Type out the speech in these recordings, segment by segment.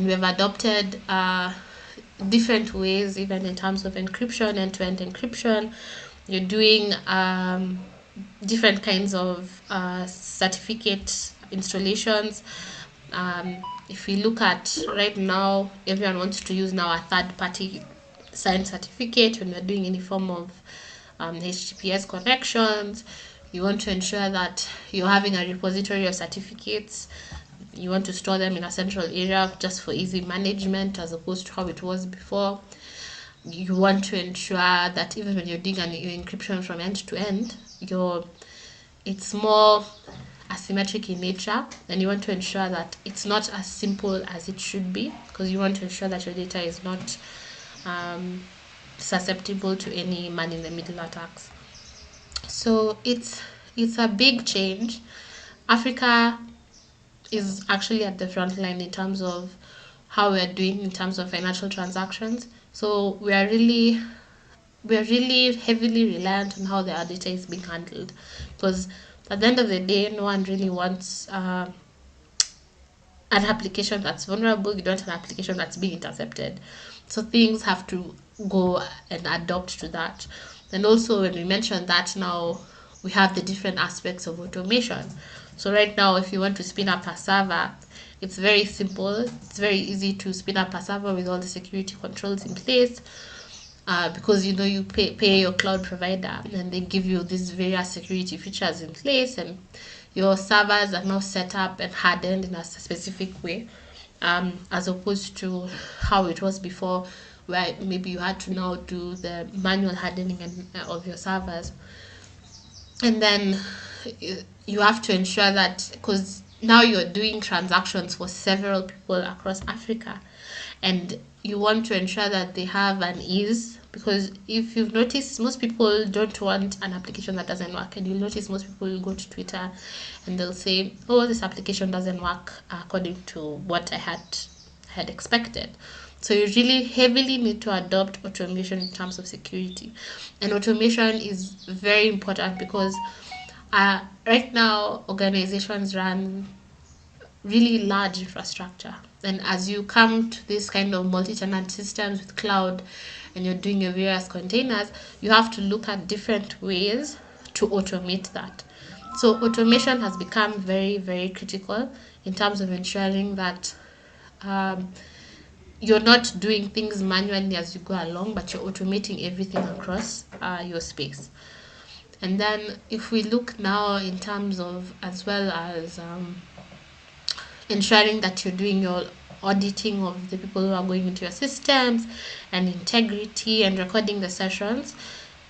and we've adopted different ways, even in terms of encryption, end-to-end encryption. You're doing different kinds of certificate installations. If we look at right now, everyone wants to use now a third-party signed certificate when we're doing any form of HTTPS connections. You want to ensure that you're having a repository of certificates. You want to store them in a central area just for easy management, as opposed to how it was before. You want to ensure that even when you're doing your encryption from end to end, it's more asymmetric in nature, and you want to ensure that it's not as simple as it should be, because you want to ensure that your data is not susceptible to any man-in-the-middle attacks. So it's a big change. Africa is actually at the front line in terms of how we're doing in terms of financial transactions. So we are really heavily reliant on how their data is being handled, because at the end of the day, no one really wants an application that's vulnerable. You don't have an application that's being intercepted. So things have to go and adopt to that. And also, when we mention that, now we have the different aspects of automation. So right now, if you want to spin up a server, it's very simple. It's very easy to spin up a server with all the security controls in place, because you pay your cloud provider, and they give you these various security features in place, and your servers are now set up and hardened in a specific way, as opposed to how it was before, where maybe you had to now do the manual hardening of your servers. And then you have to ensure that, because now you're doing transactions for several people across Africa, and you want to ensure that they have an ease, because if you've noticed, most people don't want an application that doesn't work, and you'll notice most people will go to Twitter and they'll say, oh, this application doesn't work according to what I had expected. So you really heavily need to adopt automation in terms of security. And automation is very important because right now organizations run really large infrastructure. And as you come to this kind of multi-tenant systems with cloud, and you're doing your various containers, you have to look at different ways to automate that. So automation has become very, very critical in terms of ensuring that you're not doing things manually as you go along, but you're automating everything across your space. And then if we look now in terms of, as well as ensuring that you're doing your auditing of the people who are going into your systems, and integrity, and recording the sessions,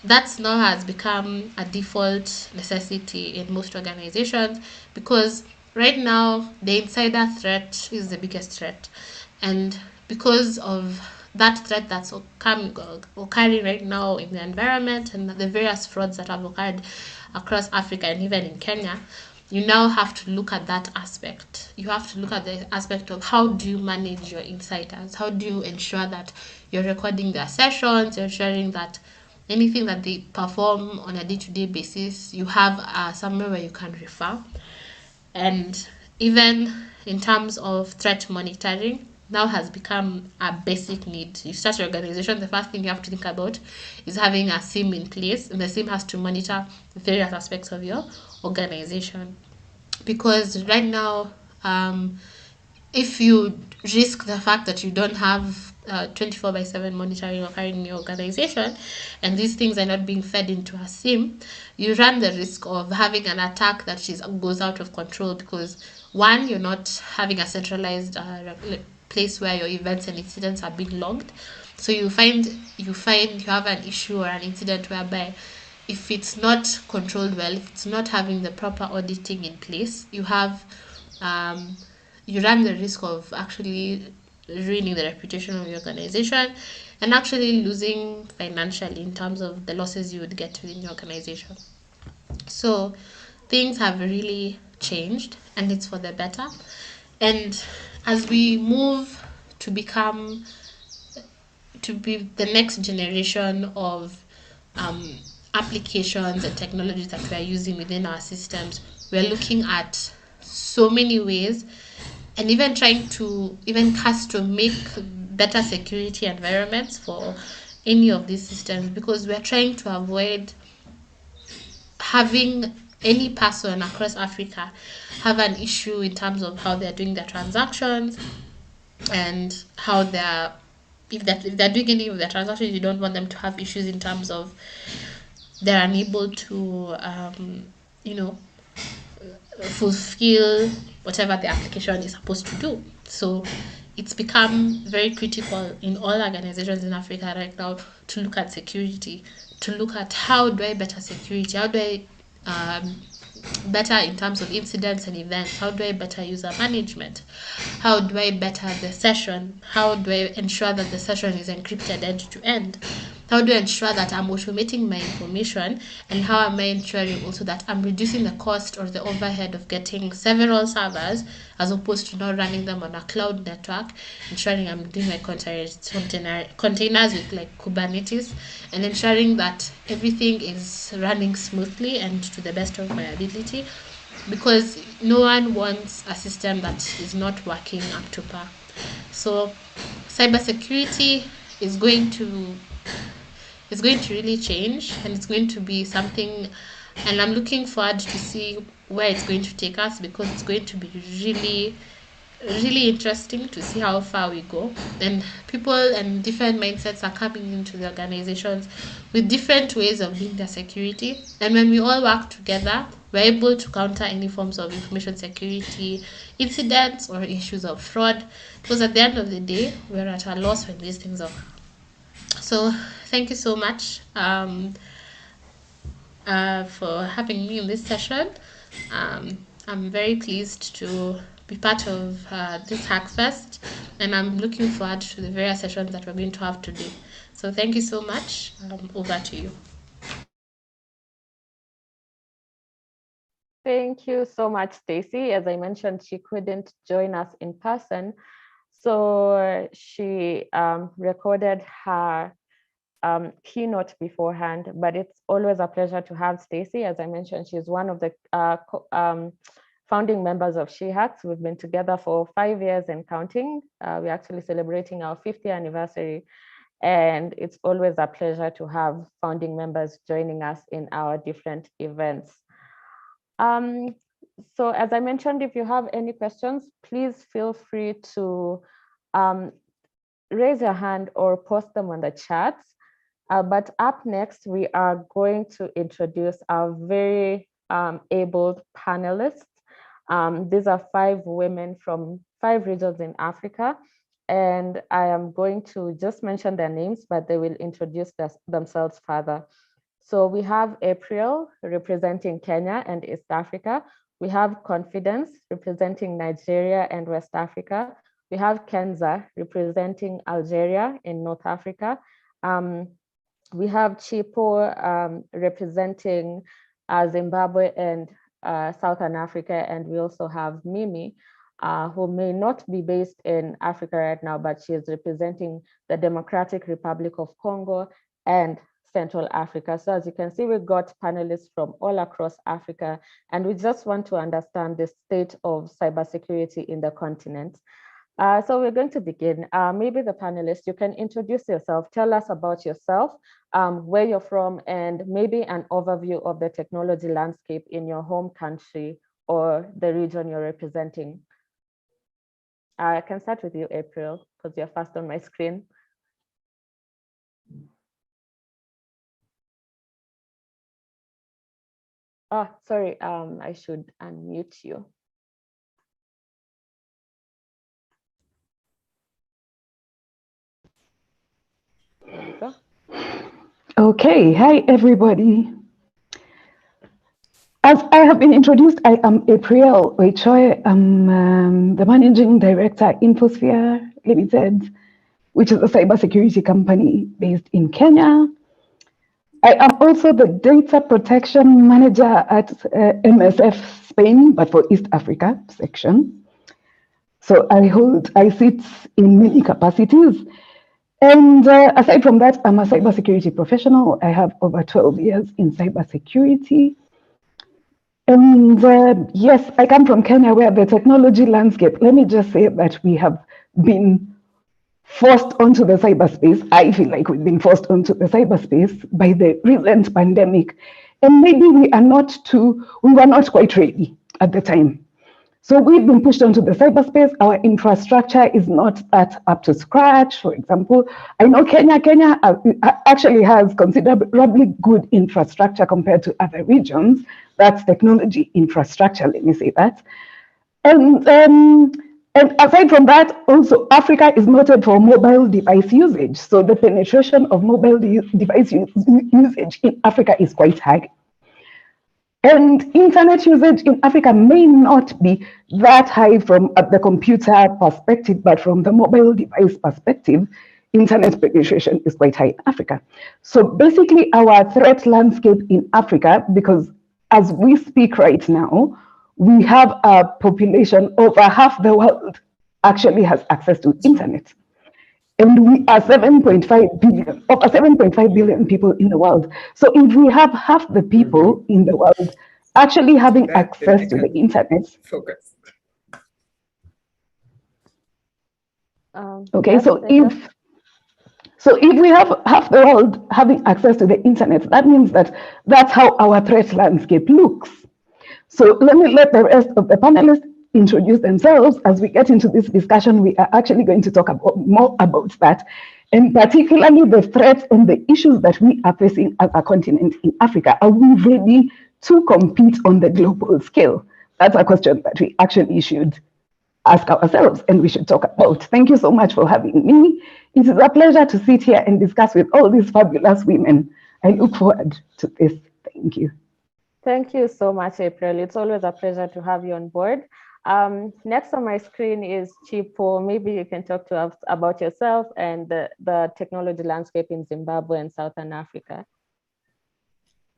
that now has become a default necessity in most organizations, because right now the insider threat is the biggest threat. And because of that threat that's occurring right now in the environment, and the various frauds that have occurred across Africa and even in Kenya, you now have to look at that aspect. You have to look at the aspect of how do you manage your insiders? How do you ensure that you're recording their sessions, you're ensuring that anything that they perform on a day-to-day basis, you have somewhere where you can refer. And even in terms of threat monitoring, now has become a basic need. You start your organization, the first thing you have to think about is having a SIM in place, and the SIM has to monitor various aspects of your organization. Because right now, if you risk the fact that you don't have 24/7 monitoring occurring in your organization, and these things are not being fed into a SIM, you run the risk of having an attack that goes out of control, because one, you're not having a centralized place where your events and incidents are being logged. So you find you have an issue or an incident whereby, if it's not controlled well, if it's not having the proper auditing in place, you have you run the risk of actually ruining the reputation of your organization, and actually losing financially in terms of the losses you would get within your organization. So things have really changed, and it's for the better. And as we move to be the next generation of applications and technologies that we are using within our systems, we're looking at so many ways and even trying to even custom make better security environments for any of these systems, because we're trying to avoid having any person across Africa have an issue in terms of how they're doing their transactions, and how they're, if they're doing any of their transactions, you don't want them to have issues in terms of they're unable to you know fulfill whatever the application is supposed to do. So it's become very critical in all organizations in Africa right now to look at security, to look at how do I better security, how do I better in terms of incidents and events, how do I better user management, how do I better the session, how do I ensure that the session is encrypted end to end, how do I ensure that I'm automating my information, and how am I ensuring also that I'm reducing the cost or the overhead of getting several servers as opposed to not running them on a cloud network, ensuring I'm doing my containers with like Kubernetes, and ensuring that everything is running smoothly and to the best of my ability, because no one wants a system that is not working up to par. So cybersecurity is going to really change, and it's going to be something, and I'm looking forward to see where it's going to take us, because it's going to be really interesting to see how far we go. And people and different mindsets are coming into the organizations with different ways of doing their security, and when we all work together, we're able to counter any forms of information security incidents or issues of fraud, because at the end of the day, we're at a loss when these things occur. So thank you so much for having me in this session. I'm very pleased to be part of this Hackfest, and I'm looking forward to the various sessions that we're going to have today. So thank you so much. Over to you. Thank you so much, Stacy. As I mentioned, she couldn't join us in person, so she recorded her keynote beforehand, but it's always a pleasure to have Stacy. As I mentioned, she's one of the founding members of SheHacks. We've been together for 5 years and counting. We're actually celebrating our 50th anniversary, and it's always a pleasure to have founding members joining us in our different events. So as I mentioned, if you have any questions, please feel free to raise your hand or post them on the chat. But up next, we are going to introduce our very able panelists. These are 5 women from 5 regions in Africa, and I am going to just mention their names, but they will introduce themselves further. So we have April representing Kenya and East Africa. We have Confidence representing Nigeria and West Africa. We have Kenza representing Algeria in North Africa. We have Chipo representing Zimbabwe and Southern Africa. And we also have Mimi, who may not be based in Africa right now, but she is representing the Democratic Republic of Congo and Central Africa. So as you can see, we've got panelists from all across Africa, and we just want to understand the state of cybersecurity in the continent. So we're going to begin. Maybe the panelists, you can introduce yourself, tell us about yourself, where you're from, and maybe an overview of the technology landscape in your home country or the region you're representing. I can start with you, April, because you're first on my screen. Oh, sorry, I should unmute you. There we go. Okay, hi everybody. As I have been introduced, I am April Oichoy. I'm the Managing Director, Infosphere Limited, which is a cybersecurity company based in Kenya. I am also the Data Protection Manager at MSF Spain, but for East Africa section. So I sit in many capacities. And aside from that, I'm a cybersecurity professional. I have over 12 years in cybersecurity. And yes, I come from Kenya, where the technology landscape, let me just say that we have been forced onto the cyberspace. I feel like we've been forced onto the cyberspace by the recent pandemic. And maybe we were not quite ready at the time. So we've been pushed onto the cyberspace. Our infrastructure is not that up to scratch. For example, I know Kenya actually has considerably good infrastructure compared to other regions. That's technology infrastructure, let me say that. And aside from that, also Africa is noted for mobile device usage. So the penetration of mobile device usage in Africa is quite high. And internet usage in Africa may not be that high from the computer perspective, but from the mobile device perspective, internet penetration is quite high in Africa. So basically, our threat landscape in Africa, because as we speak right now, we have a population over half the world actually has access to internet. And we are 7.5 billion, over 7.5 billion people in the world. So if we have half the people in the world actually having access to the internet, focus. Okay, so if we have half the world having access to the internet, that means that that's how our threat landscape looks. So let the rest of the panelists introduce themselves. As we get into this discussion, we are actually going to talk more about that, and particularly the threats and the issues that we are facing as a continent in Africa. Are we ready to compete on the global scale? That's a question that we actually should ask ourselves and we should talk about. Thank you so much for having me. It is a pleasure to sit here and discuss with all these fabulous women. I look forward to this. Thank you. Thank you so much, April. It's always a pleasure to have you on board. Next on my screen is Chipo. Maybe you can talk to us about yourself and the technology landscape in Zimbabwe and Southern Africa.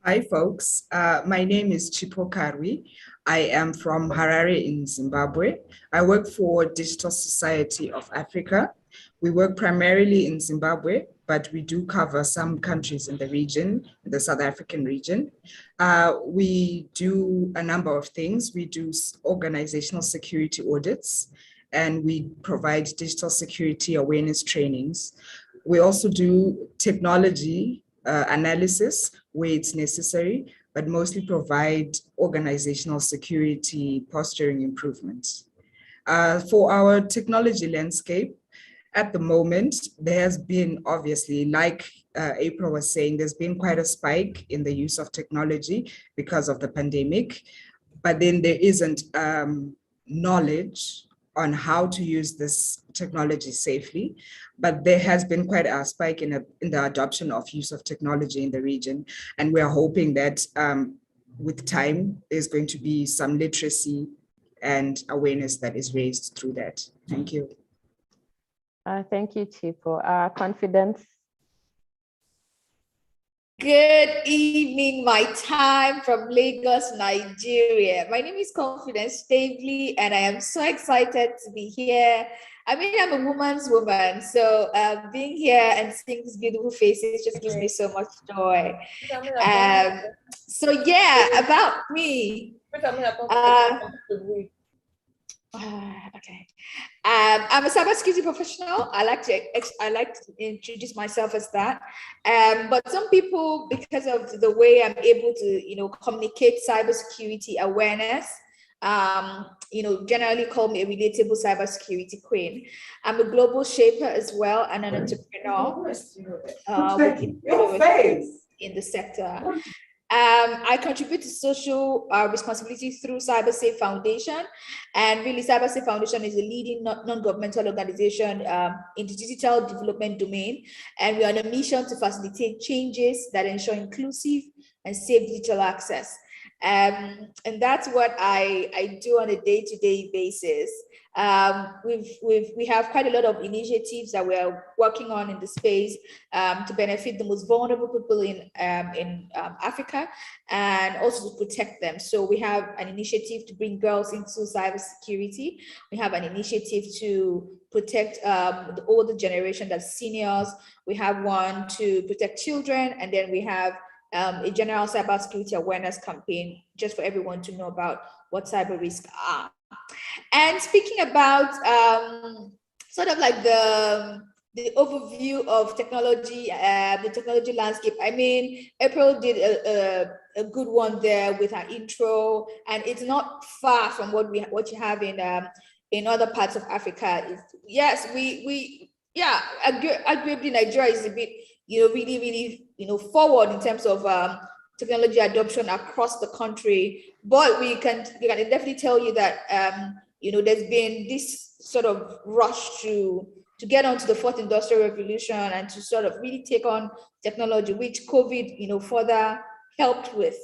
Hi, folks. My name is Chipo Karwi. I am from Harare in Zimbabwe. I work for Digital Society of Africa. We work primarily in Zimbabwe, but we do cover some countries in the region, the South African region. We do a number of things. We do organizational security audits, and we provide digital security awareness trainings. We also do technology analysis where it's necessary, but mostly provide organizational security posturing improvements. For our technology landscape, at the moment, there has been obviously, like April was saying, there's been quite a spike in the use of technology because of the pandemic, but then there isn't knowledge on how to use this technology safely. But there has been quite a spike in the adoption of use of technology in the region. And we are hoping that with time, there's going to be some literacy and awareness that is raised through that. Thank you. Thank you, Chipo. Confidence. Good evening, my time from Lagos, Nigeria. My name is Confidence Stavely, and I am so excited to be here. I mean, I'm a woman's woman, so being here and seeing these beautiful faces just gives me so much joy. So yeah, about me. Okay. I'm a cybersecurity professional. I like to introduce myself as that. But some people, because of the way I'm able to, communicate cybersecurity awareness, generally call me a relatable cybersecurity queen. I'm a global shaper as well and an entrepreneur in the sector. I contribute to social responsibility through CyberSafe Foundation, and really CyberSafe Foundation is a leading non-governmental organization in the digital development domain, and we are on a mission to facilitate changes that ensure inclusive and safe digital access. And that's what I do on a day-to-day basis. We have quite a lot of initiatives that we're working on in the space to benefit the most vulnerable people in Africa and also to protect them. So we have an initiative to bring girls into cybersecurity. We have an initiative to protect the older generation, that's seniors. We have one to protect children, and then we have a general cybersecurity awareness campaign just for everyone to know about what cyber risks are. And speaking about sort of like the overview of technology, the technology landscape. I mean, April did a good one there with her intro, and it's not far from what you have in other parts of Africa. Yes, arguably Nigeria is a bit, really, forward in terms of technology adoption across the country. But we can definitely tell you that there's been this sort of rush to get onto the fourth industrial revolution and to sort of really take on technology, which COVID, further helped with.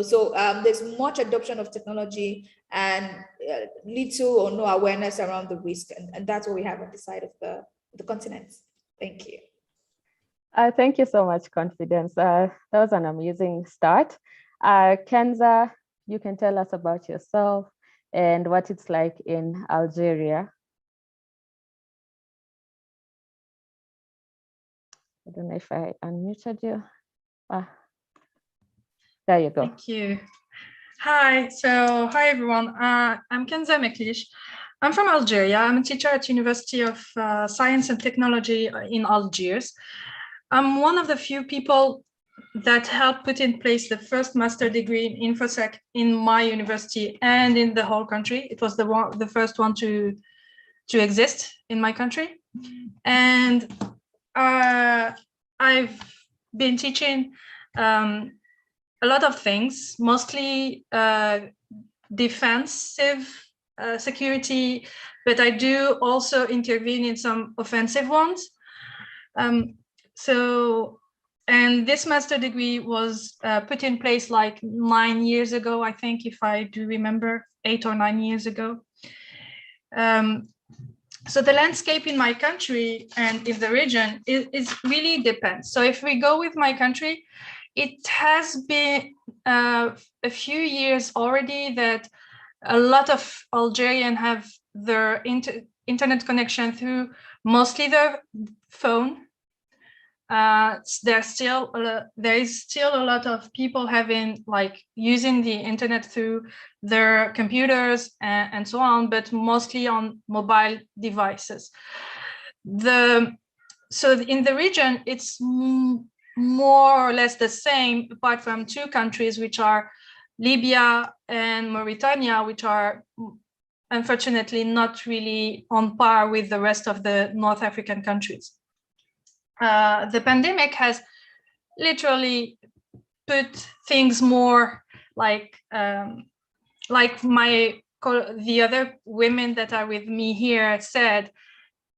So there's much adoption of technology and little or no awareness around the risk, and that's what we have on the side of the continent. Thank you. Thank you so much, Confidence. That was an amazing start. Kenza, you can tell us about yourself and what it's like in Algeria. I don't know if I unmuted you. There you go. Thank you. Hi, everyone. I'm Kenza Meklish. I'm from Algeria. I'm a teacher at University of Science and Technology in Algiers. I'm one of the few people that helped put in place the first master degree in InfoSec in my university and in the whole country. It was the first one to exist in my country. And I've been teaching a lot of things, mostly defensive security, but I do also intervene in some offensive ones. And this master degree was put in place like 9 years ago, I think, if I do remember, 8 or 9 years ago. So the landscape in my country and in the region is really depends. So if we go with my country, it has been a few years already that a lot of Algerians have their internet connection through mostly their phone. There is still a lot of people using the internet through their computers and so on, but mostly on mobile devices. So in the region, it's more or less the same, apart from two countries, which are Libya and Mauritania, which are unfortunately not really on par with the rest of the North African countries. The pandemic has literally put things more like the other women that are with me here said,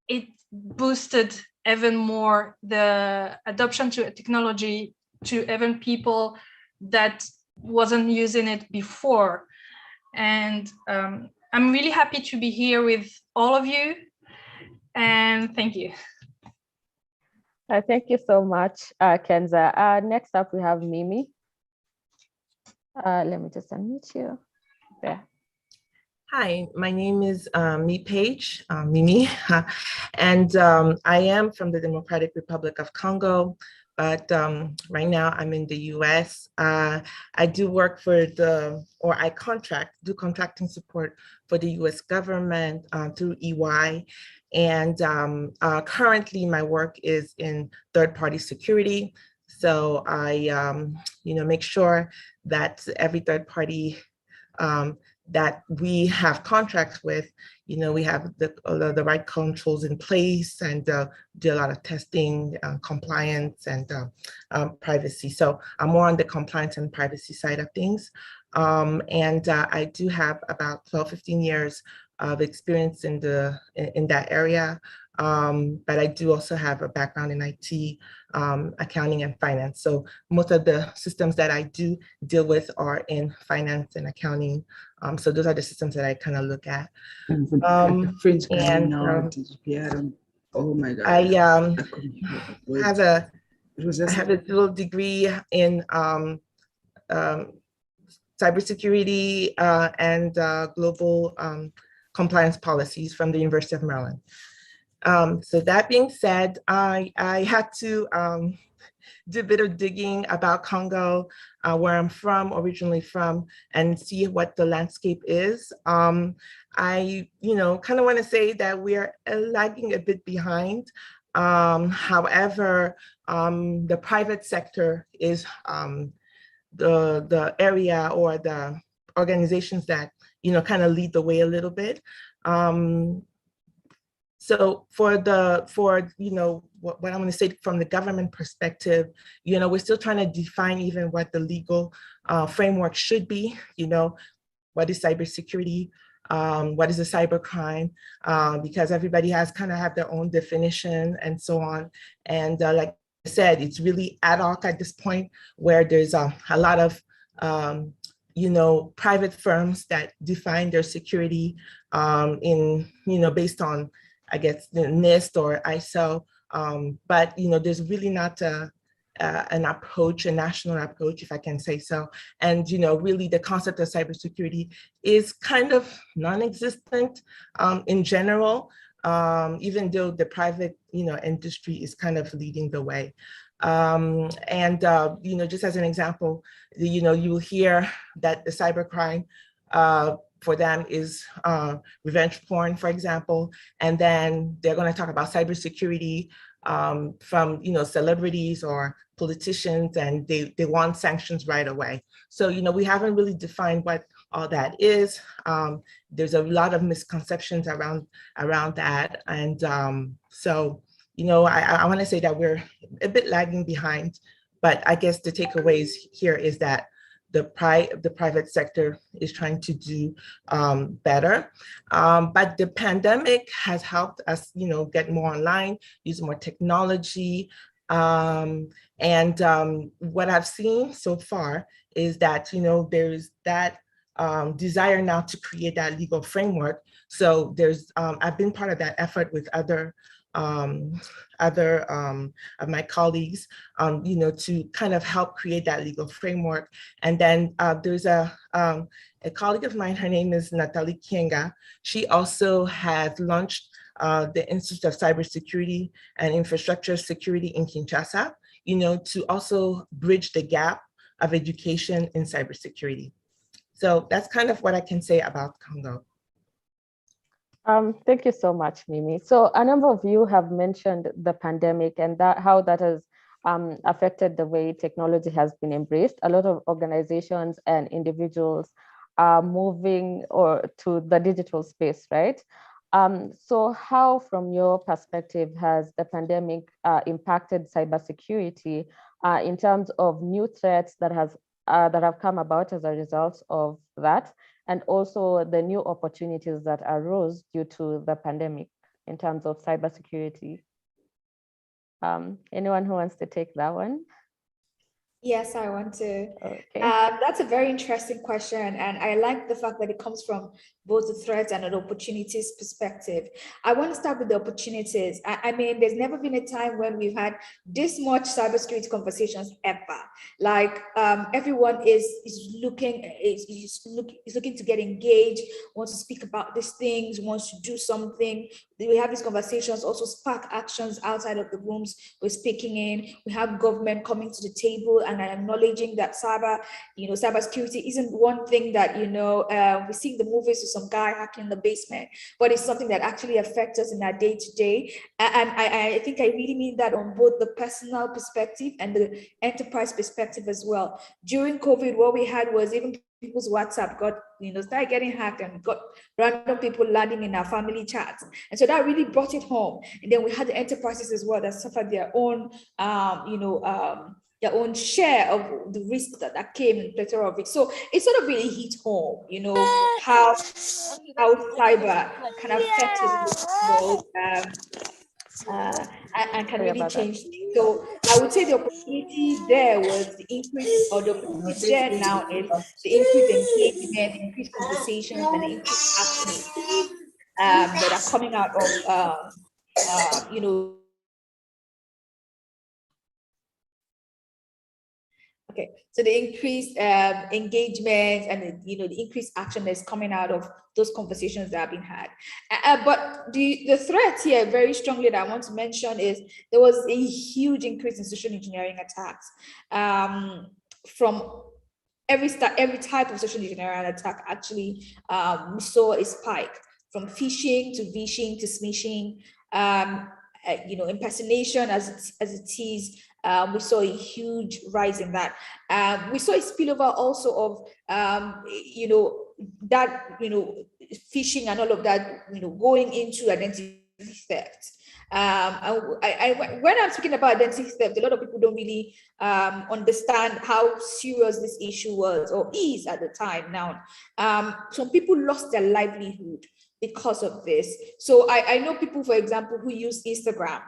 it boosted even more the adoption to technology to even people that wasn't using it before. And I'm really happy to be here with all of you, and thank you. Thank you so much, Kenza. Next up, we have Mimi. Let me just unmute you. There. Hi, my name is Mimi Page, Mimi, and I am from the Democratic Republic of Congo, but right now I'm in the US. I do work for I do contracting support for the US government through EY. And currently my work is in third-party security. So I, make sure that every third party that we have contracts with, we have the right controls in place and do a lot of testing, compliance and privacy. So I'm more on the compliance and privacy side of things. And I do have about 12, 15 years of experience in that area. But I do also have a background in IT, accounting and finance. So most of the systems that I do deal with are in finance and accounting. So those are the systems that I kind of look at. Oh my God. I have a dual degree in cybersecurity and global compliance policies from the University of Maryland. So that being said, I had to do a bit of digging about Congo, where I'm from, originally from, and see what the landscape is. I, kind of want to say that we are lagging a bit behind. However, the private sector is the area or the organizations that, kind of lead the way a little bit. So what I'm going to say from the government perspective, we're still trying to define even what the legal framework should be. What is cybersecurity? What is a cybercrime? Because everybody has kind of have their own definition and so on. And like I said, it's really ad hoc at this point, where there's a lot of private firms that define their security based on, I guess, the NIST or ISO, but there's really not an approach, a national approach, if I can say so. And really the concept of cybersecurity is kind of non-existent in general, even though the private industry is kind of leading the way. Just as an example, you will hear that the cybercrime for them is revenge porn, for example, and then they're going to talk about cybersecurity from celebrities or politicians, and they want sanctions right away. So we haven't really defined what all that is. There's a lot of misconceptions around that, and so I want to say that we're a bit lagging behind, but I guess the takeaways here is that the private sector is trying to do better. But the pandemic has helped us, get more online, use more technology. What I've seen so far is that, there's that desire now to create that legal framework. So I've been part of that effort with other of my colleagues, to kind of help create that legal framework. And then there's a colleague of mine, her name is Nathalie Kienga. She also has launched the Institute of Cybersecurity and Infrastructure Security in Kinshasa, to also bridge the gap of education in cybersecurity. So that's kind of what I can say about Congo. Thank you so much, Mimi. So a number of you have mentioned the pandemic and how that has affected the way technology has been embraced. A lot of organizations and individuals are moving to the digital space, right? So how, from your perspective, has the pandemic impacted cybersecurity in terms of new threats that have come about as a result of that, and also the new opportunities that arose due to the pandemic in terms of cybersecurity? Anyone who wants to take that one? Yes, I want to. Okay. That's a very interesting question, and I like the fact that it comes from both the threats and the opportunities perspective. I want to start with the opportunities. I mean, there's never been a time when we've had this much cybersecurity conversations ever. Like everyone is looking to get engaged, wants to speak about these things, wants to do something. We have these conversations also spark actions outside of the rooms we're speaking in. We have government coming to the table and acknowledging that cybersecurity isn't one thing that, we see in the movies with some guy hacking in the basement, but it's something that actually affects us in our day-to-day. And I think I really mean that on both the personal perspective and the enterprise perspective as well. During COVID, what we had was even people's WhatsApp started getting hacked, and got random people landing in our family chats. And so that really brought it home. And then we had the enterprises as well that suffered their own, their own share of the risk that came in plethora of it. So it sort of really hit home, how cyber can affect us in this world, and can really change things. So I would say the opportunity there was the increase, or the opportunity there now is the increased engagement, increased conversations, and increased actions that are coming out of, Okay, so the increased engagement and the increased action that's coming out of those conversations that have been had. But the threat here, very strongly, that I want to mention is there was a huge increase in social engineering attacks from every type of social engineering attack. Actually, we saw a spike from phishing to vishing to smishing. Impersonation as it is. We saw a huge rise in that. We saw a spillover also of phishing and all of that, going into identity theft. When I'm speaking about identity theft, a lot of people don't really understand how serious this issue was or is at the time. Now, some people lost their livelihood because of this. So I know people, for example, who use Instagram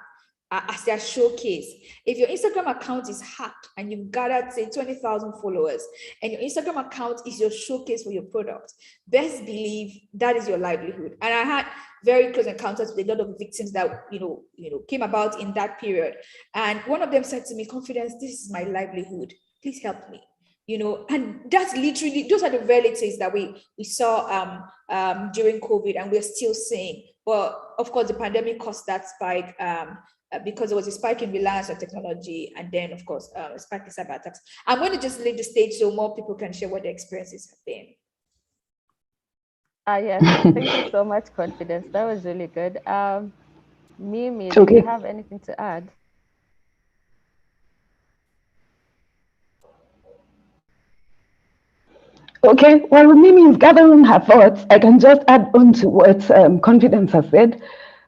as their showcase. If your Instagram account is hacked and you've gathered, say, 20,000 followers, and your Instagram account is your showcase for your product, best believe that is your livelihood. And I had very close encounters with a lot of victims that came about in that period. And one of them said to me, "Confidence, this is my livelihood. Please help me." And that's literally, those are the realities that we saw during COVID, and we're still seeing. But of course, the pandemic caused that spike because there was a spike in reliance on technology, and then, of course, a spike in cyber attacks. I'm going to just leave the stage so more people can share what their experiences have been. Yes, thank you so much, Confidence. That was really good. Mimi, do you have anything to add? Okay, while Mimi is gathering her thoughts, I can just add on to what Confidence has said.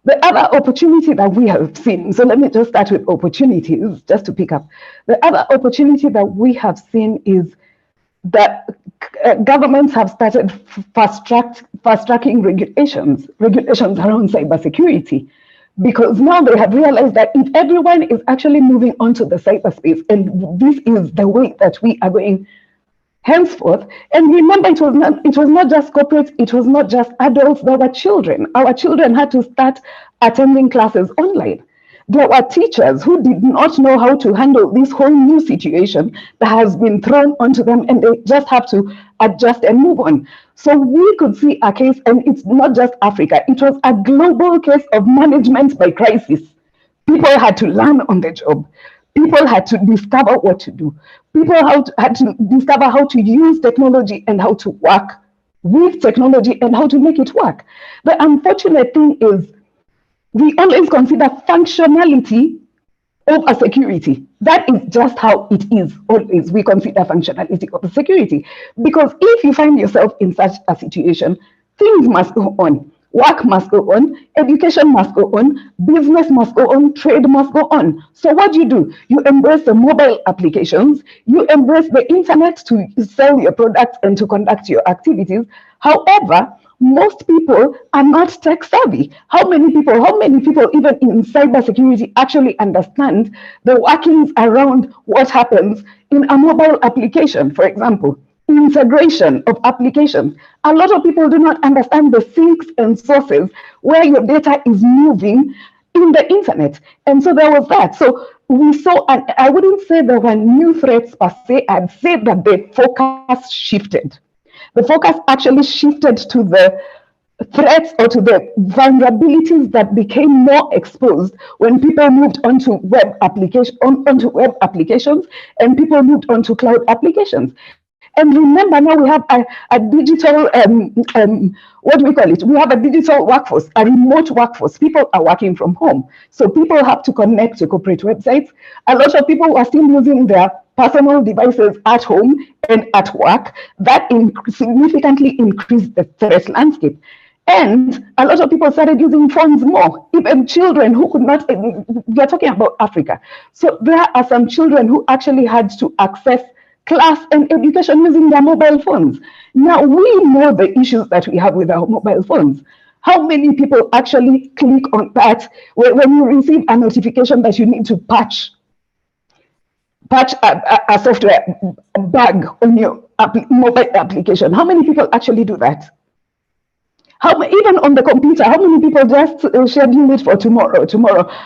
The other opportunity that we have seen, so let me just start with opportunities, just to pick up. The other opportunity that we have seen is that governments have started fast-tracking regulations around cybersecurity, because now they have realized that if everyone is actually moving onto the cyberspace, and this is the way that we are going henceforth. And remember, it was not just corporates, it was not just adults, there were children. Our children had to start attending classes online. There were teachers who did not know how to handle this whole new situation that has been thrown onto them, and they just have to adjust and move on. So we could see a case, and it's not just Africa, it was a global case of management by crisis. People had to learn on the job. People had to discover what to do. People had to discover how to use technology and how to work with technology and how to make it work. The unfortunate thing is we always consider functionality over security. That is just how it is. Always we consider functionality over security. Because if you find yourself in such a situation, things must go on. Work must go on, education must go on, business must go on, trade must go on. So what do? You embrace the mobile applications, you embrace the internet to sell your products and to conduct your activities. However, most people are not tech savvy. How many people even in cybersecurity actually understand the workings around what happens in a mobile application, for example? Integration of applications. A lot of people do not understand the sinks and sources where your data is moving in the internet. And so there was that. So we saw, and I wouldn't say there were new threats per se, I'd say that the focus shifted. The focus actually shifted to the threats or to the vulnerabilities that became more exposed when people moved onto web applications and people moved onto cloud applications. And remember, now we have a digital, what do we call it? We have a digital workforce, a remote workforce. People are working from home. So people have to connect to corporate websites. A lot of people are still using their personal devices at home and at work. That significantly increased the threat landscape. And a lot of people started using phones more, even children who could not, we are talking about Africa. So there are some children who actually had to access class and education using their mobile phones. Now, we know the issues that we have with our mobile phones. How many people actually click on that when you receive a notification that you need to patch a software bug on your mobile application? How many people actually do that? Even on the computer, how many people just schedule it for tomorrow?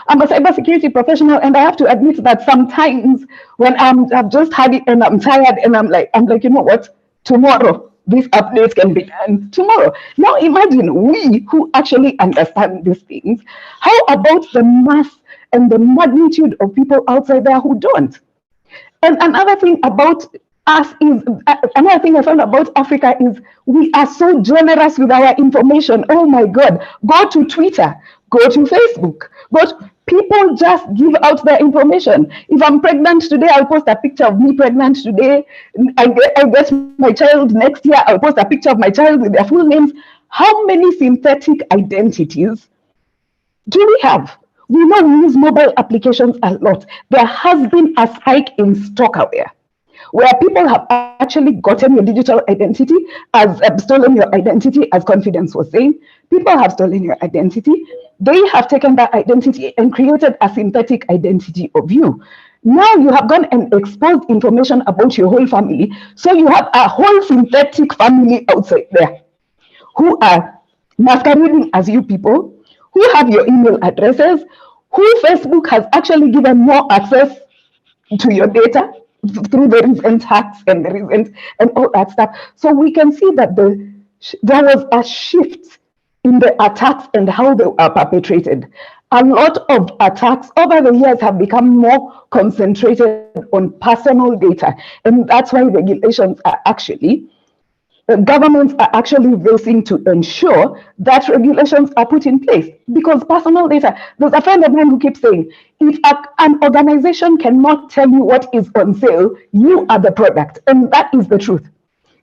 I'm a cybersecurity professional, and I have to admit that sometimes when I've just had it and I'm tired, and I'm like, you know what? Tomorrow, this update can be done tomorrow. Now imagine we who actually understand these things. How about the mass and the magnitude of people outside there who don't? And another thing about us is another thing I found about Africa is we are so generous with our information. Oh my God. Go to Twitter, go to Facebook, people just give out their information. If I'm pregnant today, I'll post a picture of me pregnant today. I get my child next year, I'll post a picture of my child with their full names. How many synthetic identities do we have? We know we use mobile applications a lot. There has been a spike in stalkerware, where people have actually gotten your digital identity, as stolen your identity, as Confidence was saying. People have stolen your identity. They have taken that identity and created a synthetic identity of you. Now you have gone and exposed information about your whole family. So you have a whole synthetic family outside there who are masquerading as you people, who have your email addresses, who Facebook has actually given more access to your data through the recent hacks and the recent and all that stuff. So we can see that there was a shift in the attacks and how they are perpetrated. A lot of attacks over the years have become more concentrated on personal data, and that's why regulations are actually governments are actually racing to ensure that regulations are put in place, because personal data, there's a friend of mine who keeps saying, if an organization cannot tell you what is on sale, you are the product. And that is the truth.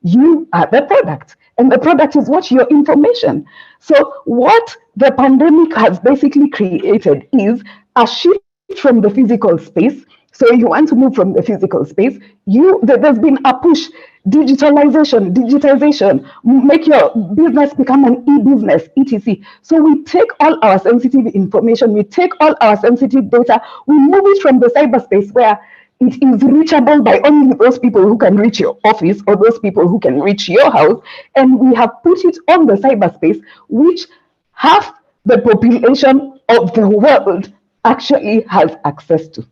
You are the product, and the product is what? Your information. So what the pandemic has basically created is a shift from the physical space. So you want to move from the physical space, there's been a push, digitization, make your business become an e-business, etc. So we take all our sensitive information, we take all our sensitive data, we move it from the cyberspace where it is reachable by only those people who can reach your office or those people who can reach your house, and we have put it on the cyberspace, which half the population of the world actually has access to.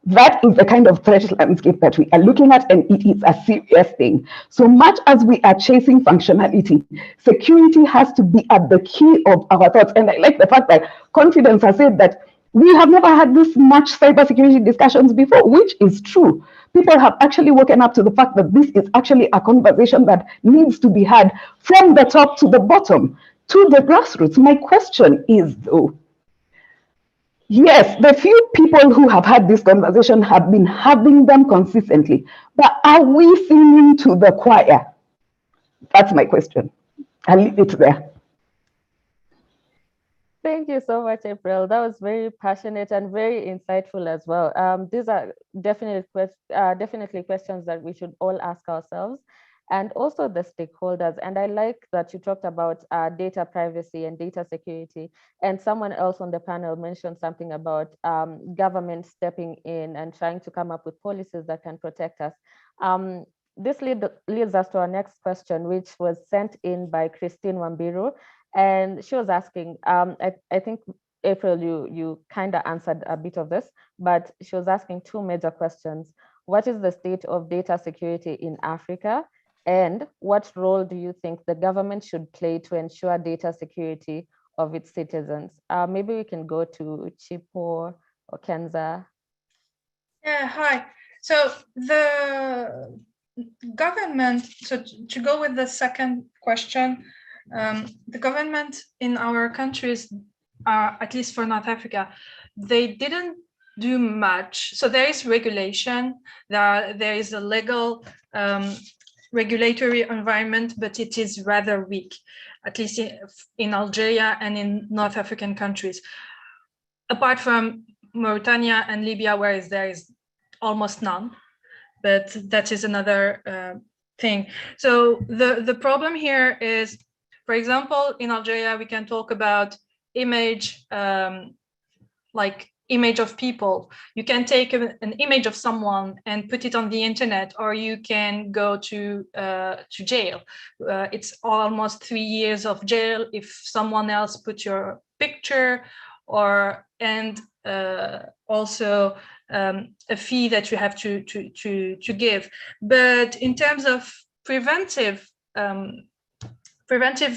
That is the kind of threat landscape that we are looking at, and it is a serious thing. So much as we are chasing functionality, security has to be at the key of our thoughts. And I like the fact that Confidence has said that we have never had this much cybersecurity discussions before, which is true. People have actually woken up to the fact that this is actually a conversation that needs to be had from the top to the bottom, to the grassroots. My question is, though, yes, the few people who have had this conversation have been having them consistently, but are we singing to the choir? That's my question. I'll leave it there. Thank you so much, April. That was very passionate and very insightful as well. These are definitely questions that we should all ask ourselves, and also the stakeholders. And I like that you talked about data privacy and data security. And someone else on the panel mentioned something about government stepping in and trying to come up with policies that can protect us. This leads us to our next question, which was sent in by Christine Wambiru. And she was asking, I think, April, you kind of answered a bit of this, but she was asking two major questions. What is the state of data security in Africa? And what role do you think the government should play to ensure data security of its citizens? Maybe we can go to Chipo or Kenza. Yeah, hi. So the government, so to go with the second question, the government in our countries, at least for North Africa, they didn't do much. So there is regulation, there is a legal regulatory environment, but it is rather weak, at least in Algeria and in North African countries. Apart from Mauritania and Libya, where there is almost none, but that is another thing. So the problem here is, for example, in Algeria, we can talk about image image of people. You can take an image of someone and put it on the internet, or you can go to jail. It's almost 3 years of jail if someone else put your picture, and also a fee that you have to give. But in terms of preventive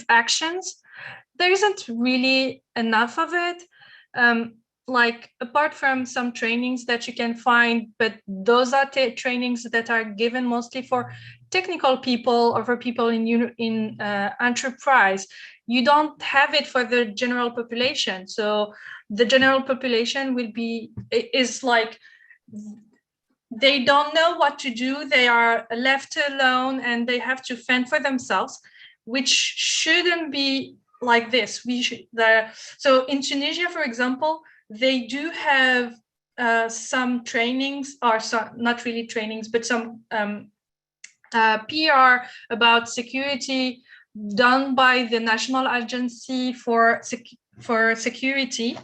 actions, there isn't really enough of it. Like, apart from some trainings that you can find, but those are trainings that are given mostly for technical people or for people in enterprise. You don't have it for the general population. So the general population is like, they don't know what to do. They are left alone and they have to fend for themselves, which shouldn't be like this. So in Tunisia, for example, they do have some trainings, or not really trainings, but some PR about security done by the National Agency for Security.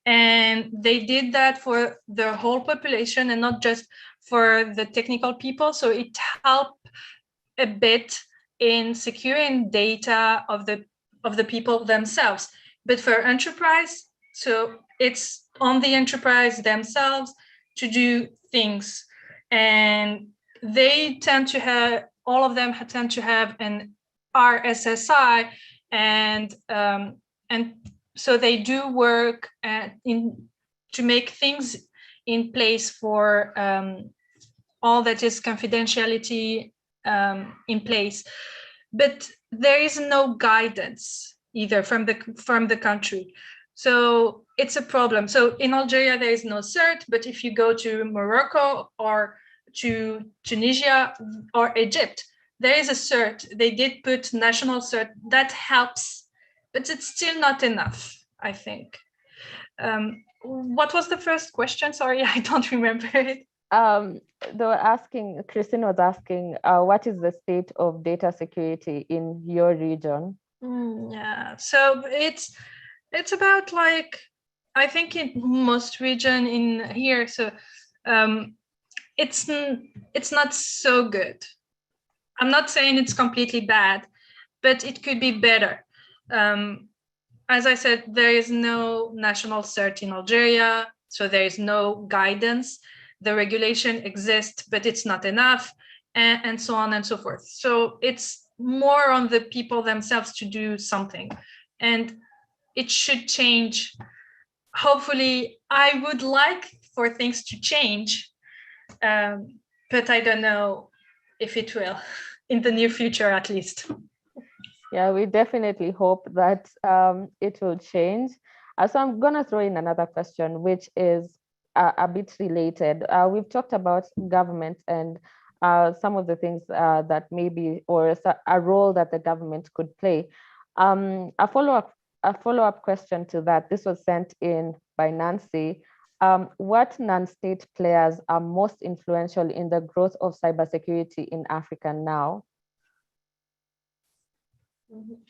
And they did that for the whole population and not just for the technical people. So it helped a bit in securing data of the people themselves. But for enterprise, so it's on the enterprise themselves to do things. And they tend to have, all of them tend to have an RSSI, and so they do work to make things in place for all that is confidentiality in place. But there is no guidance either from the country. So it's a problem. So in Algeria, there is no cert, but if you go to Morocco or to Tunisia or Egypt, there is a cert. They did put national cert. That helps, but it's still not enough, I think. What was the first question? Sorry, I don't remember it. They were asking, Christine was asking, what is the state of data security in your region? Yeah, so it's about, like, I think in most region in here, so it's not so good. I'm not saying it's completely bad, but it could be better. As I said, there is no national cert in Algeria, so there is no guidance. The regulation exists, but it's not enough, and so on and so forth. So it's more on the people themselves to do something, and it should change. Hopefully, I would like for things to change, but I don't know if it will in the near future, at least. Yeah, we definitely hope that it will change. So I'm going to throw in another question, which is a bit related. We've talked about government and some of the things that maybe, or a role that the government could play. A follow-up question to that, this was sent in by Nancy. What non-state players are most influential in the growth of cybersecurity in Africa now?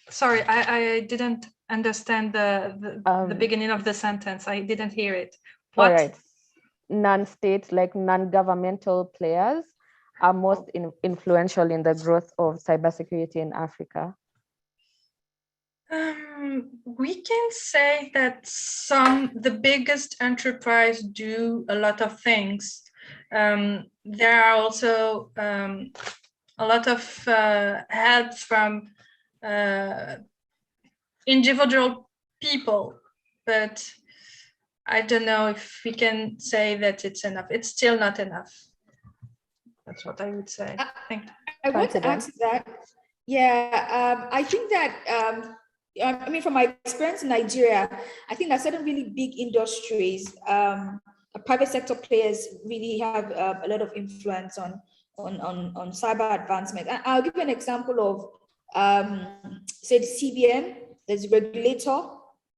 Sorry, I didn't understand the beginning of the sentence. I didn't hear it. What? All right. Non-state, like non-governmental players are most influential in the growth of cybersecurity in Africa? We can say that the biggest enterprise do a lot of things. There are also a lot of help from individual people, but I don't know if we can say that it's enough. It's still not enough. That's what I would say. I want to add to that. Yeah, I think that, I mean, from my experience in Nigeria, I think that certain really big industries, private sector players really have a lot of influence on cyber advancement. And I'll give you an example of, say, the CBN, there's a regulator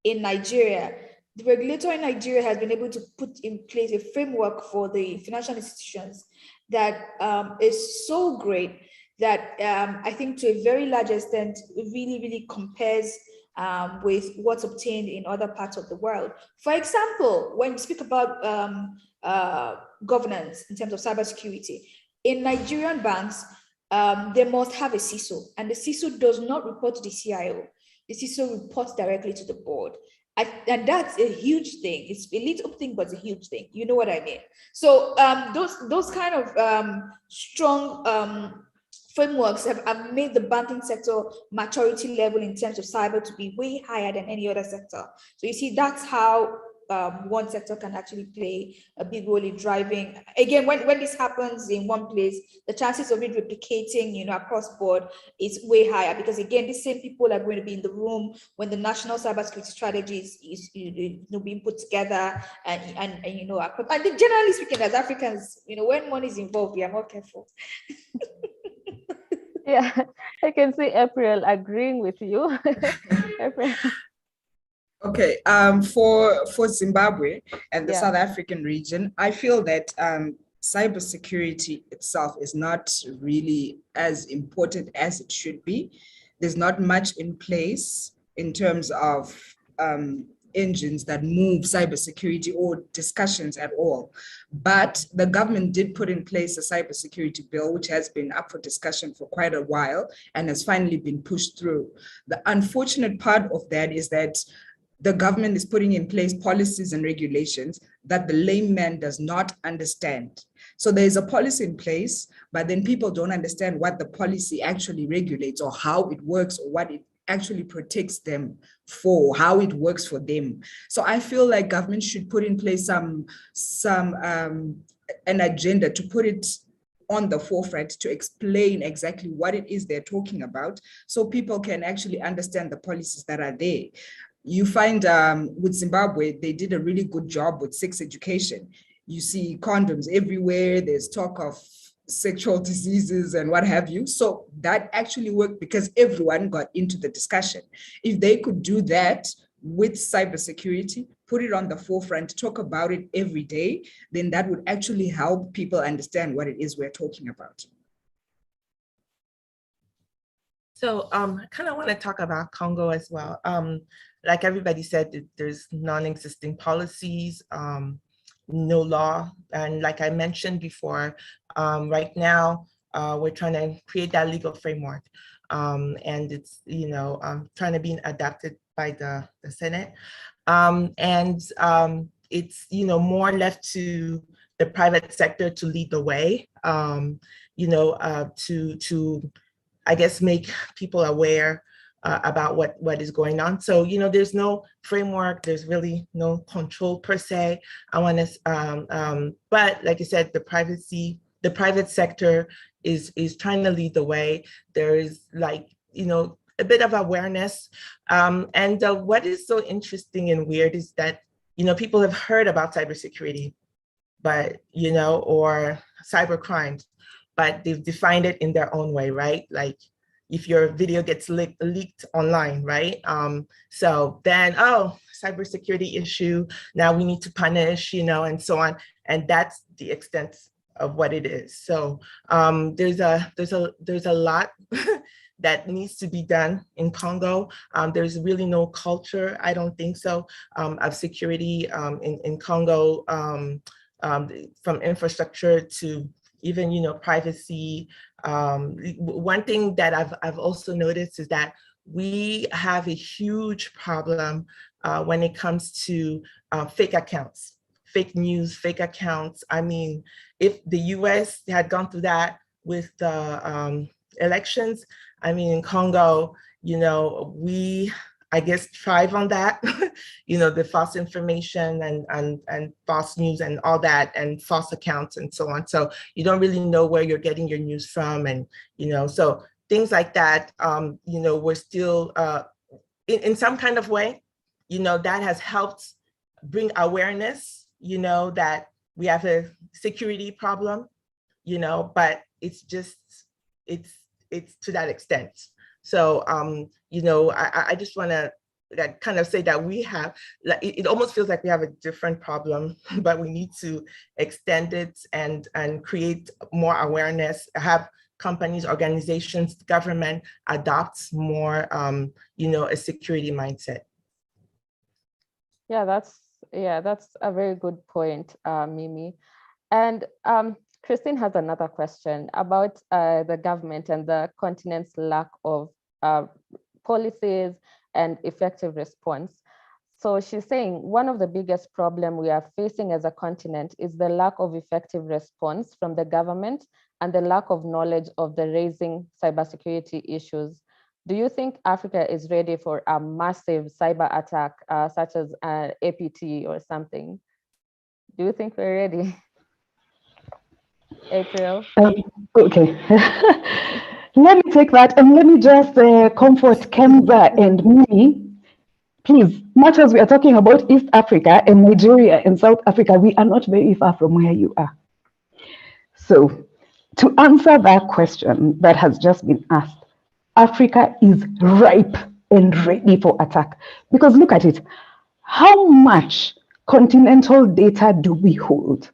in Nigeria. The regulator in Nigeria has been able to put in place a framework for the financial institutions that is so great that I think to a very large extent, it really, really compares with what's obtained in other parts of the world. For example, when we speak about governance in terms of cybersecurity, in Nigerian banks, they must have a CISO, and the CISO does not report to the CIO. The CISO reports directly to the board. And that's a huge thing. It's a little thing, but it's a huge thing. You know what I mean? So those kind of strong frameworks have made the banking sector maturity level in terms of cyber to be way higher than any other sector. So you see, that's how one sector can actually play a big role in driving. Again, when this happens in one place, the chances of it replicating, across board is way higher, because again, the same people are going to be in the room when the national cybersecurity strategy is being put together, and generally speaking, as Africans, when money is involved, we are more careful. Yeah, I can see April agreeing with you. April. Okay, for Zimbabwe and the South African region, I feel that cybersecurity itself is not really as important as it should be. There's not much in place in terms of engines that move cybersecurity or discussions at all. But the government did put in place a cybersecurity bill, which has been up for discussion for quite a while and has finally been pushed through. The unfortunate part of that is that the government is putting in place policies and regulations that the layman does not understand. So there's a policy in place, but then people don't understand what the policy actually regulates or how it works or what it actually protects them for, how it works for them. So I feel like government should put in place an agenda to put it on the forefront to explain exactly what it is they're talking about, so people can actually understand the policies that are there. You find with Zimbabwe, they did a really good job with sex education. You see condoms everywhere. There's talk of sexual diseases and what have you. So that actually worked because everyone got into the discussion. If they could do that with cybersecurity, put it on the forefront, talk about it every day, then that would actually help people understand what it is we're talking about. So I kind of want to talk about Congo as well. Like everybody said, there's non-existing policies, no law. And like I mentioned before, right now, we're trying to create that legal framework. And it's, trying to be adopted by the Senate. It's, more left to the private sector to lead the way, to I guess, make people aware about what is going on. So, there's no framework, there's really no control per se. I want to, but like I said, the private sector is trying to lead the way. There's a bit of awareness. And what is so interesting and weird is that, people have heard about cybersecurity, but, or cyber crimes, but they've defined it in their own way, right? Like if your video gets leaked online, right? So then, cybersecurity issue, now we need to punish, and so on. And that's the extent of what it is. So there's a lot that needs to be done in Congo. There's really no culture, I don't think so, of security in Congo, from infrastructure to even, privacy. One thing that I've also noticed is that we have a huge problem when it comes to fake accounts, fake news, fake accounts. I mean, if the US had gone through that with the elections, I mean, in Congo, we, I guess, thrive on that, the false information and false news and all that, and false accounts and so on. So you don't really know where you're getting your news from. And, so things like that, we're still in some kind of way, that has helped bring awareness, that we have a security problem, but it's just, it's to that extent. So, I just want to kind of say that we have, it almost feels like we have a different problem, but we need to extend it and create more awareness, have companies, organizations, government adopts more, a security mindset. Yeah, that's a very good point, Mimi. And Christine has another question about the government and the continent's lack of policies and effective response. So she's saying one of the biggest problems we are facing as a continent is the lack of effective response from the government and the lack of knowledge of the raising cybersecurity issues. Do you think Africa is ready for a massive cyber attack, such as an APT or something? Do you think we're ready? April? Okay. Let me take that and let me just comfort Kemba and me. Please, much as we are talking about East Africa and Nigeria and South Africa, we are not very far from where you are. So, to answer that question that has just been asked, Africa is ripe and ready for attack. Because look at it. How much continental data do we hold?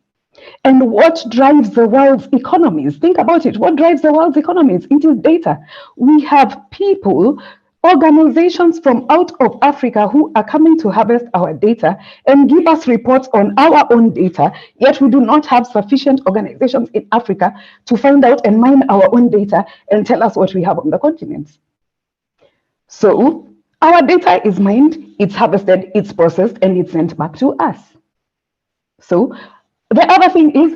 And what drives the world's economies? Think about it. What drives the world's economies? It is data. We have people, organizations from out of Africa who are coming to harvest our data and give us reports on our own data, yet we do not have sufficient organizations in Africa to find out and mine our own data and tell us what we have on the continent. So our data is mined, it's harvested, it's processed, and it's sent back to us. So the other thing is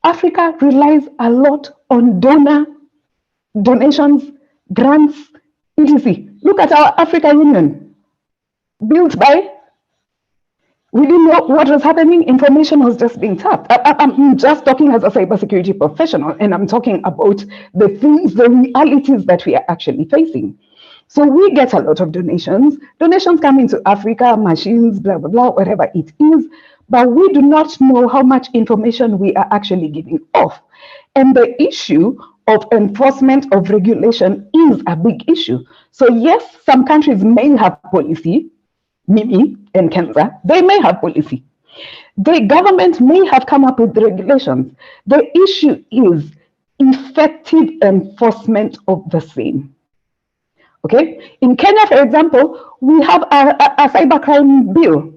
Africa relies a lot on donations, grants, etc. Look at our Africa Union, built by, we didn't know what was happening, information was just being tapped. I'm just talking as a cybersecurity professional, and I'm talking about the things, the realities that we are actually facing. So we get a lot of donations. Donations come into Africa, machines, blah, blah, blah, whatever it is, but we do not know how much information we are actually giving off. And the issue of enforcement of regulation is a big issue. So yes, some countries may have policy, Mimi and Kenza, they may have policy. The government may have come up with the regulations. The issue is effective enforcement of the same. Okay, in Kenya, for example, we have a cybercrime bill,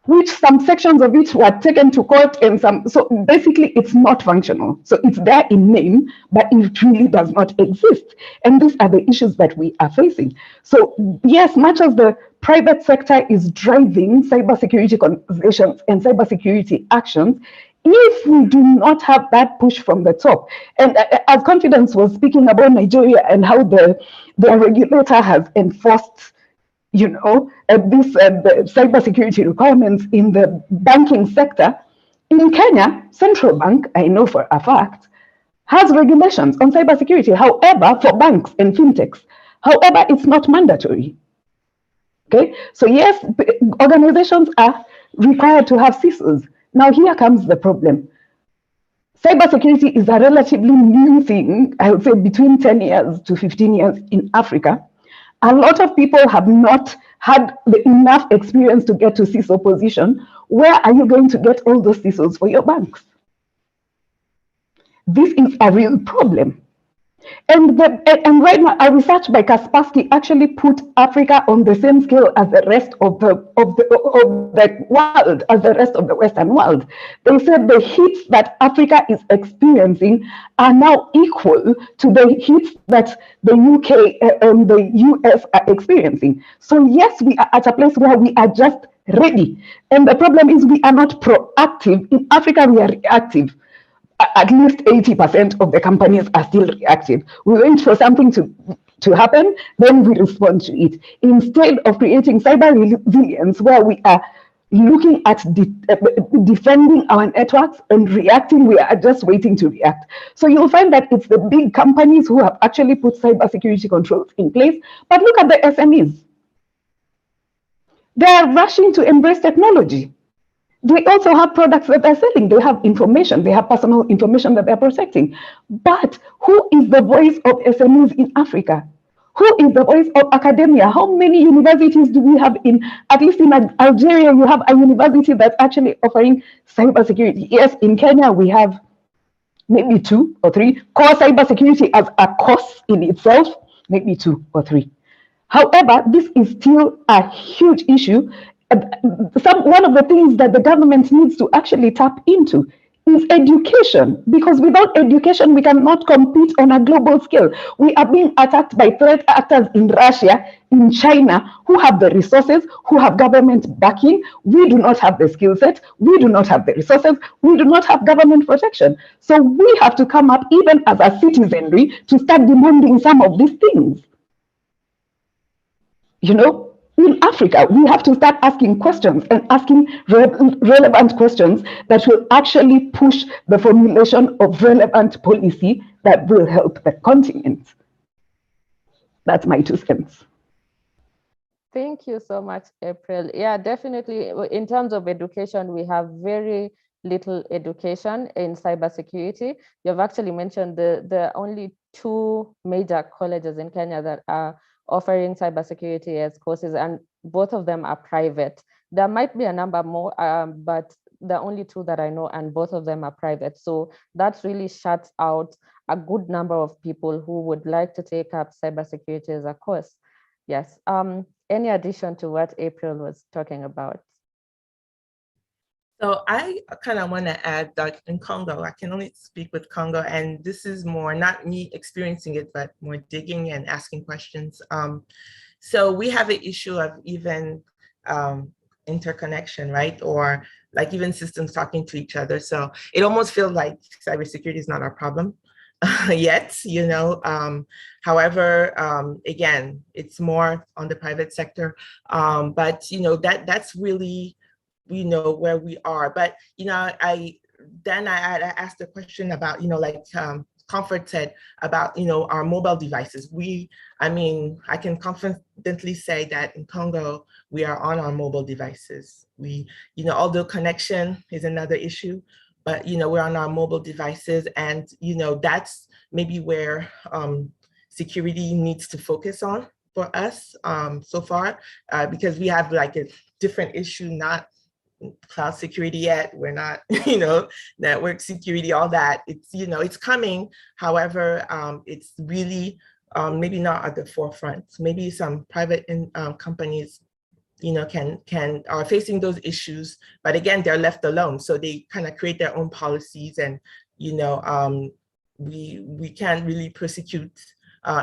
which some sections of it were taken to court and some, so basically it's not functional. So it's there in name, but it really does not exist. And these are the issues that we are facing. So yes, much as the private sector is driving cybersecurity conversations and cybersecurity actions, if we do not have that push from the top, and as Confidence was speaking about Nigeria and how the regulator has enforced, this the cybersecurity requirements in the banking sector, in Kenya, Central Bank, I know for a fact, has regulations on cybersecurity. However, for banks and fintechs, however, it's not mandatory. Okay, so yes, organizations are required to have CISOs. Now here comes the problem. Cybersecurity is a relatively new thing, I would say between 10 years to 15 years in Africa. A lot of people have not had enough experience to get to CISO position. Where are you going to get all those CISOs for your banks? This is a real problem. And right now, a research by Kaspersky actually put Africa on the same scale as the rest of the world, as the rest of the Western world. They said the hits that Africa is experiencing are now equal to the hits that the UK and the US are experiencing. So yes, we are at a place where we are just ready. And the problem is we are not proactive. In Africa, we are reactive. At least 80% of the companies are still reactive. We wait for something to happen, then we respond to it. Instead of creating cyber resilience, where we are looking at defending our networks and reacting, we are just waiting to react. So you'll find that it's the big companies who have actually put cybersecurity controls in place. But look at the SMEs. They are rushing to embrace technology. They also have products that they're selling. They have information. They have personal information that they're protecting. But who is the voice of SMEs in Africa? Who is the voice of academia? How many universities do we have at least in Algeria, you have a university that's actually offering cybersecurity. Yes, in Kenya, we have maybe 2 or 3. Core cybersecurity as a course in itself, maybe 2 or 3. However, this is still a huge issue. One of the things that the government needs to actually tap into is education, because without education, we cannot compete on a global scale. We are being attacked by threat actors in Russia, in China, who have the resources, who have government backing. We do not have the skill set, we do not have the resources, we do not have government protection. So we have to come up, even as a citizenry, to start demanding some of these things. You know, in Africa, we have to start asking questions and asking relevant questions that will actually push the formulation of relevant policy that will help the continent. That's my 2 cents. Thank you so much, April. Yeah, definitely. In terms of education, we have very little education in cybersecurity. You've actually mentioned the only 2 major colleges in Kenya that are offering cybersecurity as courses, and both of them are private. There might be a number more, but the only 2 that I know, and both of them are private. So that really shuts out a good number of people who would like to take up cybersecurity as a course. Yes. Any addition to what April was talking about? So I kind of want to add that in Congo, I can only speak with Congo, and this is more not me experiencing it, but more digging and asking questions. So we have an issue of even interconnection, right? Or like even systems talking to each other. So it almost feels like cybersecurity is not our problem yet, you know. However, again, it's more on the private sector. But you know, that's really, you know, where we are. But you know, I asked the question about, you know, like Comfort said about, you know, our mobile devices. I mean, I can confidently say that in Congo, we are on our mobile devices. You know, although connection is another issue, but, you know, we're on our mobile devices, and, you know, that's maybe where security needs to focus on for us so far, because we have like a different issue, not cloud security yet. We're not, you know, network security, all that. It's, you know, it's coming. However, it's really maybe not at the forefront. Maybe some private companies, you know, are facing those issues, but again, they're left alone. So they kind of create their own policies, and, you know, we can't really prosecute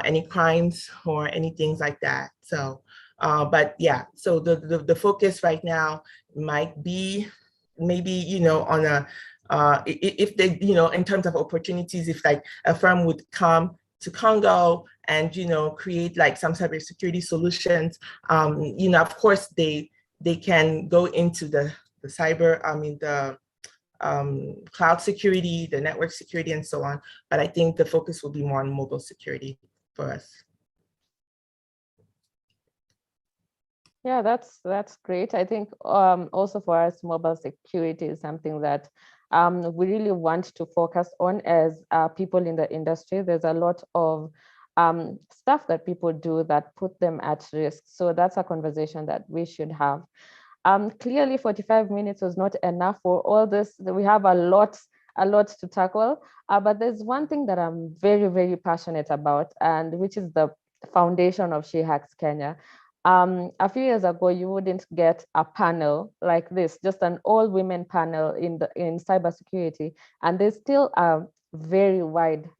any crimes or any things like that. So, but yeah, so the focus right now might be maybe, you know, on if they, you know, in terms of opportunities, if like a firm would come to Congo and, you know, create like some cybersecurity solutions, you know, of course they can go into the cloud security, the network security, and so on. But I think the focus will be more on mobile security for us. Yeah, that's great. I think also for us, mobile security is something that we really want to focus on as people in the industry. There's a lot of stuff that people do that put them at risk. So that's a conversation that we should have. Clearly 45 minutes was not enough for all this. We have a lot to tackle, but there's one thing that I'm very, very passionate about, and which is the foundation of She Hacks Kenya. A few years ago, you wouldn't get a panel like this, just an all-women panel in cybersecurity, and there's still a very wide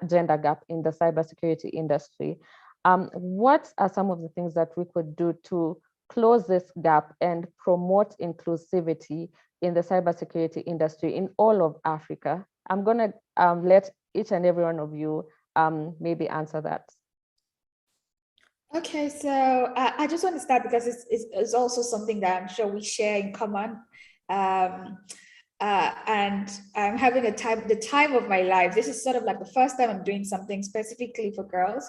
gender gap in the cybersecurity industry. What are some of the things that we could do to close this gap and promote inclusivity in the cybersecurity industry in all of Africa? I'm going to let each and every one of you maybe answer that. Okay, so I just want to start because it's also something that I'm sure we share in common. And I'm having the time of my life. This is sort of like the first time I'm doing something specifically for girls,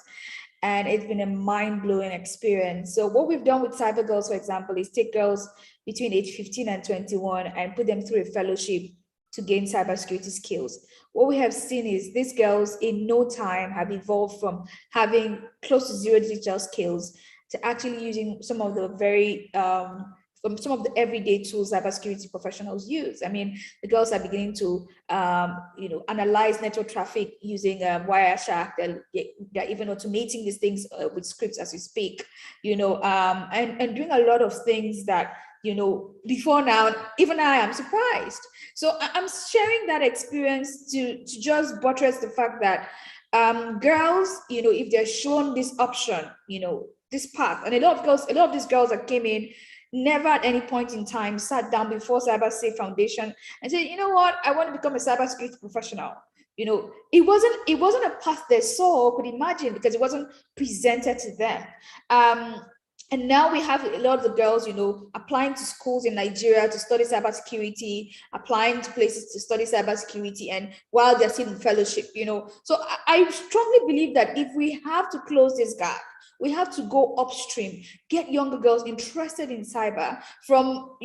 and it's been a mind-blowing experience. So what we've done with Cyber Girls, for example, is take girls between age 15 and 21 and put them through a fellowship to gain cybersecurity skills. What we have seen is these girls in no time have evolved from having close to zero digital skills to actually using some of the very some of the everyday tools cybersecurity professionals use. I mean, the girls are beginning to, analyze network traffic using Wireshark. They're even automating these things with scripts as we speak, and doing a lot of things that, before now, even I am surprised. So I'm sharing that experience to just buttress the fact that girls, if they're shown this option, this path, and a lot of these girls that came in never at any point in time sat down before CyberSafe Foundation and said, you know what, I want to become a cybersecurity professional. It wasn't a path they saw or could imagine because it wasn't presented to them. And now we have a lot of the girls, applying to schools in Nigeria to study cybersecurity, applying to places to study cybersecurity, and while they're still in fellowship, So I strongly believe that if we have to close this gap, we have to go upstream, get younger girls interested in cyber from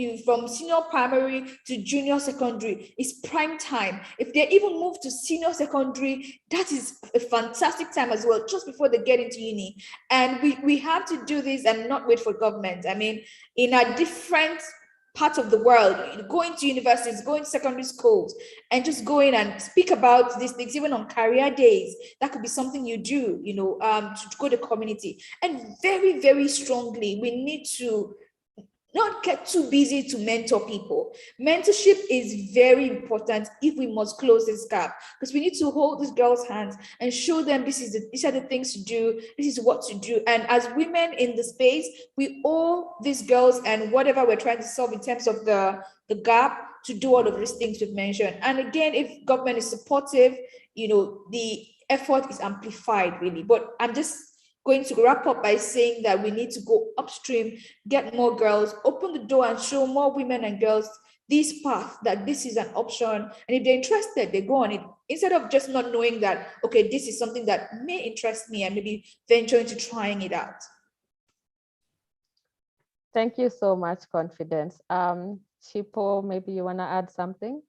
senior primary to junior secondary. It's prime time. If they even move to senior secondary, that is a fantastic time as well, just before they get into uni. And we have to do this and not wait for government. I mean, in a different part of the world, going to universities, going to secondary schools, and just go in and speak about these things, even on career days. That could be something you do, to go to the community. And very, very strongly, we need to not get too busy to mentor people. Mentorship is very important if we must close this gap, because we need to hold these girls' hands and show them these are the things to do, this is what to do. And as women in the space, we owe these girls and whatever we're trying to solve in terms of the gap to do all of these things we've mentioned. And again, if government is supportive, the effort is amplified really. But I'm just going to wrap up by saying that we need to go upstream, get more girls, open the door and show more women and girls this path, that this is an option. And if they're interested, they go on it, instead of just not knowing that, okay, this is something that may interest me and maybe venture into trying it out. Thank you so much, Confidence. Chipo, maybe you want to add something?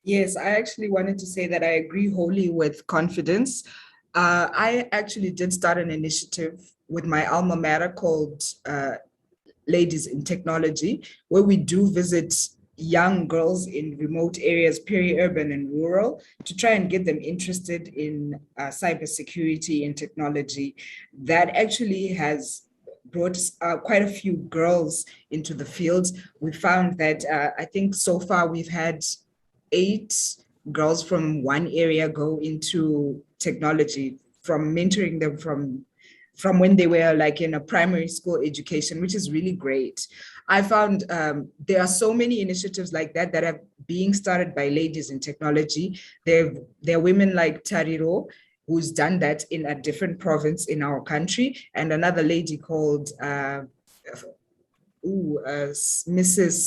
Yes, I actually wanted to say that I agree wholly with Confidence. I actually did start an initiative with my alma mater called Ladies in Technology, where we do visit young girls in remote areas, peri-urban and rural, to try and get them interested in cybersecurity and technology. That actually has brought quite a few girls into the field. We found that I think so far we've had 8 girls from one area go into technology, from mentoring them from when they were like in a primary school education, which is really great. I found there are so many initiatives like that that are being started by Ladies in Technology. There are women like Tariro, who's done that in a different province in our country, and another lady called Mrs.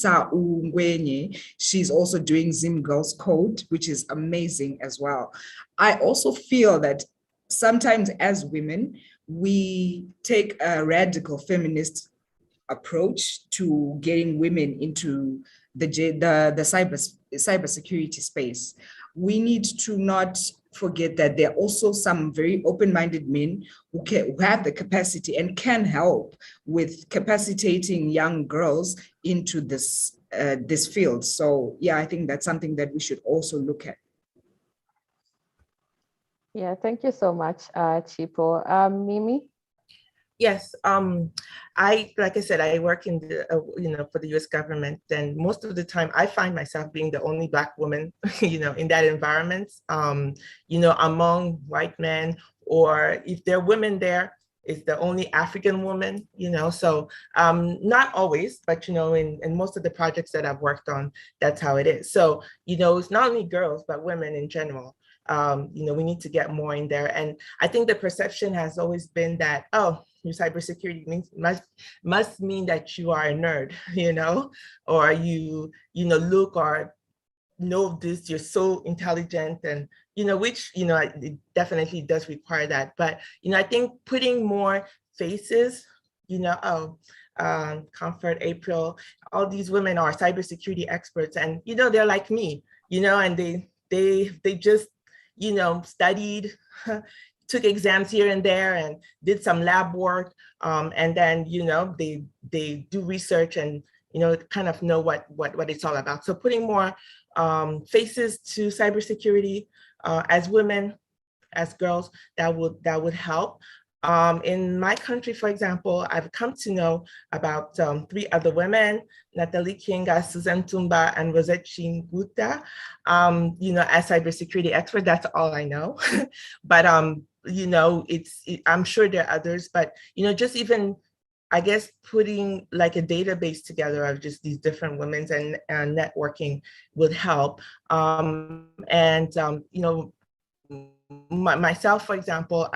Saungwenye. She's also doing Zim Girls Code, which is amazing as well. I also feel that sometimes as women, we take a radical feminist approach to getting women into the cybersecurity space. We need to not forget that there are also some very open-minded men who have the capacity and can help with capacitating young girls into this field. So yeah, I think that's something that we should also look at. Yeah, thank you so much, Chipo. Mimi? Yes, like I said, I work in the, for the U.S. government, and most of the time I find myself being the only Black woman, in that environment, among white men, or if there are women there, it's the only African woman, so not always, but, in most of the projects that I've worked on, that's how it is. So, it's not only girls, but women in general. We need to get more in there. And I think the perception has always been that, oh, your cybersecurity must mean that you are a nerd, or you look or know this, you're so intelligent, and which it definitely does require that. But I think putting more faces, Comfort, April, all these women are cybersecurity experts, and they're like me, and they just studied took exams here and there and did some lab work. And then, they do research and, kind of know what it's all about. So putting more faces to cybersecurity as women, as girls, that would help. In my country, for example, I've come to know about 3 other women, Natalie Kienga, Susan Tumba, and Rosette Chinguta, as cybersecurity expert. That's all I know. But, I'm sure there are others, but, just even, I guess, putting like a database together of just these different women's and networking would help. Myself, for example,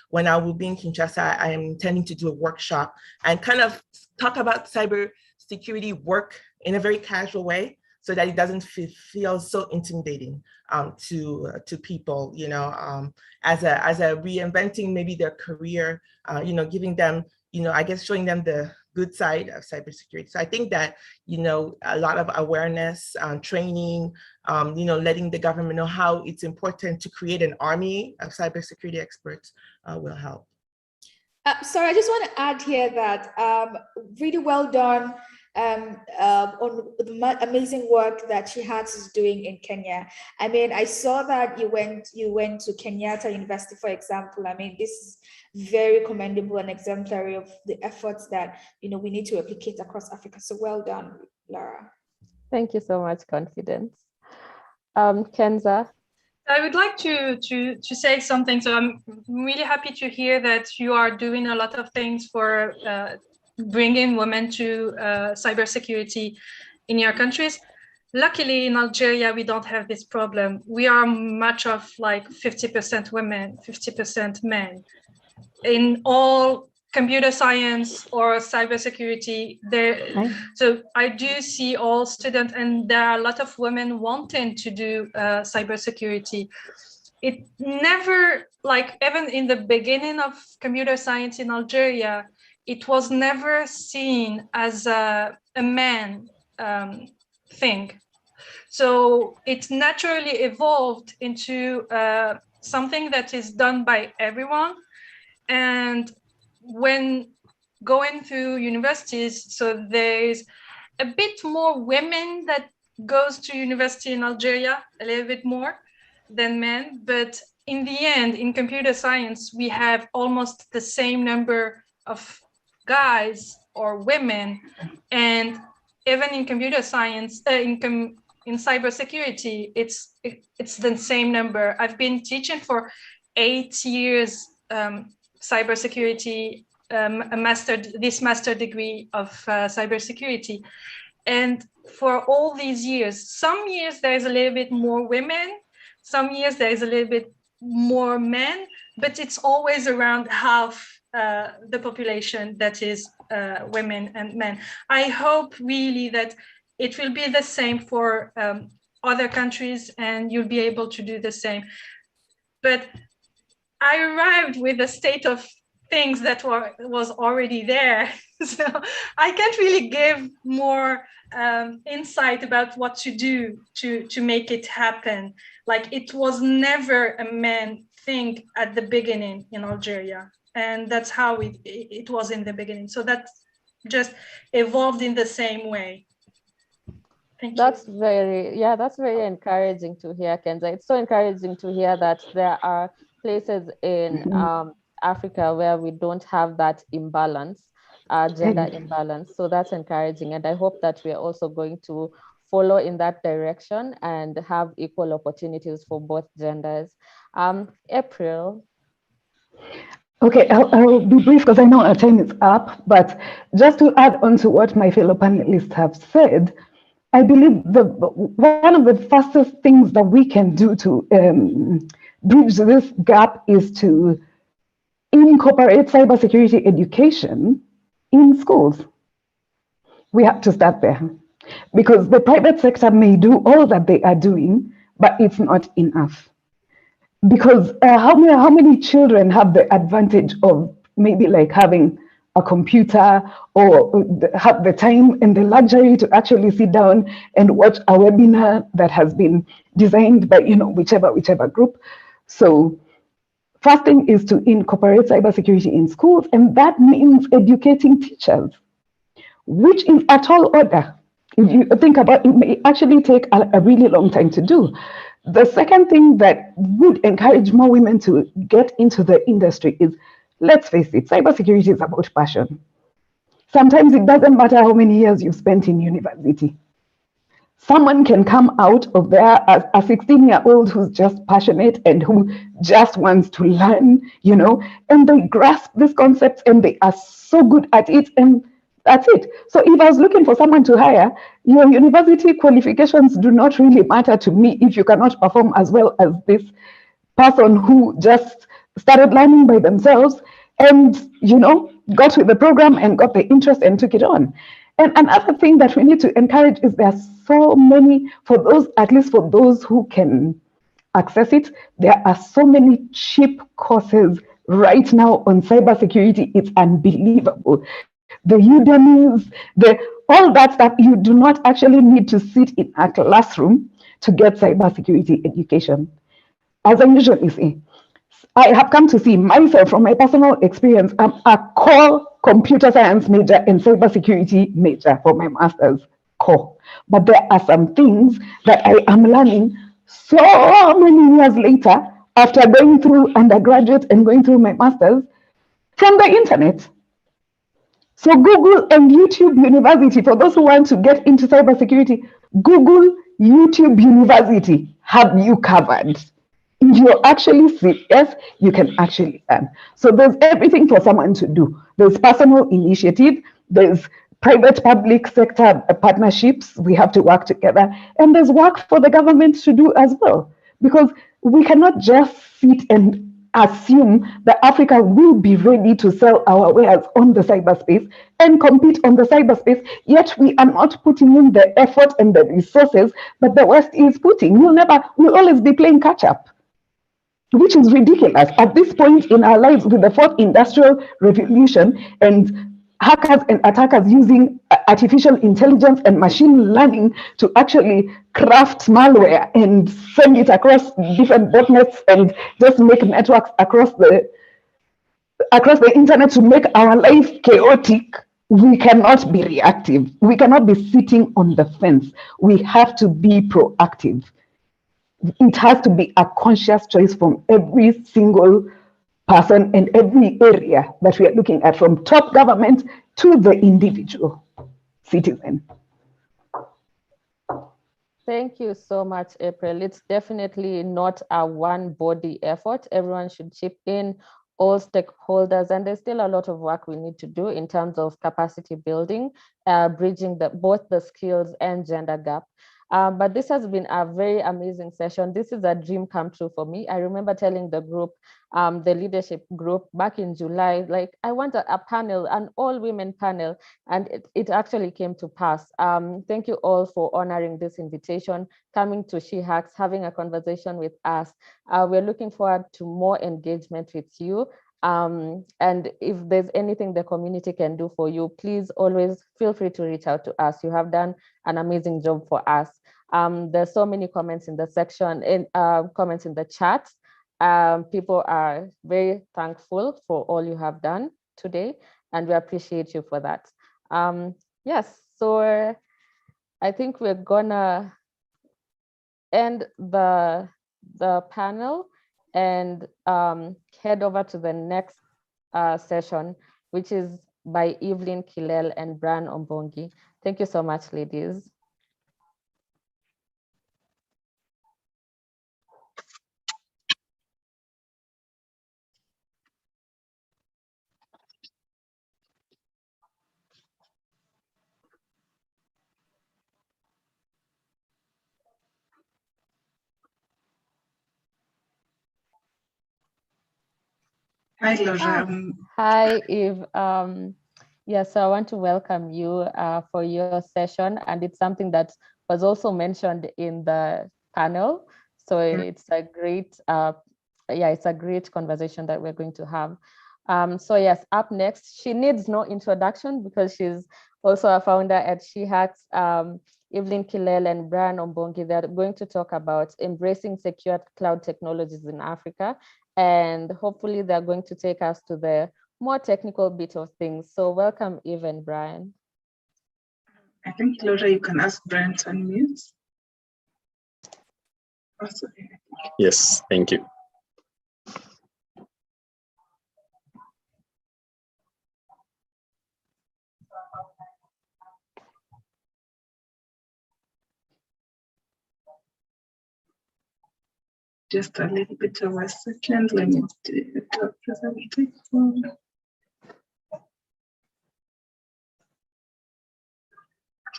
when I will be in Kinshasa, I am intending to do a workshop and kind of talk about cyber security work in a very casual way, so that it doesn't feel so intimidating to people, as a reinventing maybe their career, giving them, I guess, showing them the good side of cybersecurity. So I think that, a lot of awareness, training, letting the government know how it's important to create an army of cybersecurity experts will help. Sorry, I just want to add here that really well done on the amazing work that Chihat is doing in Kenya. I mean, I saw that you went to Kenyatta University, for example. I mean, this is very commendable and exemplary of the efforts that we need to replicate across Africa. So well done, Lara. Thank you so much, Confidence. Kenza. I would like to say something. So I'm really happy to hear that you are doing a lot of things for bringing women to cybersecurity in your countries. Luckily, in Algeria, we don't have this problem. We are much of like 50% women, 50% men. In all computer science or cybersecurity, so I do see all students, and there are a lot of women wanting to do cybersecurity. It never, like, even in the beginning of computer science in Algeria, it was never seen as a man thing. So it naturally evolved into something that is done by everyone. And when going through universities, so there's a bit more women that goes to university in Algeria, a little bit more than men. But in the end, in computer science, we have almost the same number of guys or women. And even in computer science, in cybersecurity, it's the same number. I've been teaching for 8 years cybersecurity, this master degree of cybersecurity. And for all these years, some years there's a little bit more women, some years there's a little bit more men, but it's always around half the population that is women and men. I hope really that it will be the same for other countries, and you'll be able to do the same. But I arrived with a state of things that was already there. So I can't really give more insight about what to do to make it happen. Like, it was never a man thing at the beginning in Algeria. And that's how it was in the beginning. So that just evolved in the same way. Thank you. That's very encouraging to hear, Kenza. It's so encouraging to hear that there are places in Africa where we don't have that imbalance, gender imbalance. So that's encouraging. And I hope that we're also going to follow in that direction and have equal opportunities for both genders. April. Okay, I'll be brief because I know our time is up, but just to add on to what my fellow panelists have said, I believe one of the fastest things that we can do to bridge this gap is to incorporate cybersecurity education in schools. We have to start there, because the private sector may do all that they are doing, but it's not enough. Because how many children have the advantage of maybe like having a computer or have the time and the luxury to actually sit down and watch a webinar that has been designed by whichever group? So First thing is to incorporate cybersecurity in schools, and that means educating teachers, which is a tall order. If you think about it, it may actually take a really long time to do. The second thing that would encourage more women to get into the industry is, let's face it, cybersecurity is about passion. Sometimes it doesn't matter how many years you've spent in university. Someone can come out of there as a 16-year-old who's just passionate and who just wants to learn, and they grasp these concepts and they are so good at it, and that's it. So if I was looking for someone to hire, your university qualifications do not really matter to me if you cannot perform as well as this person who just started learning by themselves and got with the program and got the interest and took it on. And another thing that we need to encourage is there are so many, for those, at least for those who can access it, there are so many cheap courses right now on cybersecurity. It's unbelievable. The Udemy's, all that stuff, you do not actually need to sit in a classroom to get cybersecurity education. As I usually say, I have come to see myself from my personal experience. I'm a core computer science major and cybersecurity major for my master's core. But there are some things that I am learning so many years later after going through undergraduate and going through my master's from the internet. So Google and YouTube University, for those who want to get into cybersecurity, Google, YouTube University have you covered. If you're actually serious, you can actually learn. So there's everything for someone to do. There's personal initiative, there's private public sector partnerships, we have to work together, and there's work for the government to do as well. Because we cannot just sit and assume that Africa will be ready to sell our wares on the cyberspace and compete on the cyberspace, yet we are not putting in the effort and the resources that the West is putting. We'll always be playing catch up, which is ridiculous at this point in our lives with the fourth industrial revolution and hackers and attackers using artificial intelligence and machine learning to actually craft malware and send it across different botnets and just make networks across the internet to make our life chaotic. We cannot be reactive. We cannot be sitting on the fence. We have to be proactive. It has to be a conscious choice from every single person in every area that we are looking at, from top government to the individual citizen. Thank you so much, April. It's definitely not a one body effort. Everyone should chip in, all stakeholders, and there's still a lot of work we need to do in terms of capacity building, bridging both the skills and gender gap. But this has been a very amazing session. This is a dream come true for me. I remember telling the group, the leadership group back in July, like, I want a panel, an all women panel, and it actually came to pass. Thank you all for honoring this invitation, coming to She Hacks, having a conversation with us. We're looking forward to more engagement with you. And if there's anything the community can do for you, please always feel free to reach out to us. You have done an amazing job for us. There's so many comments in the section, comments in the chat. People are very thankful for all you have done today, and we appreciate you for that. Yes, so I think we're gonna end the panel and head over to the next session, which is by Evelyn Kilel and Bran Ombongi. Thank you so much, ladies. Hi, Loja. Hi, Eve. Yes, so I want to welcome you for your session, and it's something that was also mentioned in the panel. So it's a great, it's a great conversation that we're going to have. So yes, up next, she needs no introduction because she's also a founder at She Hacks. Evelyn Kilel and Brian Ombongi, they're going to talk about embracing secure cloud technologies in Africa and hopefully they're going to take us to the more technical bit of things. So welcome, Eve and Brian. I think, Laura, you can ask Brian to unmute. Yes, thank you. Just a little bit of a second. Let me do the presentation.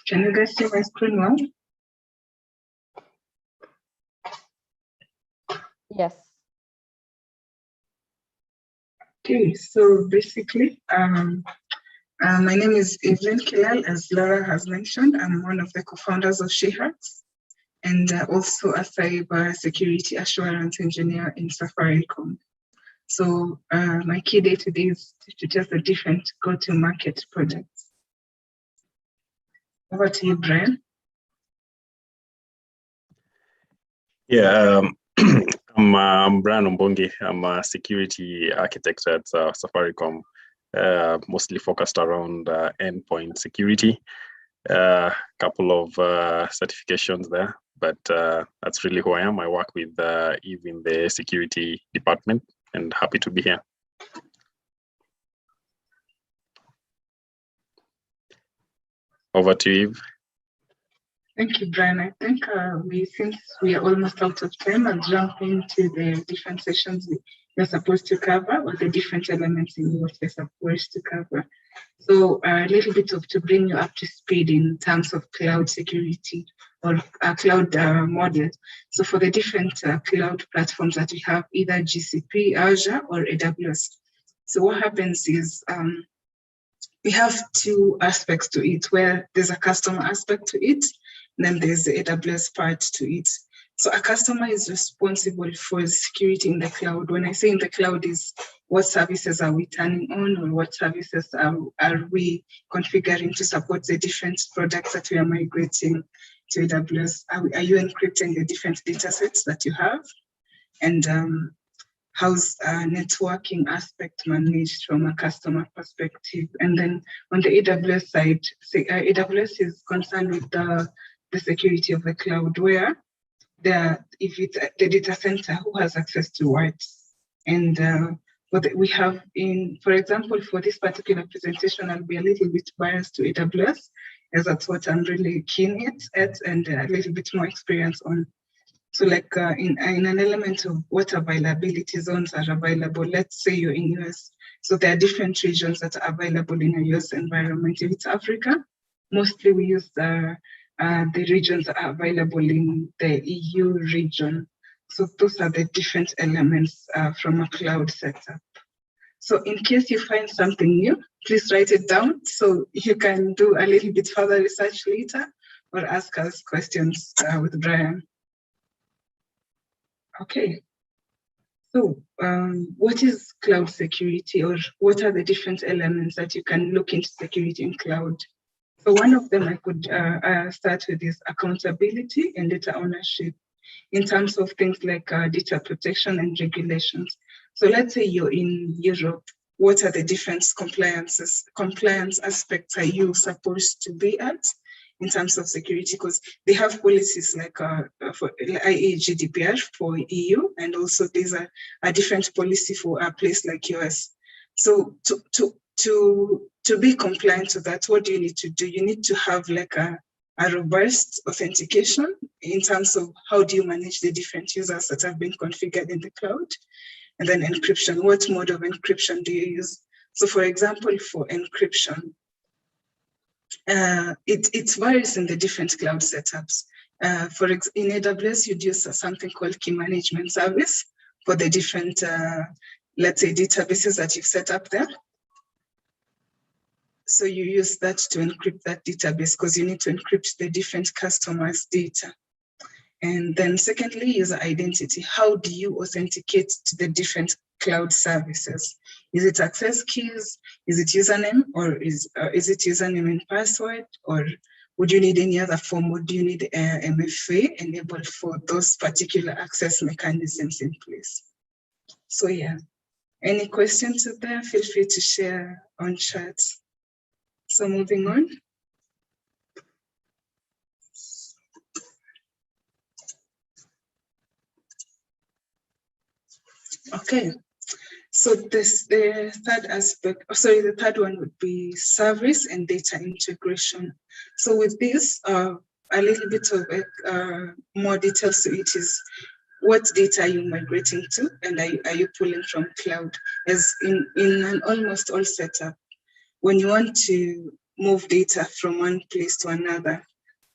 Can you guys see my screen well? Yes. Okay, so basically, my name is Evelyn Kilal, as Laura has mentioned. I'm one of the co-founders of SheHearts, and also a cyber security assurance engineer in Safaricom. So my key day today is to test the different go-to-market projects. Over to you, Brian. Yeah, I'm Brian Ombonge. I'm a security architect at Safaricom, mostly focused around endpoint security. Couple of certifications there, but that's really who I am. I work with Eve in the security department, and happy to be here. Over to Eve. Thank you, Brian. I think since we are almost out of time, I'll jump into the different sessions we're supposed to cover, or the different elements in what we're supposed to cover. So a little bit to bring you up to speed in terms of cloud security or cloud model. So for the different cloud platforms that we have, either GCP, Azure, or AWS. So what happens is we have two aspects to it, where there's a customer aspect to it, and then there's the AWS part to it. So a customer is responsible for security in the cloud. When I say in the cloud, is what services are we turning on, or what services are we configuring to support the different products that we are migrating to AWS? Are you encrypting the different data sets that you have? And how's networking aspect managed from a customer perspective? And then on the AWS side, AWS is concerned with the security of the cloud, where if it's the data center, who has access to what? And we have for example, for this particular presentation, I'll be a little bit biased to AWS, as that's what I'm really keen at and a little bit more experience on. So like in an element of what availability zones are available, let's say you're in US. So there are different regions that are available in a US environment. If it's Africa, mostly we use the regions that are available in the EU region. So those are the different elements from a cloud setup. So in case you find something new, please write it down so you can do a little bit further research later, or ask us questions with Brian. Okay, so what is cloud security, or what are the different elements that you can look into security in cloud? So one of them I could start with is accountability and data ownership in terms of things like data protection and regulations. So let's say you're in Europe, what are the different compliance aspects are you supposed to be at in terms of security? Because they have policies like for IA GDPR for EU, and also there's a different policy for a place like US. So to be compliant to that, what do you need to do? You need to have like a robust authentication in terms of how do you manage the different users that have been configured in the cloud. And then encryption, what mode of encryption do you use? So for example, for encryption, it varies in the different cloud setups. In AWS, you'd use something called key management service for the different, let's say, databases that you've set up there. So you use that to encrypt that database, because you need to encrypt the different customers' data. And then secondly, user identity. How do you authenticate to the different cloud services? Is it access keys? Is it username? Or is it username and password? Or would you need any other form? Or do you need MFA enabled for those particular access mechanisms in place? So yeah, any questions out there, feel free to share on chat. So moving on. Okay, so the third aspect, the third one would be service and data integration. So with this, a little bit of more details to it is what data are you migrating to, and are you pulling from cloud? As in an almost all setup, when you want to move data from one place to another,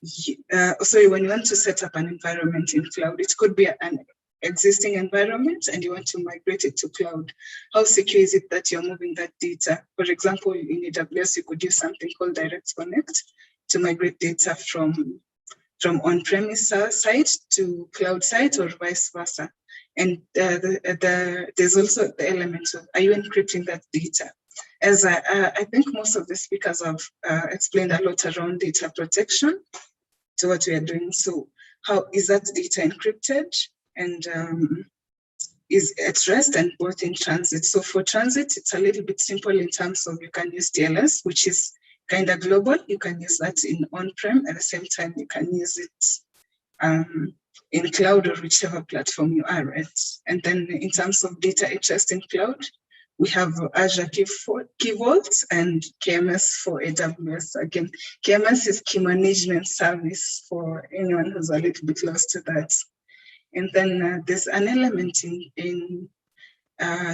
when you want to set up an environment in cloud, it could be an existing environment and you want to migrate it to cloud. How secure is it that you're moving that data? For example, in AWS, you could use something called Direct Connect to migrate data from on-premise site to cloud site or vice versa. And there's also the element of, are you encrypting that data? As I think most of the speakers have explained a lot around data protection to what we are doing. So how is that data encrypted and is at rest and both in transit? So for transit, it's a little bit simple in terms of you can use TLS, which is kind of global. You can use that in on-prem. At the same time, you can use it in cloud or whichever platform you are at. And then in terms of data at rest in cloud, we have Azure Key Vault and KMS for AWS. Again, KMS is Key Management Service for anyone who's a little bit close to that. And then there's an element in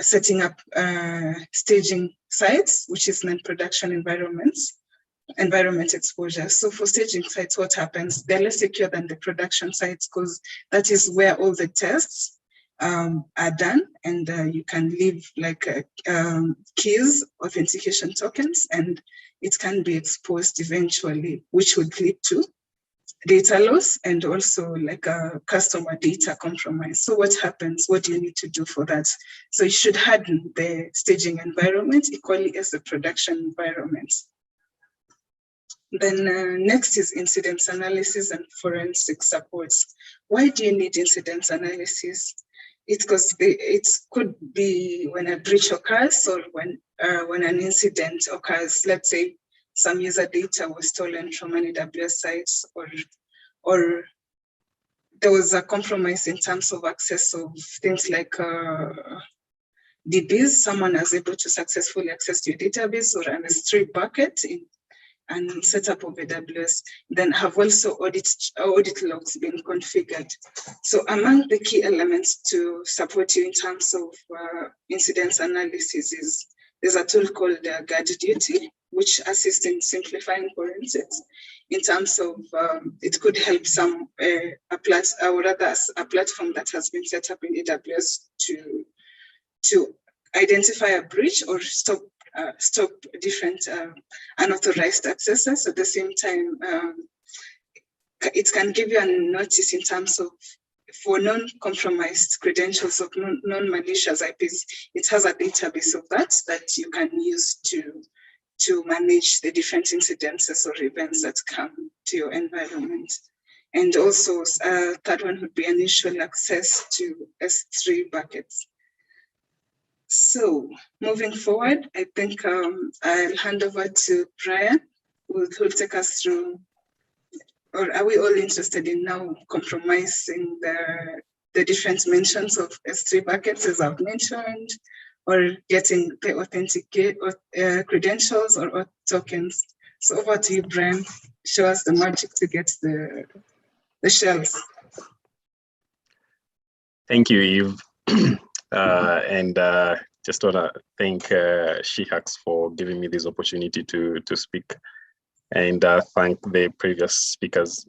setting up staging sites, which is non-production environment exposure. So for staging sites, what happens? They're less secure than the production sites because that is where all the tests are done, and you can leave like keys, authentication tokens, and it can be exposed eventually, which would lead to data loss and also like a customer data compromise. So what happens? What do you need to do for that? So you should harden the staging environment equally as the production environment. Then next is incident analysis and forensic supports. Why do you need incident analysis? It's because it could be when a breach occurs or when an incident occurs. Let's say some user data was stolen from an AWS site, or there was a compromise in terms of access of things like DBs. Someone is able to successfully access your database or an S3 bucket and setup of AWS, then have also audit logs been configured. So among the key elements to support you in terms of incidents analysis is there's a tool called GuardDuty, which assists in simplifying forensics in terms of it could help a platform that has been set up in AWS to identify a breach or stop different unauthorized accesses. At the same time, it can give you a notice in terms of for non-compromised credentials of non-malicious IPs. It has a database of that you can use to manage the different incidences or events that come to your environment. And also, third one would be initial access to S3 buckets. So moving forward, I think I'll hand over to Brian, who will take us through, or are we all interested in now compromising the different mentions of S3 buckets, as I've mentioned, or getting the authenticate credentials or tokens? So over to you, Brian. Show us the magic to get the shells. Thank you, Eve. And just want to thank SheHacks for giving me this opportunity to speak, and thank the previous speakers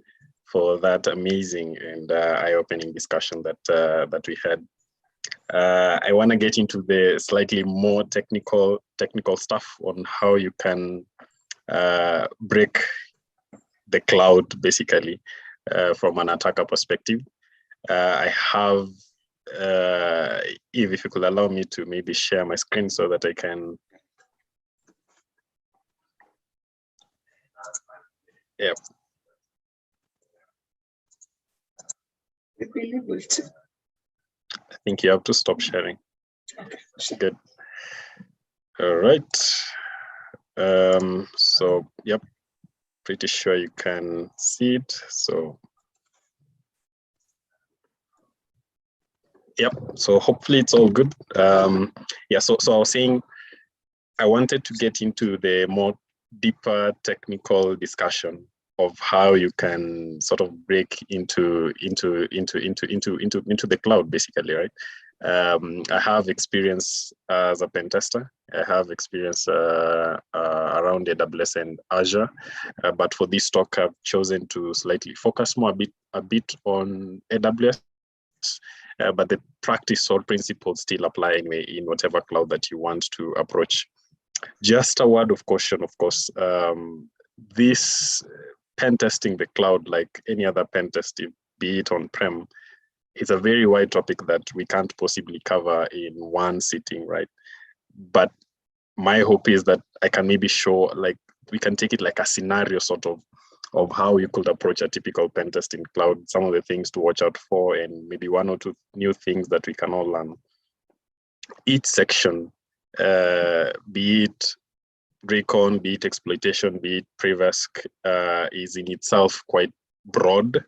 for that amazing and eye-opening discussion that we had. I want to get into the slightly more technical stuff on how you can break the cloud, basically, from an attacker perspective. I have Eve, if you could allow me to maybe share my screen so that I can. Yeah. I think you have to stop sharing. Okay, good. All right. So, yep, pretty sure you can see it. So, yep, so hopefully it's all good. Yeah, so I was saying I wanted to get into the more deeper technical discussion of how you can sort of break into the cloud, basically, right? I have experience as a pen tester. I have experience around AWS and Azure, but for this talk, I've chosen to slightly focus more a bit on AWS. But the practice or principles still apply anyway in whatever cloud that you want to approach. Just a word of caution, of course. This pen testing the cloud, like any other pen test, be it on-prem, is a very wide topic that we can't possibly cover in one sitting, right? But my hope is that I can maybe show, like, we can take it like a scenario sort of how you could approach a typical pen test in cloud, some of the things to watch out for, and maybe one or two new things that we can all learn. Each section, be it recon, be it exploitation, be it pre-risk, is in itself quite broad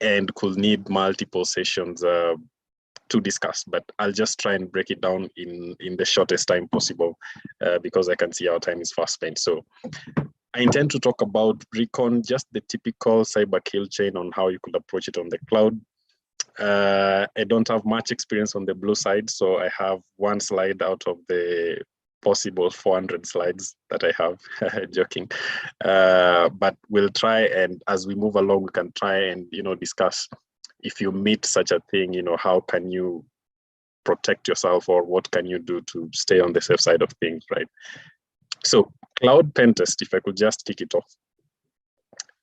and could need multiple sessions to discuss, but I'll just try and break it down in the shortest time possible because I can see our time is fast spent. So I intend to talk about recon, just the typical cyber kill chain on how you could approach it on the cloud. I don't have much experience on the blue side, so I have one slide out of the possible 400 slides that I have. Joking, but we'll try, and as we move along, we can try and discuss if you meet such a thing, how can you protect yourself, or what can you do to stay on the safe side of things, right? So cloud pen test, if I could just kick it off,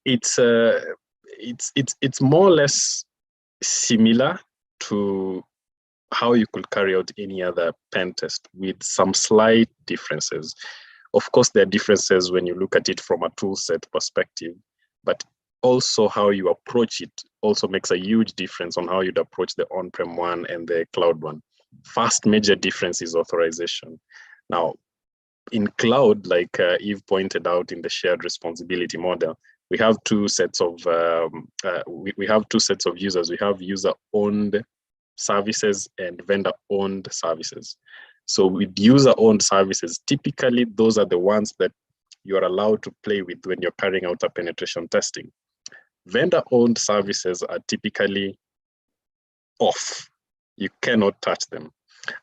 it's more or less similar to how you could carry out any other pen test, with some slight differences. Of course, there are differences when you look at it from a tool set perspective, but also how you approach it also makes a huge difference on how you'd approach the on-prem one and the cloud one. First major difference is authorization. Now, in cloud, like Eve pointed out in the shared responsibility model, we have two sets of users. We have user-owned services and vendor-owned services. So with user-owned services, typically those are the ones that you are allowed to play with when you're carrying out a penetration testing. Vendor-owned services are typically off. You cannot touch them.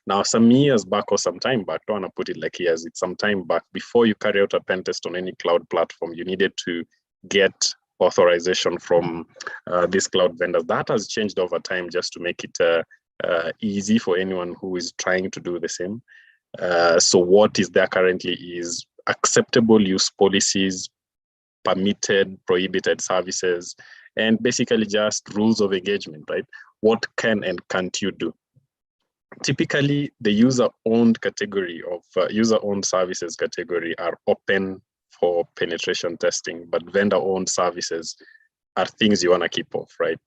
Now, some years back or some time back, don't want to put it like years, it's some time back, before you carry out a pen test on any cloud platform, you needed to get authorization from these cloud vendors. That has changed over time just to make it easy for anyone who is trying to do the same. So what is there currently is acceptable use policies, permitted, prohibited services, and basically just rules of engagement, right? What can and can't you do? Typically, the user-owned category of user-owned services category are open for penetration testing, but vendor-owned services are things you want to keep off, right?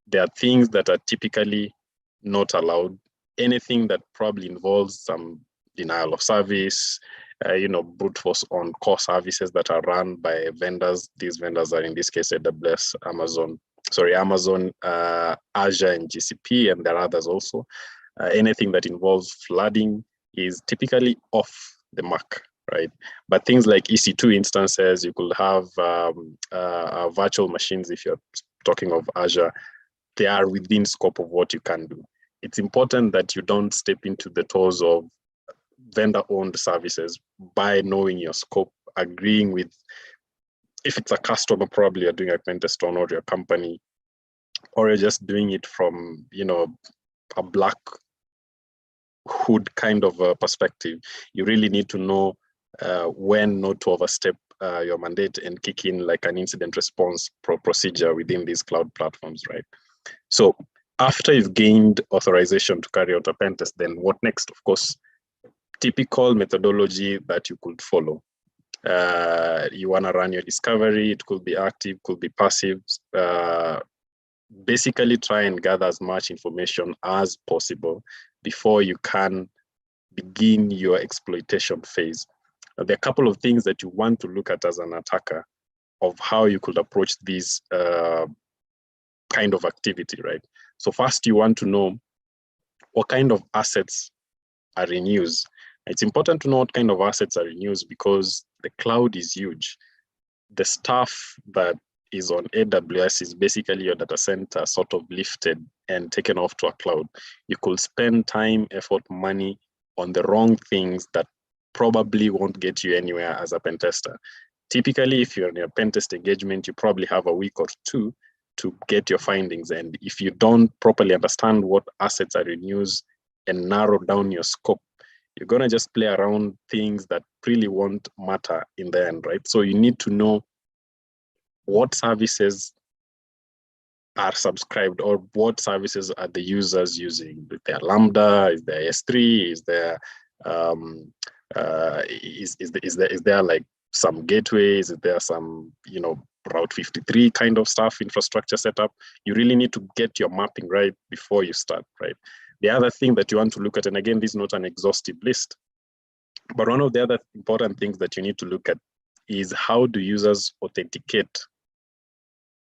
There are things that are typically not allowed. Anything that probably involves some denial of service, brute force on core services that are run by vendors. These vendors are in this case AWS, Amazon, Azure, and GCP, and there are others also. Anything that involves flooding is typically off the mark, right? But things like EC2 instances, you could have virtual machines. If you're talking of Azure, they are within scope of what you can do. It's important that you don't step into the toes of vendor-owned services by knowing your scope, agreeing with, if it's a customer, probably you're doing a pen test on, or your company, or you're just doing it from, a black hood kind of a perspective. You really need to know when not to overstep your mandate and kick in like an incident response procedure within these cloud platforms, right? So after you've gained authorization to carry out a pen test, then what next? Of course, typical methodology that you could follow. You want to run your discovery. It could be active, could be passive. Basically try and gather as much information as possible before you can begin your exploitation phase. Now, there are a couple of things that you want to look at as an attacker of how you could approach this kind of activity, right? So first, you want to know what kind of assets are in use. It's important to know what kind of assets are in use because the cloud is huge. The stuff that is on AWS is basically your data center sort of lifted and taken off to a cloud. You could spend time, effort, money on the wrong things that probably won't get you anywhere as a pen tester. Typically, if you're in a pen test engagement, you probably have a week or two to get your findings. And if you don't properly understand what assets are in use and narrow down your scope, you're going to just play around things that really won't matter in the end, right? So you need to know what services are subscribed or what services are the users using. Is there Lambda? Is there S3? Is there is there like some gateways? Is there some Route 53 kind of stuff, infrastructure setup? You really need to get your mapping right before you start, right? The other thing that you want to look at, and again, this is not an exhaustive list, but one of the other important things that you need to look at is how do users authenticate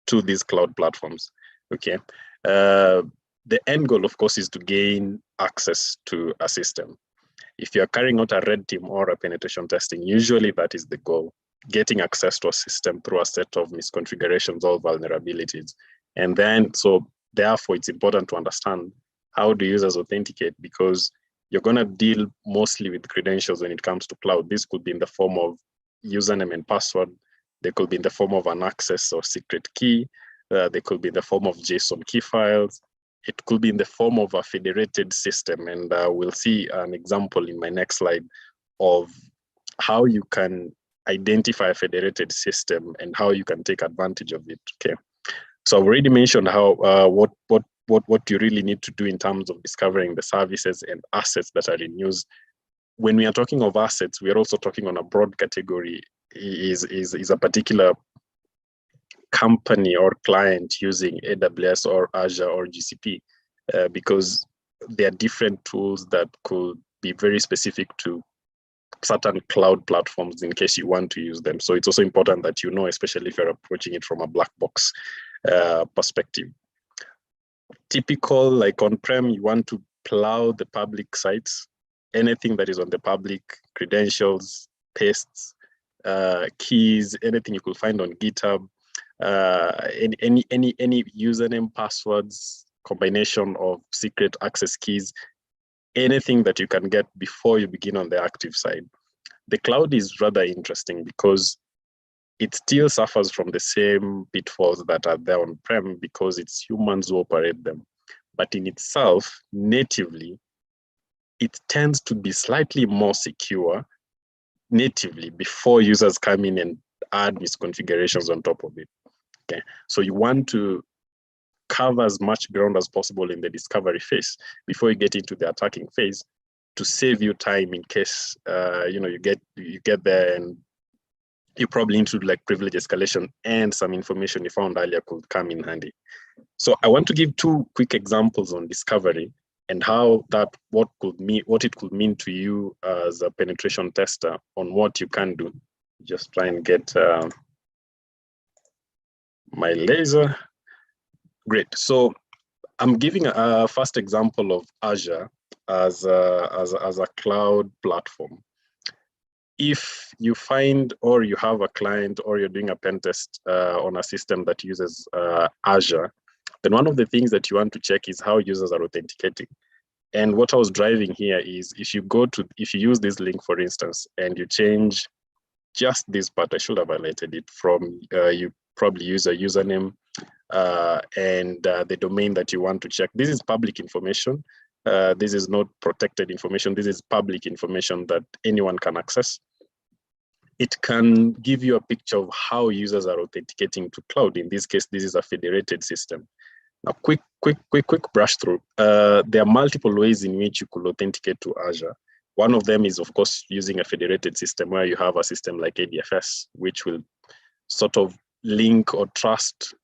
to these cloud platforms, okay? The end goal, of course, is to gain access to a system. If you're carrying out a red team or a penetration testing, usually that is the goal, getting access to a system through a set of misconfigurations or vulnerabilities. And then, so therefore, it's important to understand how do users authenticate, because you're going to deal mostly with credentials when it comes to cloud. This could be in the form of username and password. They could be in the form of an access or secret key. They could be in the form of JSON key files. It could be in the form of a federated system. And we'll see an example in my next slide of how you can identify a federated system and how you can take advantage of it, okay? So I've already mentioned how what you really need to do in terms of discovering the services and assets that are in use. When we are talking of assets, we are also talking on a broad category. Is a particular company or client using AWS or Azure or GCP, because there are different tools that could be very specific to certain cloud platforms in case you want to use them. So it's also important that you know, especially if you're approaching it from a black box perspective. Typical, like on-prem, you want to plow the public sites, anything that is on the public, credentials, pastes, keys, anything you could find on GitHub, any username, passwords, combination of secret access keys, anything that you can get before you begin on the active side. The cloud is rather interesting because it still suffers from the same pitfalls that are there on-prem because it's humans who operate them. But in itself, natively, it tends to be slightly more secure natively before users come in and add misconfigurations on top of it, okay? So you want to cover as much ground as possible in the discovery phase before you get into the attacking phase to save you time in case you get there and you probably need to do like privilege escalation and some information you found earlier could come in handy. So I want to give two quick examples on discovery and how what it could mean to you as a penetration tester on what you can do. Just try and get my laser. Great. So I'm giving a first example of Azure as a cloud platform. If you find or you have a client or you're doing a pen test on a system that uses Azure, then one of the things that you want to check is how users are authenticating. And what I was driving here is if you use this link, for instance, and you change just this part, I should have highlighted it, from you probably use a username and the domain that you want to check. This is public information. This is not protected information. This is public information that anyone can access. It can give you a picture of how users are authenticating to cloud. In this case, this is a federated system. Now, quick brush through. There are multiple ways in which you could authenticate to Azure. One of them is, of course, using a federated system where you have a system like ADFS, which will sort of link or trust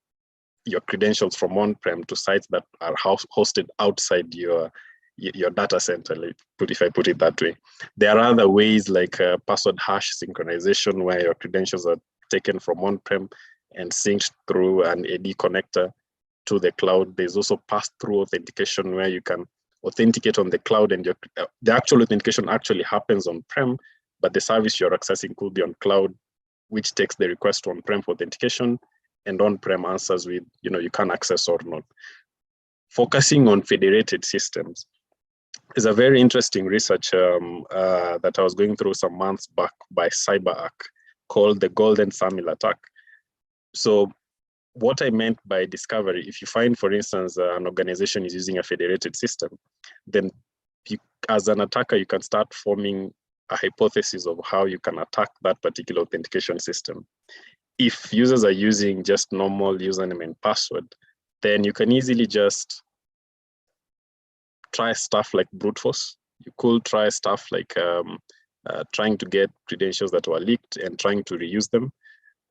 your credentials from on-prem to sites that are hosted outside your your data center, if I put it that way. There are other ways like password hash synchronization, where your credentials are taken from on-prem and synced through an AD connector to the cloud. There's also pass-through authentication, where you can authenticate on the cloud, and the actual authentication actually happens on-prem, but the service you're accessing could be on cloud, which takes the request on-prem for authentication, and on-prem answers with, you can access or not. Focusing on federated systems is a very interesting research that I was going through some months back by CyberArk, called the Golden Sample Attack. So what I meant by discovery, if you find, for instance, an organization is using a federated system, then as an attacker, you can start forming a hypothesis of how you can attack that particular authentication system. If users are using just normal username and password, then you can easily just try stuff like brute force. You could try stuff like trying to get credentials that were leaked and trying to reuse them.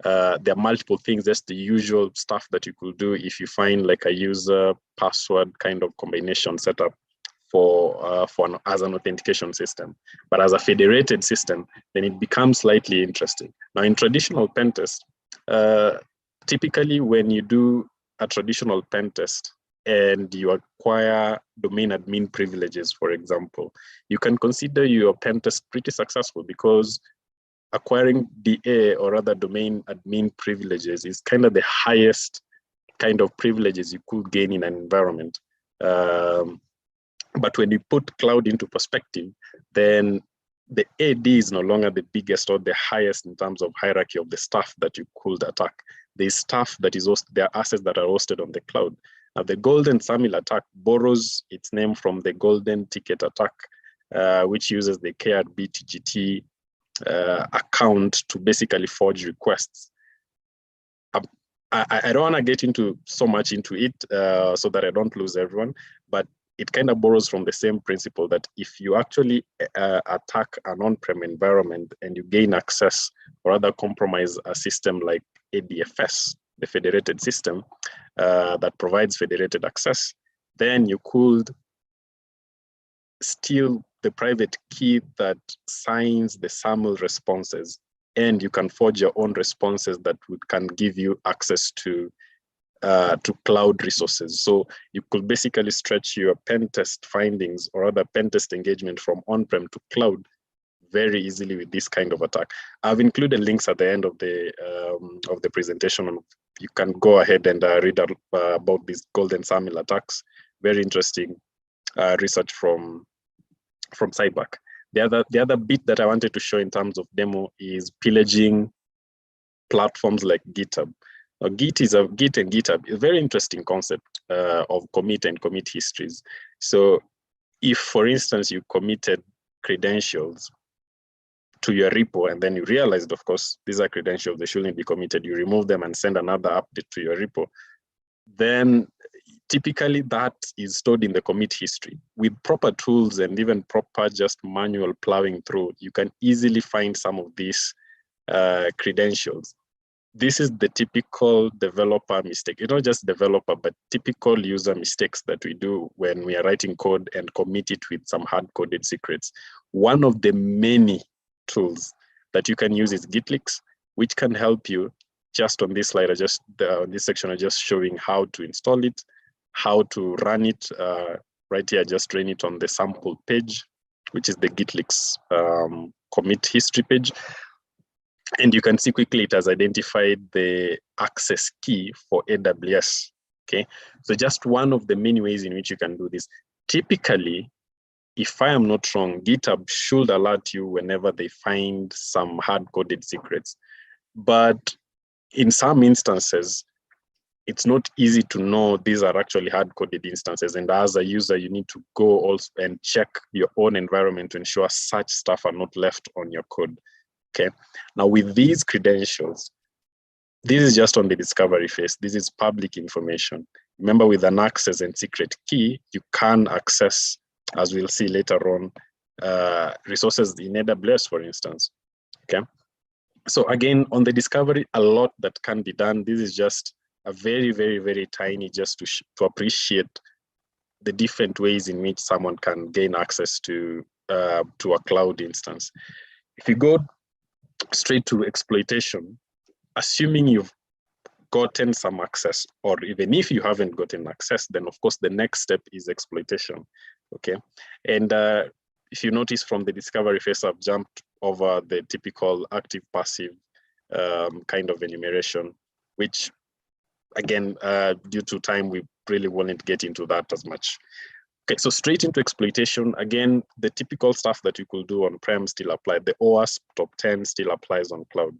There are multiple things. That's the usual stuff that you could do if you find like a user password kind of combination setup as an authentication system. But as a federated system, then it becomes slightly interesting. Now, in traditional pen test, typically when you do a traditional pen test and you acquire domain admin privileges, for example, you can consider your pen test pretty successful, because acquiring DA or other domain admin privileges is kind of the highest kind of privileges you could gain in an environment. But when you put cloud into perspective, then the AD is no longer the biggest or the highest in terms of hierarchy of the stuff that you could attack. There's stuff that is hosted, there are assets that are hosted on the cloud. Now, the Golden Sample Attack borrows its name from the Golden Ticket Attack, which uses the KRB TGT account to basically forge requests. I don't want to get into so much into it so that I don't lose everyone, but it kind of borrows from the same principle that if you actually attack an on-prem environment and you gain access or rather compromise a system like ADFS, the federated system that provides federated access, then you could steal the private key that signs the SAML responses, and you can forge your own responses that can give you access to cloud resources. So you could basically stretch your pen test findings or other pen test engagement from on-prem to cloud very easily with this kind of attack. I've included links at the end of the presentation. You can go ahead and read about these Golden Sample attacks. Very interesting research from CyberArk. The other bit that I wanted to show in terms of demo is pillaging platforms like GitHub. Now, Git and GitHub is a very interesting concept of commit and commit histories. So if, for instance, you committed credentials to your repo and then you realized, of course, these are credentials, they shouldn't be committed, you remove them and send another update to your repo, then typically that is stored in the commit history. With proper tools and even proper just manual plowing through, you can easily find some of these credentials. This is the typical developer mistake. It's not just developer, but typical user mistakes that we do when we are writing code and commit it with some hard-coded secrets. One of the many tools that you can use is Gitlix, which can help you. Just on this slide, on this section, I'm just showing how to install it, how to run it. Right here, just run it on the sample page, which is the Gitlix commit history page. And you can see quickly it has identified the access key for AWS, okay? So just one of the many ways in which you can do this. Typically, if I am not wrong, GitHub should alert you whenever they find some hard-coded secrets. But in some instances, it's not easy to know these are actually hard-coded instances. And as a user, you need to go also and check your own environment to ensure such stuff are not left on your code. Okay. Now with these credentials, this is just on the discovery phase. This is public information. Remember, with an access and secret key, you can access, as we'll see later on, resources in AWS, for instance. Okay. So again, on the discovery, a lot that can be done. This is just a very, very, very tiny, just to appreciate the different ways in which someone can gain access to a cloud instance. If you go straight to exploitation, assuming you've gotten some access, or even if you haven't gotten access, then of course the next step is exploitation. Okay, and if you notice from the discovery phase, I've jumped over the typical active-passive kind of enumeration, which again, due to time, we really won't get into that as much. Okay, so straight into exploitation. Again, the typical stuff that you could do on-prem still apply. The OWASP top 10 still applies on cloud.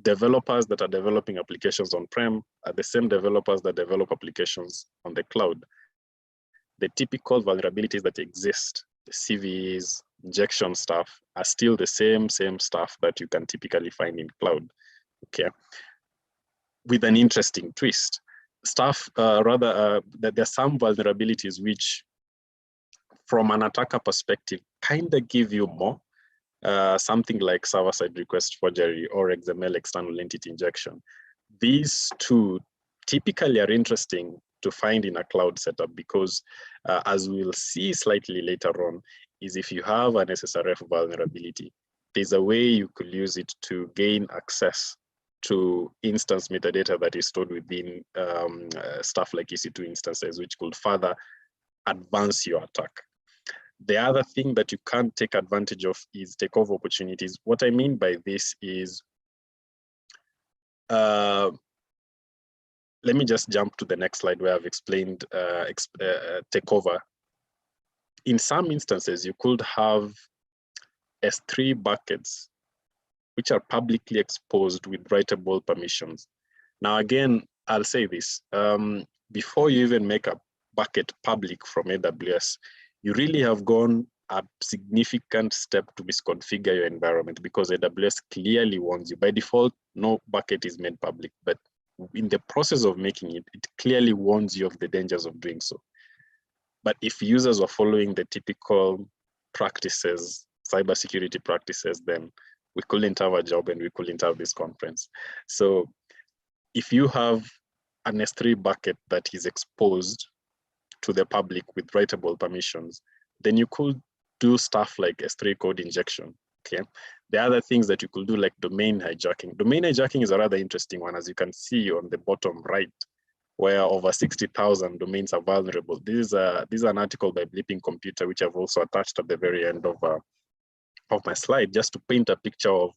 Developers that are developing applications on-prem are the same developers that develop applications on the cloud. The typical vulnerabilities that exist, the CVEs, injection stuff, are still the same stuff that you can typically find in cloud. Okay, with an interesting twist. Stuff, that there are some vulnerabilities which, from an attacker perspective, kind of give you more. Something like server-side request forgery or XML external entity injection. These two typically are interesting to find in a cloud setup because, as we'll see slightly later on, is if you have an SSRF vulnerability, there's a way you could use it to gain access to instance metadata that is stored within stuff like EC2 instances, which could further advance your attack. The other thing that you can't take advantage of is takeover opportunities. What I mean by this is, let me just jump to the next slide where I've explained takeover. In some instances, you could have S3 buckets, which are publicly exposed with writable permissions. Now, again, I'll say this, before you even make a bucket public from AWS, you really have gone a significant step to misconfigure your environment because AWS clearly warns you. By default, no bucket is made public, but in the process of making it, it clearly warns you of the dangers of doing so. But if users are following the typical practices, cybersecurity practices, then we couldn't have a job and we couldn't have this conference. So if you have an S3 bucket that is exposed to the public with writable permissions, then you could do stuff like S3 code injection, okay? The other things that you could do like domain hijacking. Domain hijacking is a rather interesting one, as you can see on the bottom right, where over 60,000 domains are vulnerable. This is an article by Bleeping Computer, which I've also attached at the very end of my slide, just to paint a picture of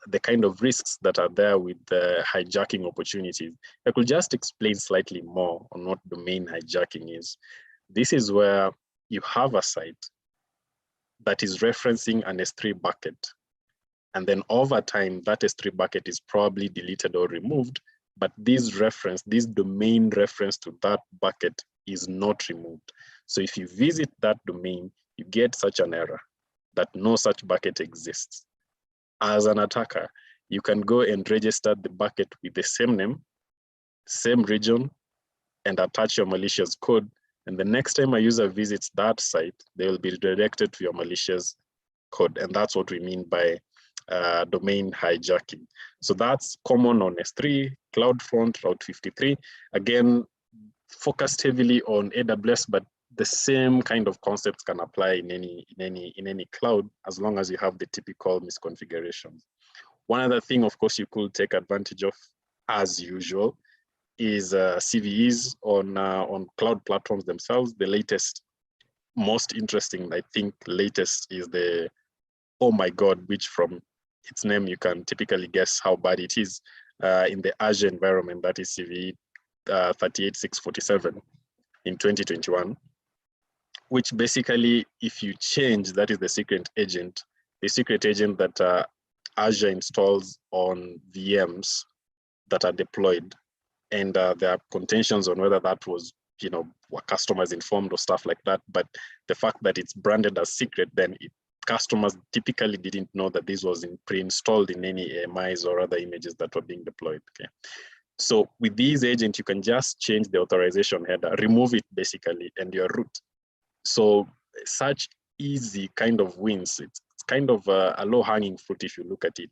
the kind of risks that are there with the hijacking opportunities. I could just explain slightly more on what domain hijacking is. This is where you have a site that is referencing an S3 bucket. And then over time, that S3 bucket is probably deleted or removed, but this domain reference to that bucket is not removed. So if you visit that domain, you get such an error that no such bucket exists. As an attacker, you can go and register the bucket with the same name, same region, and attach your malicious code. And the next time a user visits that site, they will be redirected to your malicious code. And that's what we mean by domain hijacking. So that's common on S3, CloudFront, Route 53. Again, focused heavily on AWS, but the same kind of concepts can apply in any cloud, as long as you have the typical misconfigurations. One other thing, of course, you could take advantage of, as usual, is CVEs on cloud platforms themselves. The latest, most interesting, I think, latest is the oh my God, which from its name you can typically guess how bad it is in the Azure environment. That is CVE 38647 in 2021. Which basically, if you change, that is the secret agent that Azure installs on VMs that are deployed. And there are contentions on whether that was, were customers informed or stuff like that. But the fact that it's branded as secret, then customers typically didn't know that this was pre-installed in any AMIs or other images that were being deployed. Okay. So with these agents, you can just change the authorization header, remove it basically, and your root. So such easy kind of wins, it's kind of a low-hanging fruit if you look at it,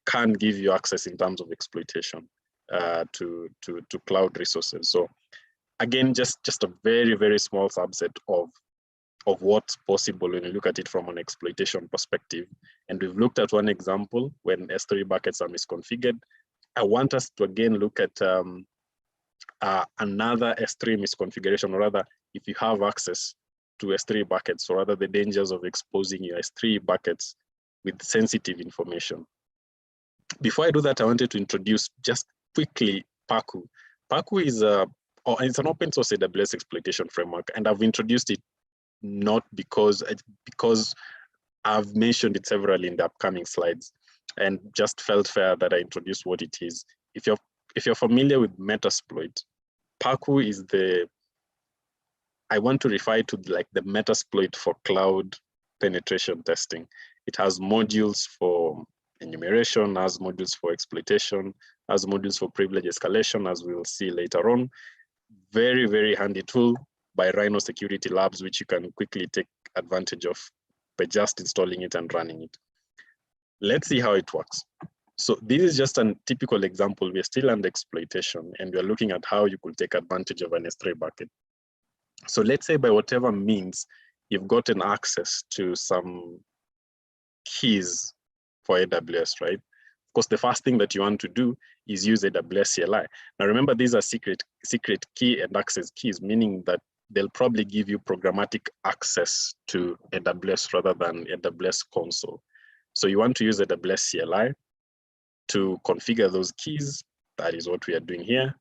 can give you access in terms of exploitation to cloud resources. So again, just a very, very small subset of what's possible when you look at it from an exploitation perspective. And we've looked at one example when S3 buckets are misconfigured. I want us to again look at another S3 misconfiguration, or rather, if you have access to S3 buckets, or rather the dangers of exposing your S3 buckets with sensitive information. Before I do that, I wanted to introduce just quickly Paku. Paku is it's an open source AWS exploitation framework, and I've introduced it not because I've mentioned it severally in the upcoming slides, and just felt fair that I introduce what it is. If you're familiar with Metasploit, Paku is I want to refer to like the Metasploit for cloud penetration testing. It has modules for enumeration, has modules for exploitation, has modules for privilege escalation, as we'll see later on. Very, very handy tool by Rhino Security Labs, which you can quickly take advantage of by just installing it and running it. Let's see how it works. So this is just a typical example. We're still under exploitation, and we're looking at how you could take advantage of an S3 bucket. So let's say by whatever means, you've gotten access to some keys for AWS, right? Of course, the first thing that you want to do is use AWS CLI. Now remember, these are secret key and access keys, meaning that they'll probably give you programmatic access to AWS rather than AWS console. So you want to use AWS CLI to configure those keys. That is what we are doing here.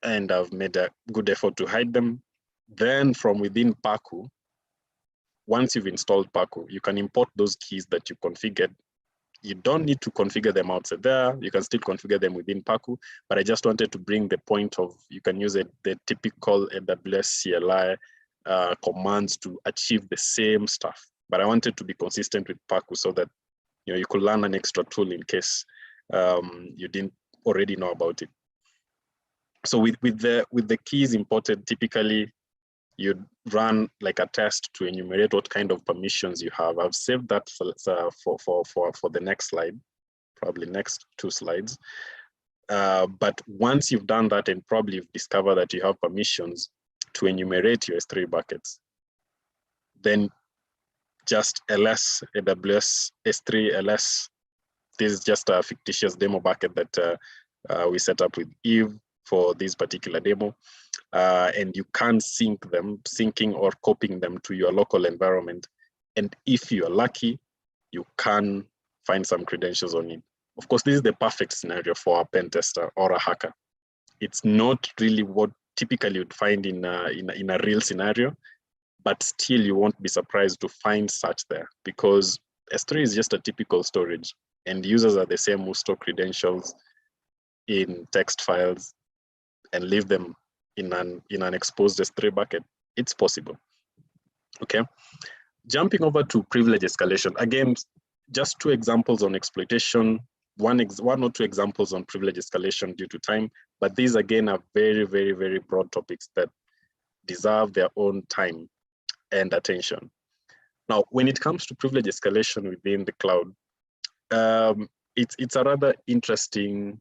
And I've made a good effort to hide them. Then from within Paku, once you've installed Paku, you can import those keys that you configured. You don't need to configure them outside there. You can still configure them within Paku, but I just wanted to bring the point of you can use the typical AWS CLI commands to achieve the same stuff. But I wanted to be consistent with Paku so that you could learn an extra tool in case you didn't already know about it. So with the keys imported, typically you'd run like a test to enumerate what kind of permissions you have. I've saved that for the next slide, probably next 2 slides. But once you've done that and probably you've discovered that you have permissions to enumerate your S3 buckets, then just ls AWS S3 ls. This is just a fictitious demo bucket that we set up with Eve for this particular demo. And you can syncing or copying them to your local environment. And if you are lucky, you can find some credentials on it. Of course, this is the perfect scenario for a pen tester or a hacker. It's not really what typically you'd find in a real scenario, but still you won't be surprised to find such there, because S3 is just a typical storage, and users are the same who store credentials in text files and leave them in an exposed S3 bucket. It's possible. Okay, jumping over to privilege escalation. Again, just 2 examples on exploitation, one or 2 examples on privilege escalation due to time, but these again are very, very, very broad topics that deserve their own time and attention. Now, when it comes to privilege escalation within the cloud, it's a rather interesting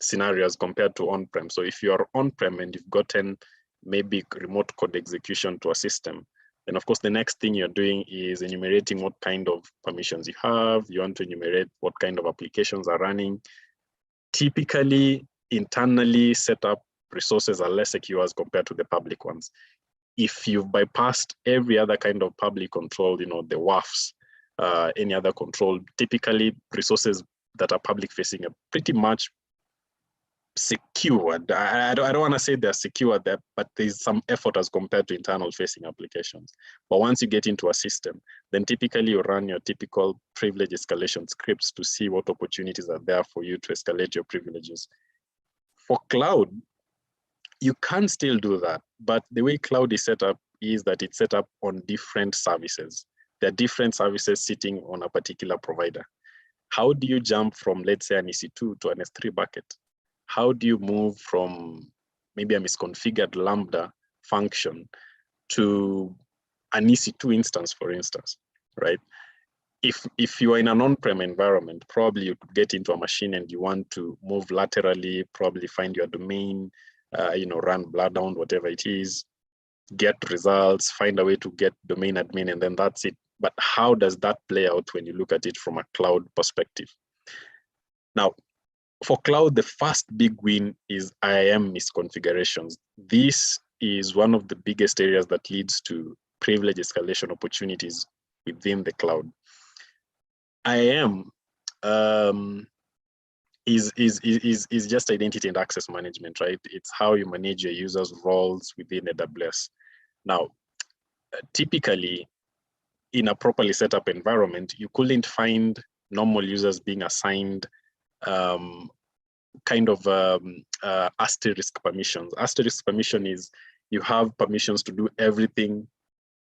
scenario as compared to on-prem. So if you are on-prem and you've gotten maybe remote code execution to a system, then of course the next thing you're doing is enumerating what kind of permissions you have. You want to enumerate what kind of applications are running. Typically, internally set up resources are less secure as compared to the public ones. If you've bypassed every other kind of public control, the WAFs, any other control, typically resources that are public facing are pretty much secured. I don't want to say they're secure there, but there's some effort as compared to internal facing applications. But once you get into a system, then typically you run your typical privilege escalation scripts to see what opportunities are there for you to escalate your privileges. For cloud, you can still do that, but the way cloud is set up is that it's set up on different services. There are different services sitting on a particular provider. How do you jump from, let's say, an EC2 to an S3 bucket? How do you move from maybe a misconfigured Lambda function to an EC2 instance, for instance, right? If you are in an on-prem environment, probably you could get into a machine and you want to move laterally, probably find your domain, run Bloodhound, whatever it is, get results, find a way to get domain admin, and then that's it. But how does that play out when you look at it from a cloud perspective? Now, for cloud, the first big win is IAM misconfigurations. This is one of the biggest areas that leads to privilege escalation opportunities within the cloud. IAM is just identity and access management, right? It's how you manage your users' roles within AWS. Now, typically, in a properly set up environment, you couldn't find normal users being assigned asterisk permissions. Asterisk permission is you have permissions to do everything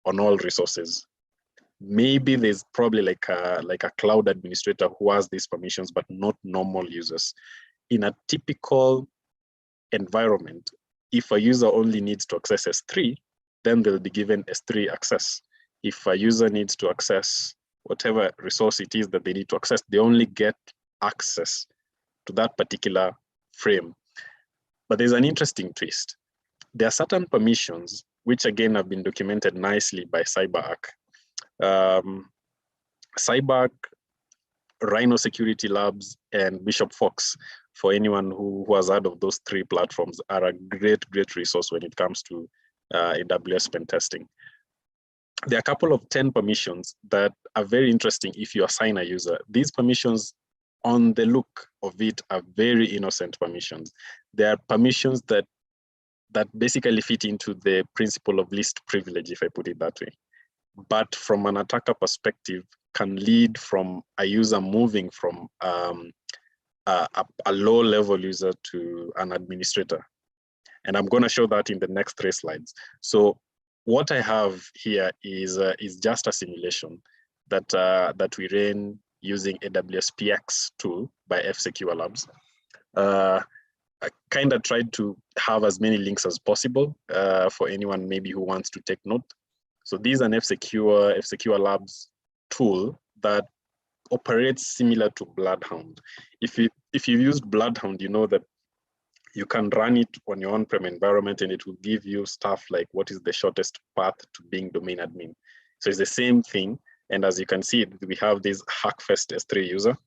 on all resources. Maybe there's probably like a cloud administrator who has these permissions, but not normal users. In a typical environment, if a user only needs to access S3, then they'll be given S3 access. If a user needs to access whatever resource it is that they need to access, they only get access to that particular frame. But there's an interesting twist. There are certain permissions, which again have been documented nicely by CyberArk. CyberArk, Rhino Security Labs, and Bishop Fox, for anyone who has heard of those three platforms, are a great resource when it comes to AWS pen testing. There are a couple of 10 permissions that are very interesting if you assign a user. These permissions, on the look of it, are very innocent permissions. They are permissions that basically fit into the principle of least privilege, if I put it that way. But from an attacker perspective, can lead from a user moving from a low-level user to an administrator. And I'm going to show that in the next 3 slides. So what I have here is just a simulation that we ran using AWS PX tool by F-Secure Labs. I kind of tried to have as many links as possible for anyone maybe who wants to take note. So these are an F-Secure Labs tool that operates similar to Bloodhound. If you've used Bloodhound, you know that you can run it on your on-prem environment and it will give you stuff like what is the shortest path to being domain admin. So it's the same thing. And as you can see, we have this Hackfest S3 user,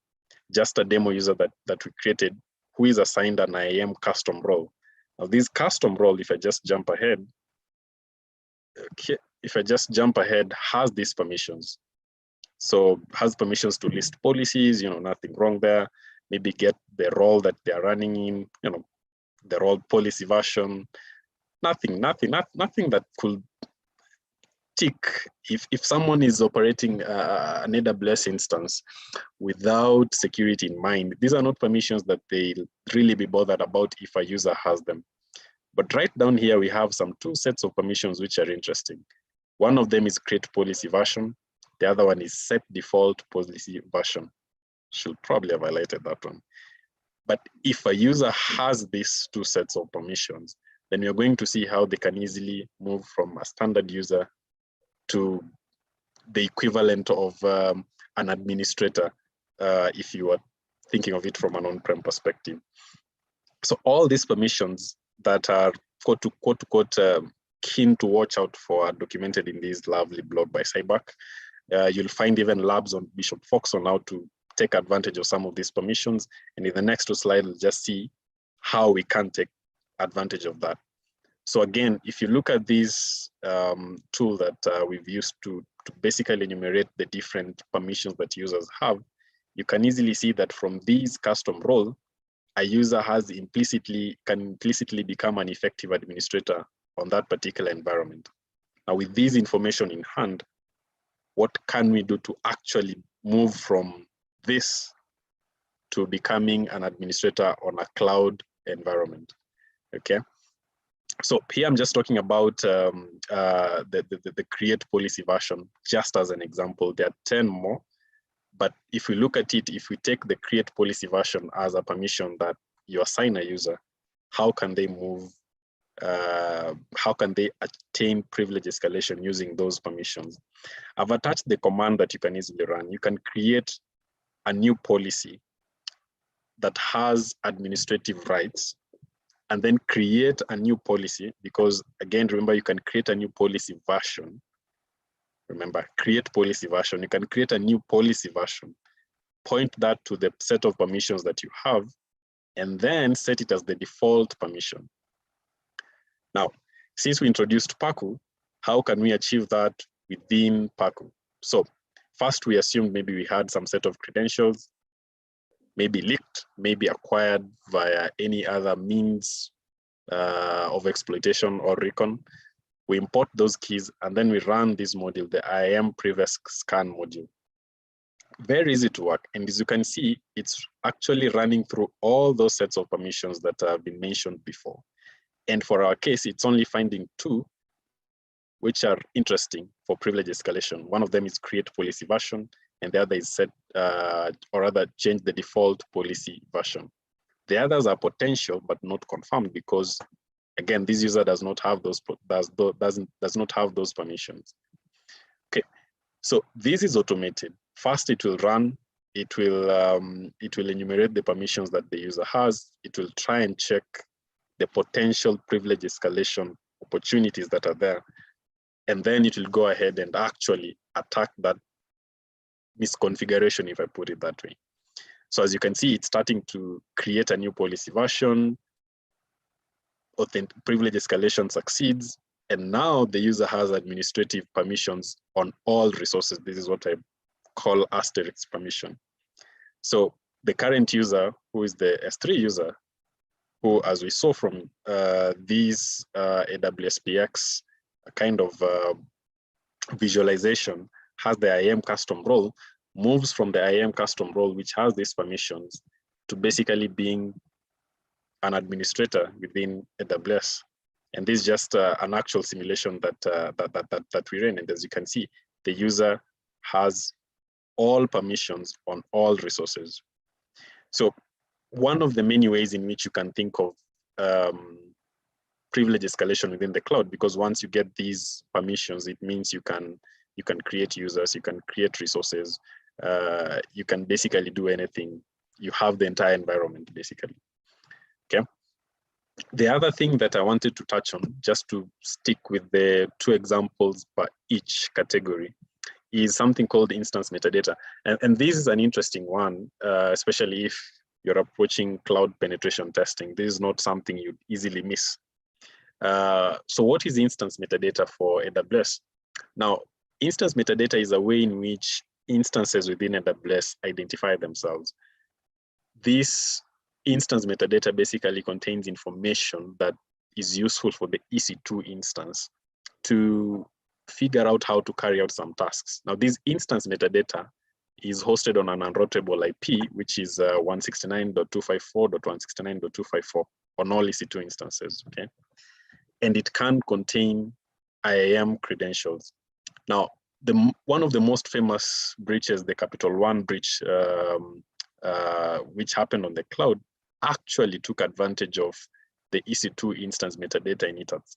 just a demo user that we created, who is assigned an IAM custom role. Now this custom role, if I just jump ahead, has these permissions. So has permissions to list policies, nothing wrong there. Maybe get the role that they're running in, the role policy version, nothing that could tick. If someone is operating an AWS instance without security in mind, these are not permissions that they'll really be bothered about if a user has them. But right down here, we have two sets of permissions which are interesting. One of them is create policy version. The other one is set default policy version. Should probably have highlighted that one. But if a user has these 2 sets of permissions, then you're going to see how they can easily move from a standard user to the equivalent of an administrator, if you are thinking of it from an on-prem perspective. So all these permissions that are quote unquote keen to watch out for are documented in this lovely blog by CyberArk. You'll find even labs on Bishop Fox on how to take advantage of some of these permissions. And in the next 2 slides, we'll just see how we can take advantage of that. So again, if you look at this tool that we've used to basically enumerate the different permissions that users have, you can easily see that from these custom role, a user can implicitly become an effective administrator on that particular environment. Now, with this information in hand, what can we do to actually move from this to becoming an administrator on a cloud environment? Okay. So here I'm just talking about the create policy version, just as an example. There are 10 more, but if we look at it, if we take the create policy version as a permission that you assign a user, how can they move? How can they attain privilege escalation using those permissions? I've attached the command that you can easily run. You can create a new policy that has administrative rights and then create a new policy, because again, remember, you can create a new policy version. Remember, create policy version. You can create a new policy version, point that to the set of permissions that you have, and then set it as the default permission. Now, since we introduced PACU, how can we achieve that within PACU? So first, we assumed maybe we had some set of credentials, maybe leaked, maybe acquired via any other means of exploitation or recon. We import those keys, and then we run this module, the IAM previous scan module. Very easy to work. And as you can see, it's actually running through all those sets of permissions that have been mentioned before. And for our case, it's only finding two, which are interesting for privilege escalation. One of them is create policy version, and the other is set, or rather change the default policy version. The others are potential, but not confirmed, because again, this user does not have those permissions. Okay, so this is automated. First, it will run. It will enumerate the permissions that the user has. It will try and check the potential privilege escalation opportunities that are there, and then it will go ahead and actually attack that misconfiguration, if I put it that way. So as you can see, it's starting to create a new policy version. Privilege escalation succeeds, and now the user has administrative permissions on all resources. This is what I call asterisk permission. So the current user, who is the S3 user, who, as we saw from these AWSPX kind of visualization, has the IAM custom role, moves from the IAM custom role, which has these permissions, to basically being an administrator within AWS. And this is just an actual simulation that we ran. And as you can see, the user has all permissions on all resources. So one of the many ways in which you can think of privilege escalation within the cloud, because once you get these permissions, it means you can create users, you can create resources, you can basically do anything. You have the entire environment, basically. Okay. The other thing that I wanted to touch on, just to stick with the two examples per each category, is something called instance metadata. And this is an interesting one, especially if you're approaching cloud penetration testing. This is not something you'd easily miss. So what is instance metadata for AWS? Now, instance metadata is a way in which instances within AWS identify themselves. This instance metadata basically contains information that is useful for the EC2 instance to figure out how to carry out some tasks. Now, this instance metadata is hosted on an unroutable IP, which is 169.254.169.254 on all EC2 instances, okay? And it can contain IAM credentials. Now, one of the most famous breaches, the Capital One breach, which happened on the cloud, actually took advantage of the EC2 instance metadata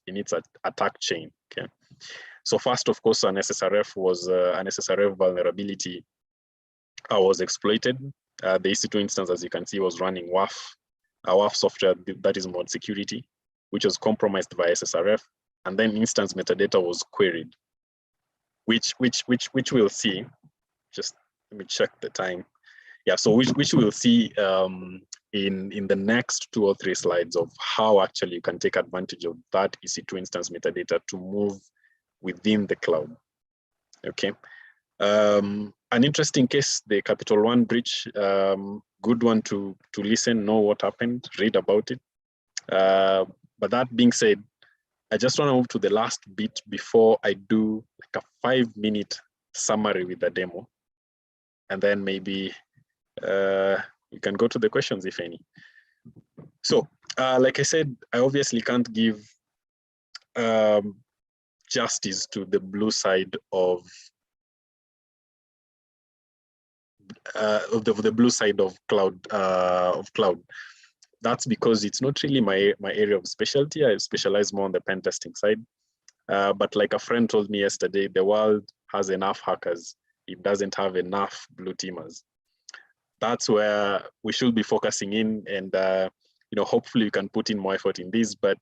in its attack chain, okay? So first, of course, an SSRF vulnerability was exploited. The EC2 instance, as you can see, was running WAF software, that is mod security, which was compromised by SSRF, and then instance metadata was queried, which we'll see. Just let me check the time. Yeah, so which we'll see in the next 2 or 3 slides of how actually you can take advantage of that EC2 instance metadata to move within the cloud. Okay. An interesting case, the Capital One breach, good one to listen, know what happened, read about it. But that being said, I just want to move to the last bit before I do like a 5-minute summary with the demo. And then maybe we can go to the questions, if any. So, like I said, I obviously can't give justice to the blue side of the blue side of cloud. That's because it's not really my area of specialty. I specialize more on the pen testing side. But like a friend told me yesterday, the world has enough hackers. It doesn't have enough blue teamers. That's where we should be focusing in. And hopefully you can put in more effort in this, but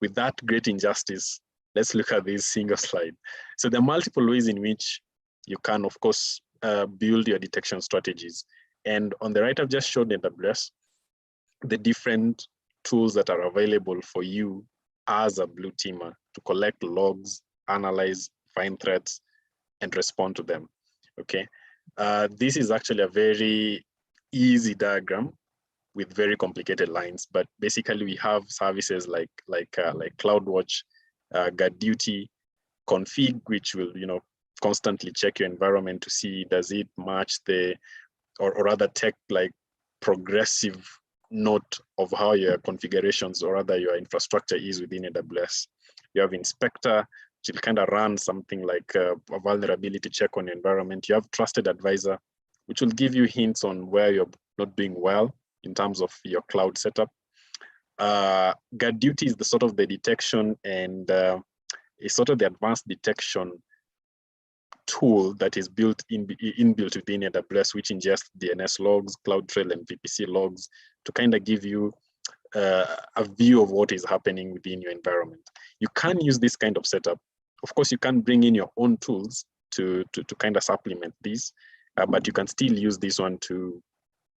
with that great injustice, let's look at this single slide. So there are multiple ways in which you can, of course, build your detection strategies. And on the right, I've just shown AWS the different tools that are available for you as a blue teamer to collect logs, analyze, find threats, and respond to them. Okay, this is actually a very easy diagram with very complicated lines, but basically we have services like CloudWatch, GuardDuty, Config, which will constantly check your environment to see does it match the, or rather take like progressive note of how your configurations or rather your infrastructure is within AWS. You have Inspector, which will kind of run something like a vulnerability check on your environment. You have Trusted Advisor, which will give you hints on where you're not doing well in terms of your cloud setup. GuardDuty is the sort of the detection and is sort of the advanced detection tool that is built inbuilt within AWS, which ingests DNS logs, CloudTrail, and VPC logs to kind of give you a view of what is happening within your environment. You can use this kind of setup. Of course, you can bring in your own tools to kind of supplement these, but you can still use this one to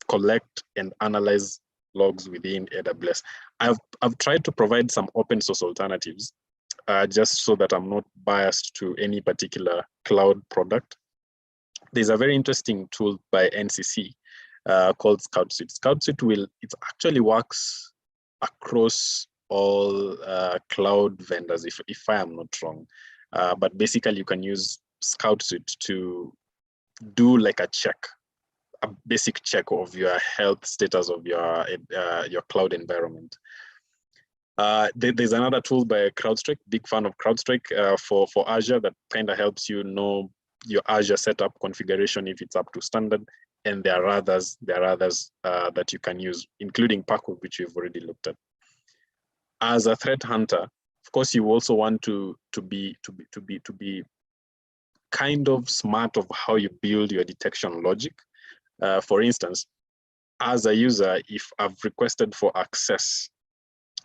collect and analyze logs within AWS. I've tried to provide some open source alternatives just so that I'm not biased to any particular cloud product. There's a very interesting tool by NCC called ScoutSuite. ScoutSuite it actually works across all cloud vendors, if I am not wrong. But basically you can use ScoutSuite to do like a basic check of your health status of your cloud environment. There's another tool by CrowdStrike, big fan of CrowdStrike for Azure, that kind of helps you know your Azure setup configuration if it's up to standard. And there are others that you can use, including Paco, which we've already looked at. As a threat hunter, of course, you also want to be kind of smart of how you build your detection logic. For instance, as a user, if I've requested for access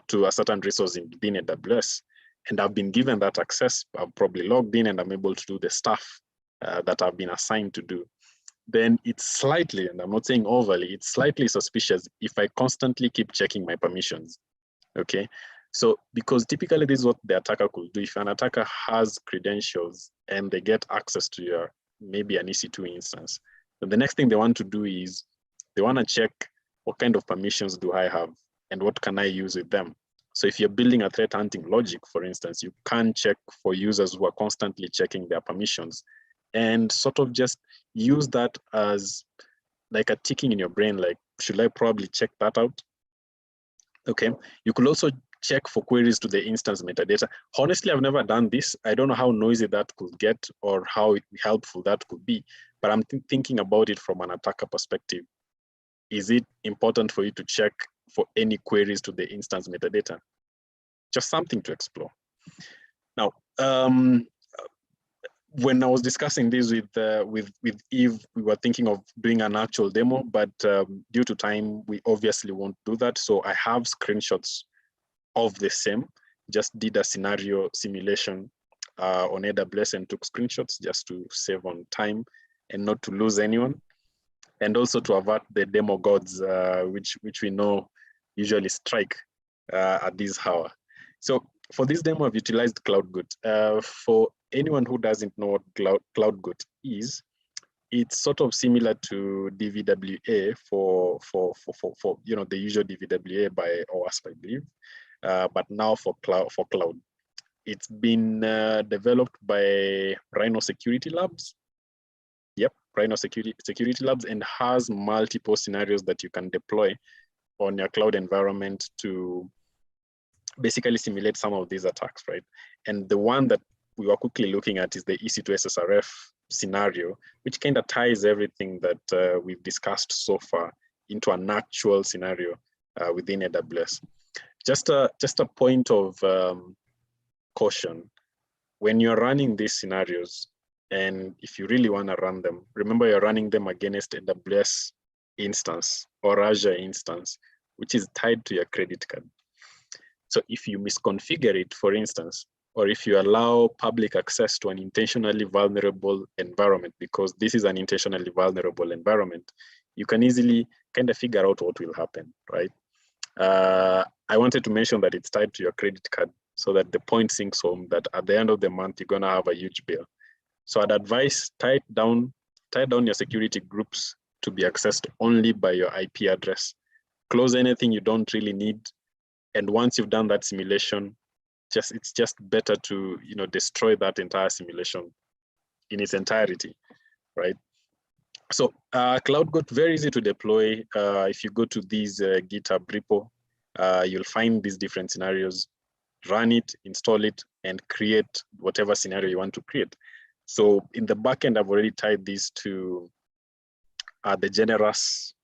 to a certain resource within AWS, and I've been given that access, I've probably logged in and I'm able to do the stuff that I've been assigned to do, then it's slightly, and I'm not saying overly, it's slightly suspicious if I constantly keep checking my permissions, okay? So, because typically this is what the attacker could do. If an attacker has credentials and they get access to your, maybe an EC2 instance, then the next thing they want to do is they want to check what kind of permissions do I have and what can I use with them. So if you're building a threat hunting logic, for instance, you can check for users who are constantly checking their permissions and sort of just use that as like a ticking in your brain, like, should I probably check that out? Okay, you could also check for queries to the instance metadata. Honestly, I've never done this. I don't know how noisy that could get or how helpful that could be, but I'm thinking about it from an attacker perspective. Is it important for you to check for any queries to the instance metadata? Just something to explore. Now, when I was discussing this with Eve, we were thinking of doing an actual demo, but due to time, we obviously won't do that. So I have screenshots of the same, just did a scenario simulation on AWS and took screenshots just to save on time and not to lose anyone. And also to avert the demo gods, which we know usually strike at this hour. So for this demo, I've utilized CloudGoat. For anyone who doesn't know what CloudGoat is, it's sort of similar to DVWA for the usual DVWA by OWASP, I believe, but now for cloud. It's been developed by Rhino Security Labs. Yep, Rhino Security Labs, and has multiple scenarios that you can deploy on your cloud environment to basically simulate some of these attacks, right? And the one that we were quickly looking at is the EC2 SSRF scenario, which kind of ties everything that we've discussed so far into an actual scenario within AWS. Just a point of caution, when you're running these scenarios, and if you really want to run them, remember you're running them against AWS instance or Azure instance, which is tied to your credit card. So if you misconfigure it, for instance, or if you allow public access to an intentionally vulnerable environment, because this is an intentionally vulnerable environment, you can easily kind of figure out what will happen, right? I wanted to mention that it's tied to your credit card so that the point sinks home that at the end of the month, you're gonna have a huge bill. So I'd advise tie down your security groups to be accessed only by your IP address. Close anything you don't really need. And once you've done that simulation, it's just better to destroy that entire simulation in its entirety, right? So Cloud got very easy to deploy. If you go to these GitHub repo, you'll find these different scenarios. Run it, install it, and create whatever scenario you want to create. So in the backend, I've already tied these to the generous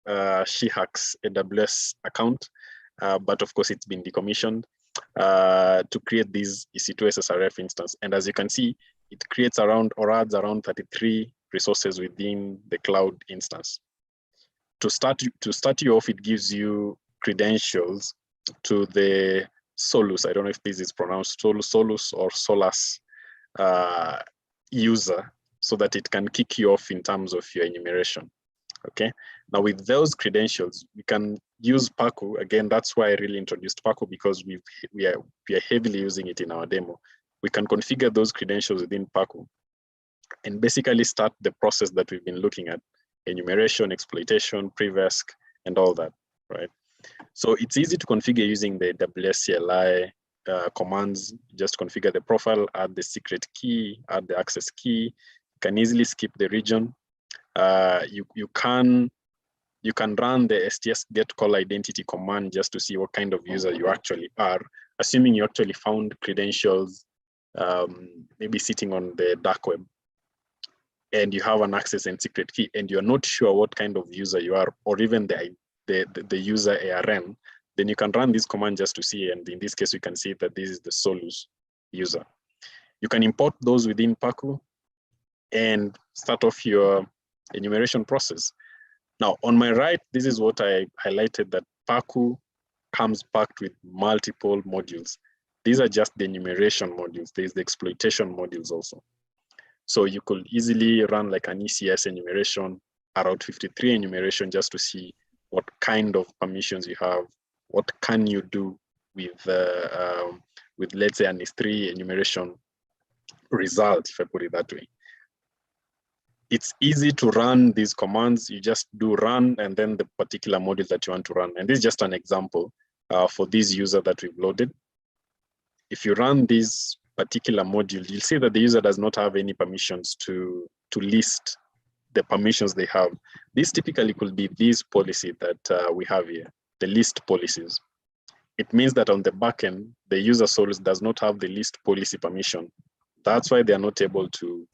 SheHacks AWS account, but of course it's been decommissioned to create this EC2 SSRF instance. And as you can see, it creates around or adds around 33 resources within the cloud instance. To start you off, it gives you credentials to the Solus. I don't know if this is pronounced Solus or Solus user, so that it can kick you off in terms of your enumeration. Okay. Now with those credentials, we can use Paku. Again, that's why I really introduced Paku, because we are heavily using it in our demo. We can configure those credentials within Paku and basically start the process that we've been looking at: enumeration, exploitation, prevesc, and all that, right? So it's easy to configure using the AWS CLI commands. Just configure the profile, add the secret key, add the access key. You can easily skip the region. You can run the STS get call identity command just to see what kind of user you actually are, assuming you actually found credentials maybe sitting on the dark web, and you have an access and secret key, and you're not sure what kind of user you are, or even the user ARN, then you can run this command just to see. And in this case, you can see that this is the Solus user. You can import those within Paku and start off your enumeration process. Now, on my right, this is what I highlighted, that Paku comes packed with multiple modules. These are just the enumeration modules. There's the exploitation modules also. So you could easily run like an ECS enumeration, a Route 53 enumeration, just to see what kind of permissions you have, what can you do with let's say an S3 enumeration result, if I put it that way. It's easy to run these commands. You just do run and then the particular module that you want to run. And this is just an example for this user that we've loaded. If you run this particular module, you'll see that the user does not have any permissions to list the permissions they have. This typically could be this policy that we have here, the list policies. It means that on the backend, the user source does not have the list policy permission. That's why they are not able to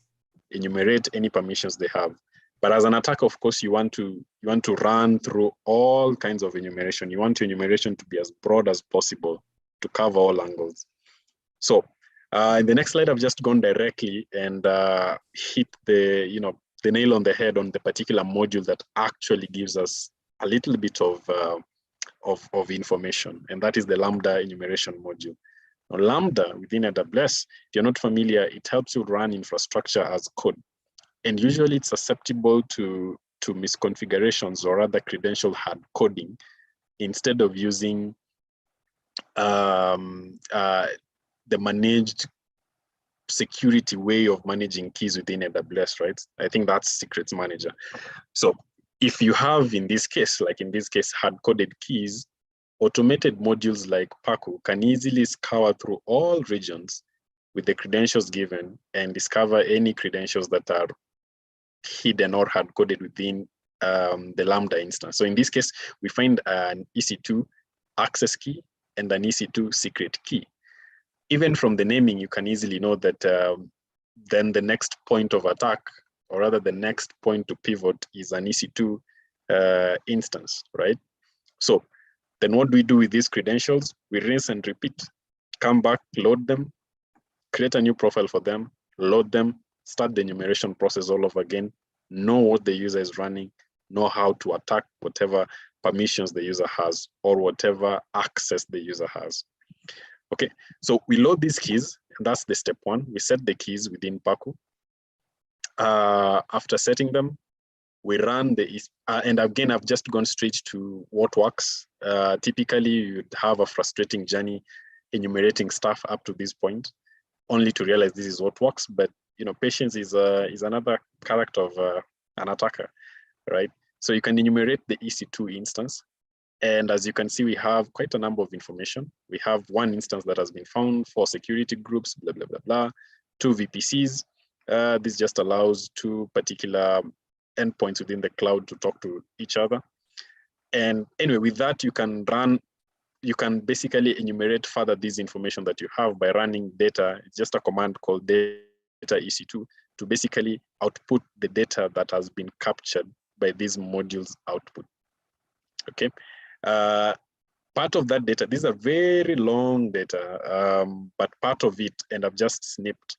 enumerate any permissions they have. But as an attacker, of course, you want to run through all kinds of enumeration. You want your enumeration to be as broad as possible to cover all angles. So in the next slide, I've just gone directly and hit the nail on the head on the particular module that actually gives us a little bit of information, and that is the Lambda enumeration module. Now, Lambda within AWS, if you're not familiar, it helps you run infrastructure as code, and usually it's susceptible to misconfigurations or other credential hard coding instead of using the managed security way of managing keys within AWS, right? I think that's Secrets Manager. So if you have, in this case, hard-coded keys, automated modules like Paku can easily scour through all regions with the credentials given and discover any credentials that are hidden or hard-coded within the Lambda instance. So in this case, we find an EC2 access key and an EC2 secret key. Even from the naming, you can easily know that then the next point of attack, or rather the next point to pivot, is an EC2 instance, right? So then what do we do with these credentials? We rinse and repeat, come back, load them, create a new profile for them, load them, start the enumeration process all over again, know what the user is running, know how to attack whatever permissions the user has or whatever access the user has. Okay, so we load these keys, and that's the step one. We set the keys within Paku. After setting them, we run the, and again, I've just gone straight to what works. Typically, you'd have a frustrating journey enumerating stuff up to this point, only to realize this is what works. But patience is another character of an attacker, right? So you can enumerate the EC2 instance. And as you can see, we have quite a number of information. We have one instance that has been found, 4 security groups, blah, blah, blah, blah, 2 VPCs. This just allows 2 particular endpoints within the cloud to talk to each other. And anyway, with that, you can basically enumerate further this information that you have by running data. It's just a command called data EC2 to basically output the data that has been captured by these modules output. Okay. Part of that data, these are very long data, but part of it, and I've just snipped,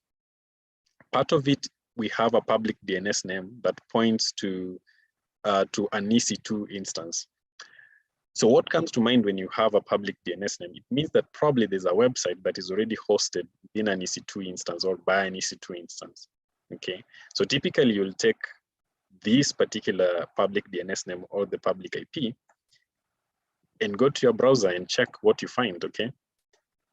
part of it, we have a public DNS name that points to an EC2 instance. So what comes to mind when you have a public DNS name? It means that probably there's a website that is already hosted in an EC2 instance or by an EC2 instance. Okay, so typically you'll take this particular public DNS name or the public IP and go to your browser and check what you find, okay?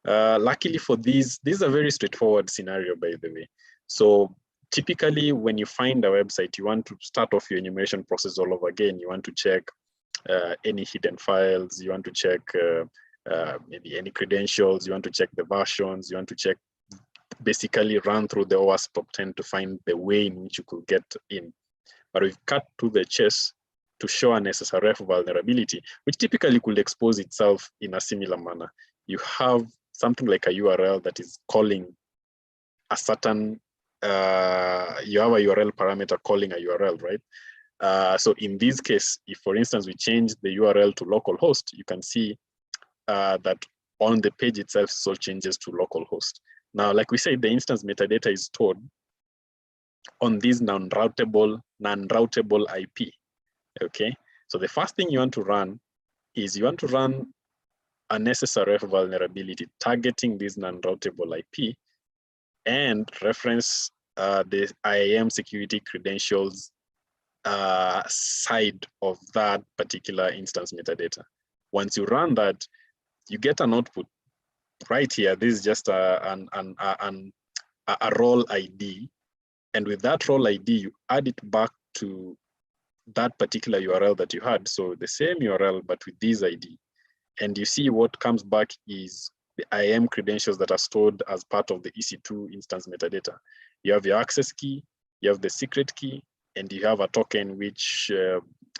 Luckily for these is a very straightforward scenario, by the way. So typically when you find a website, you want to start off your enumeration process all over again. You want to check any hidden files, you want to check maybe any credentials, you want to check the versions, you want to check, basically run through the OWASP top 10 to find the way in which you could get in. But we've cut to the chase to show an SSRF vulnerability, which typically could expose itself in a similar manner. You have something like a URL that is calling a certain, you have a URL parameter calling a URL, right? So in this case, if for instance, we change the URL to localhost, you can see that on the page itself, so changes to localhost. Now, like we said, the instance metadata is stored on this non-routable IP, okay? So the first thing you want to run is you want to run an SSRF vulnerability targeting this non-routable IP and reference the IAM security credentials side of that particular instance metadata. Once you run that, you get an output right here. This is just a role ID. And with that role ID, you add it back to that particular URL that you had. So the same URL, but with this ID. And you see what comes back is the IAM credentials that are stored as part of the EC2 instance metadata. You have your access key, you have the secret key, and you have a token which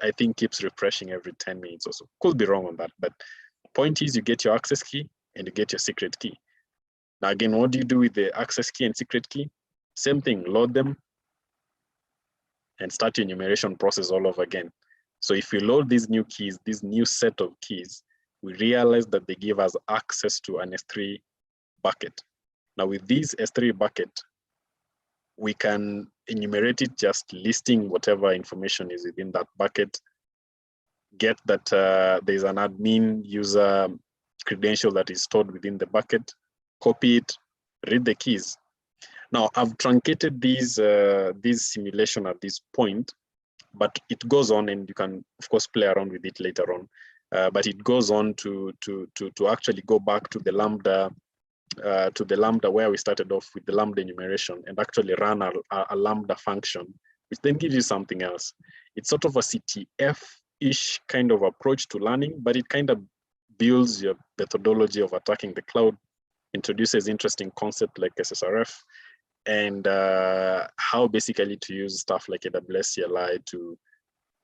I think keeps refreshing every 10 minutes or so. Could be wrong on that, but point is you get your access key and you get your secret key. Now again, what do you do with the access key and secret key? Same thing, load them and start your enumeration process all over again. So if we load these new keys, this new set of keys, we realize that they give us access to an S3 bucket. Now with this S3 bucket, we can enumerate it just listing whatever information is within that bucket, get that there's an admin user credential that is stored within the bucket, copy it, read the keys. Now I've truncated this simulation at this point, but it goes on, and you can of course play around with it later on. But it goes on to actually go back to the Lambda where we started off with the Lambda enumeration and actually run a Lambda function, which then gives you something else. It's sort of a CTF-ish kind of approach to learning, but it kind of builds your methodology of attacking the cloud, introduces interesting concept like SSRF, and how basically to use stuff like AWS CLI to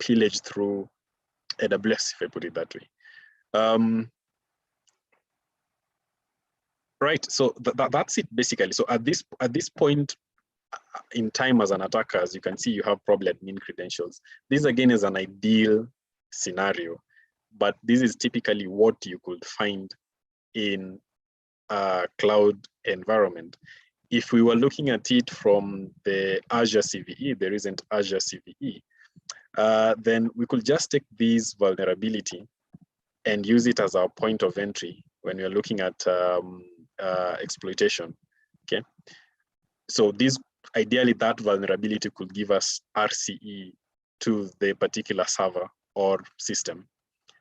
pillage through AWS, if I put it that way. Right, so that's it basically. So at this point in time as an attacker, as you can see, you have probably admin credentials. This again is an ideal scenario, but this is typically what you could find in a cloud environment. If we were looking at it from the Azure CVE, there isn't Azure CVE. then we could just take this vulnerability and use it as our point of entry when we're looking at exploitation. Okay, so this ideally that vulnerability could give us RCE to the particular server or system,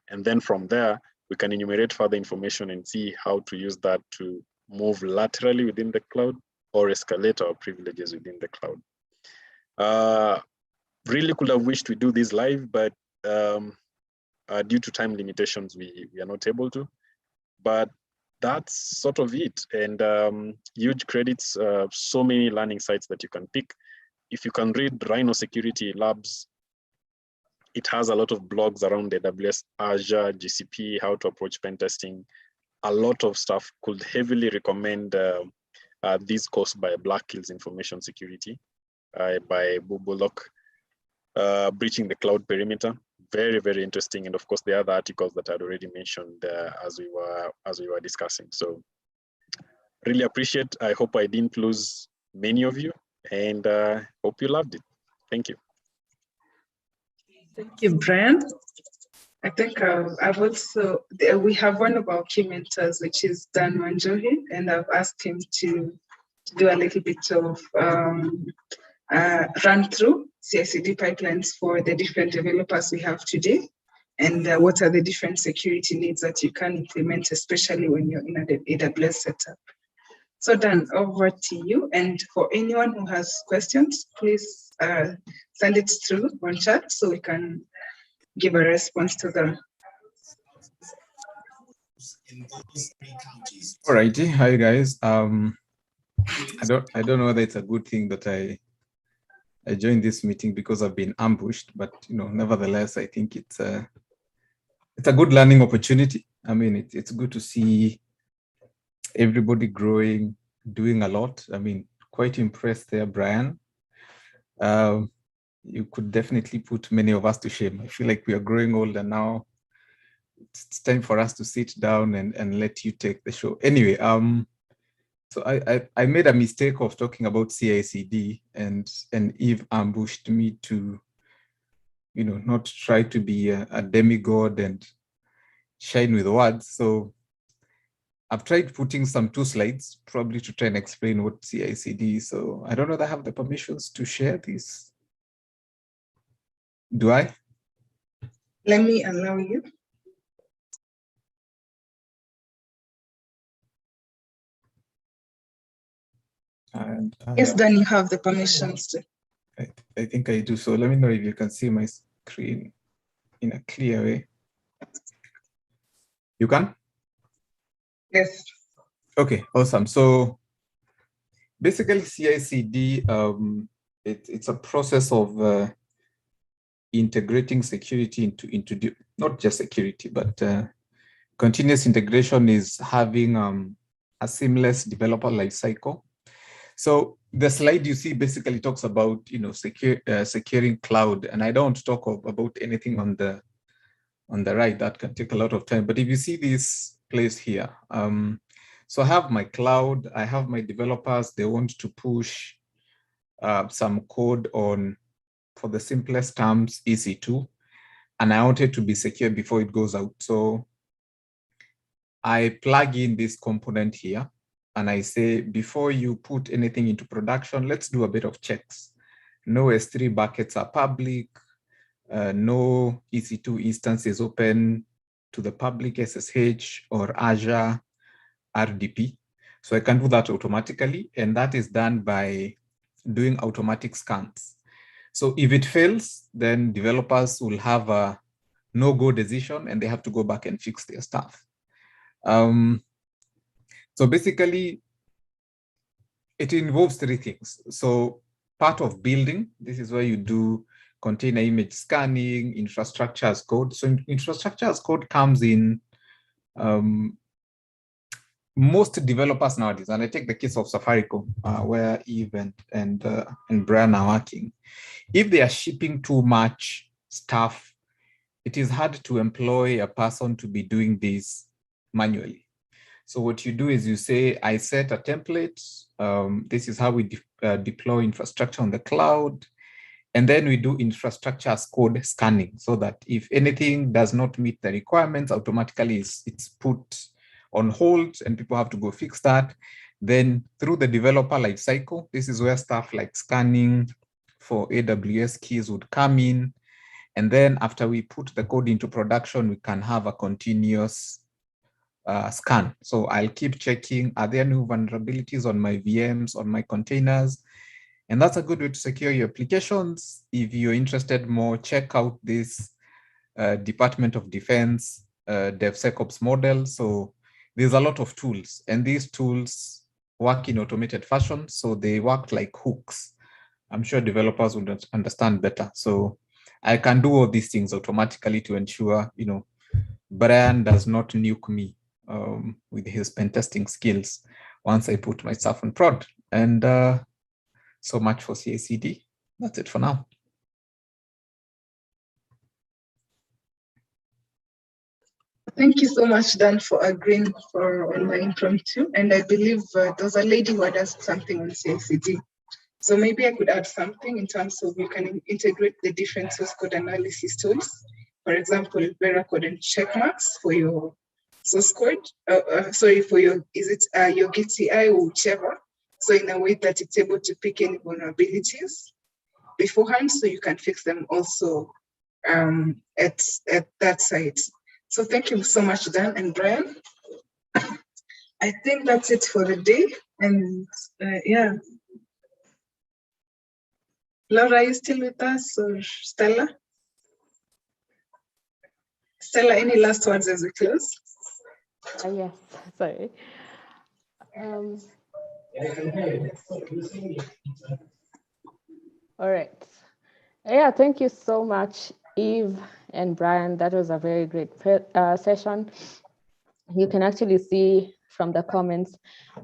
and then from there we can enumerate further information and see how to use that to move laterally within the cloud or escalate our privileges within the cloud. Really could have wished we do this live, but due to time limitations, we are not able to. But that's sort of it. And huge credits, so many learning sites that you can pick. If you can read Rhino Security Labs, it has a lot of blogs around AWS, Azure, GCP, how to approach pen testing. A lot of stuff. Could heavily recommend this course by Black Hills Information Security by Bullock, Breaching the Cloud Perimeter. Very, very interesting. And of course, the other articles that I'd already mentioned as we were discussing. So really appreciate. I hope I didn't lose many of you, and hope you loved it. Thank you. Thank you, Brian. I think we have one of our key mentors, which is Dan Wanjohi, and I've asked him to do a little bit of run through CI/CD pipelines for the different developers we have today, and what are the different security needs that you can implement, especially when you're in an AWS setup. So Dan, over to you. And for anyone who has questions, please send it through on chat so we can give a response to them. All righty, hi guys. I don't know whether it's a good thing that I joined this meeting because I've been ambushed, but nevertheless, I think it's a good learning opportunity. I mean, it's good to see everybody growing, doing a lot. I mean, quite impressed there, Brian. You could definitely put many of us to shame. I feel like we are growing older now. It's time for us to sit down and let you take the show. Anyway, so I made a mistake of talking about CI/CD, and Eve ambushed me to, not try to be a demigod and shine with words. So I've tried putting some 2 slides, probably to try and explain what CI/CD is. So I don't know if I have the permissions to share this. Do I? Let me allow you. Yes, then you have the permissions to. I think I do. So let me know if you can see my screen in a clear way. You can? Yes. Okay, awesome. So basically CI/CD, it's a process of integrating security into not just security, but continuous integration is having a seamless developer lifecycle. So the slide you see basically talks about securing cloud, and I don't talk about anything on the right. That can take a lot of time. But if you see this place here, so I have my cloud, I have my developers. They want to push some code on, for the simplest terms, EC2, and I want it to be secure before it goes out. So I plug in this component here, and I say, before you put anything into production, let's do a bit of checks. No S3 buckets are public. No EC2 instance is open to the public SSH or Azure RDP. So I can do that automatically, and that is done by doing automatic scans. So if it fails, then developers will have a no-go decision, and they have to go back and fix their stuff. So basically, it involves 3 things. So part of building, this is where you do container image scanning, infrastructure as code. So infrastructure as code comes in most developers nowadays, and I take the case of Safaricom, where Eve and Brian are working. If they are shipping too much stuff, it is hard to employ a person to be doing this manually. So what you do is you say, I set a template. This is how we deploy infrastructure on the cloud. And then we do infrastructure as code scanning so that if anything does not meet the requirements, automatically it's put on hold and people have to go fix that. Then through the developer lifecycle, this is where stuff like scanning for AWS keys would come in. And then after we put the code into production, we can have a continuous scan. So I'll keep checking, are there new vulnerabilities on my VMs, on my containers? And that's a good way to secure your applications. If you're interested more, check out this Department of Defense DevSecOps model. So there's a lot of tools, and these tools work in automated fashion. So they work like hooks. I'm sure developers would understand better. So I can do all these things automatically to ensure, Brian does not nuke me with his pen testing skills once I put my stuff on prod. And so much for CI/CD. That's it for now. Thank you so much, Dan, for agreeing on my impromptu. And I believe there's a lady who had asked something on CI/CD. So maybe I could add something in terms of you can integrate the different source code analysis tools. For example, Veracode and checkmarks for your source code. For your your Git CI or whichever. So in a way that it's able to pick any vulnerabilities beforehand, so you can fix them also at that site. So thank you so much, Dan and Brian. I think that's it for the day. And yeah. Laura, are you still with us, or Stella? Stella, any last words as we close? Yes, sorry. All right. Yeah, thank you so much, Eve and Brian. That was a very great session. You can actually see from the comments,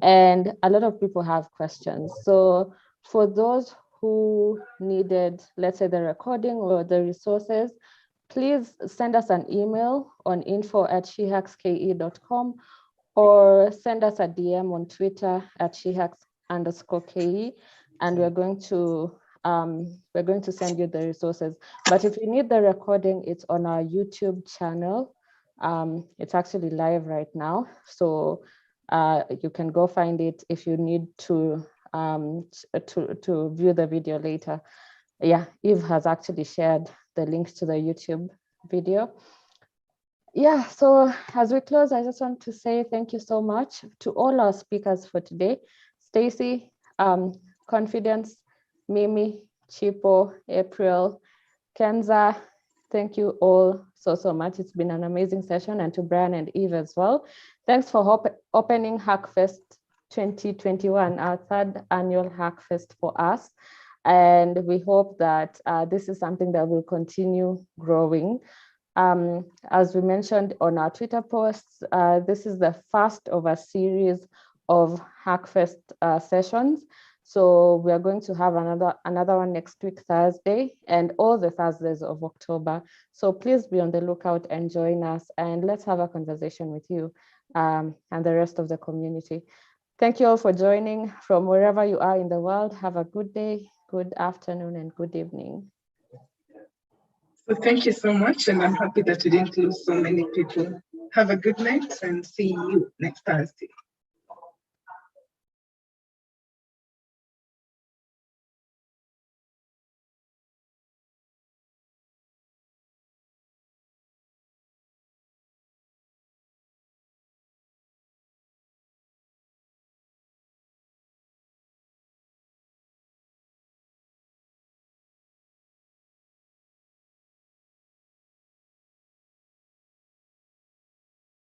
and a lot of people have questions. So for those who needed, let's say, the recording or the resources, please send us an email on info@shehackske.com or send us a DM on Twitter at shehacks_ke, and we're going to send you the resources. But if you need the recording, it's on our YouTube channel. It's actually live right now, so you can go find it if you need to view the video later. Yeah, Eve has actually shared the links to the YouTube video. Yeah, so as we close, I just want to say thank you so much to all our speakers for today. Stacy, Confidence, Mimi, Chipo, April, Kenza, thank you all so much. It's been an amazing session, and to Brian and Eve as well. Thanks for opening Hackfest 2021, our third annual Hackfest for us. And we hope that this is something that will continue growing. As we mentioned on our Twitter posts, this is the first of a series of Hackfest sessions. So we are going to have another one next week, Thursday, and all the Thursdays of October. So please be on the lookout and join us, and let's have a conversation with you and the rest of the community. Thank you all for joining from wherever you are in the world. Have a good day, good afternoon, and good evening. So thank you so much, and I'm happy that we didn't lose so many people. Have a good night and see you next Thursday.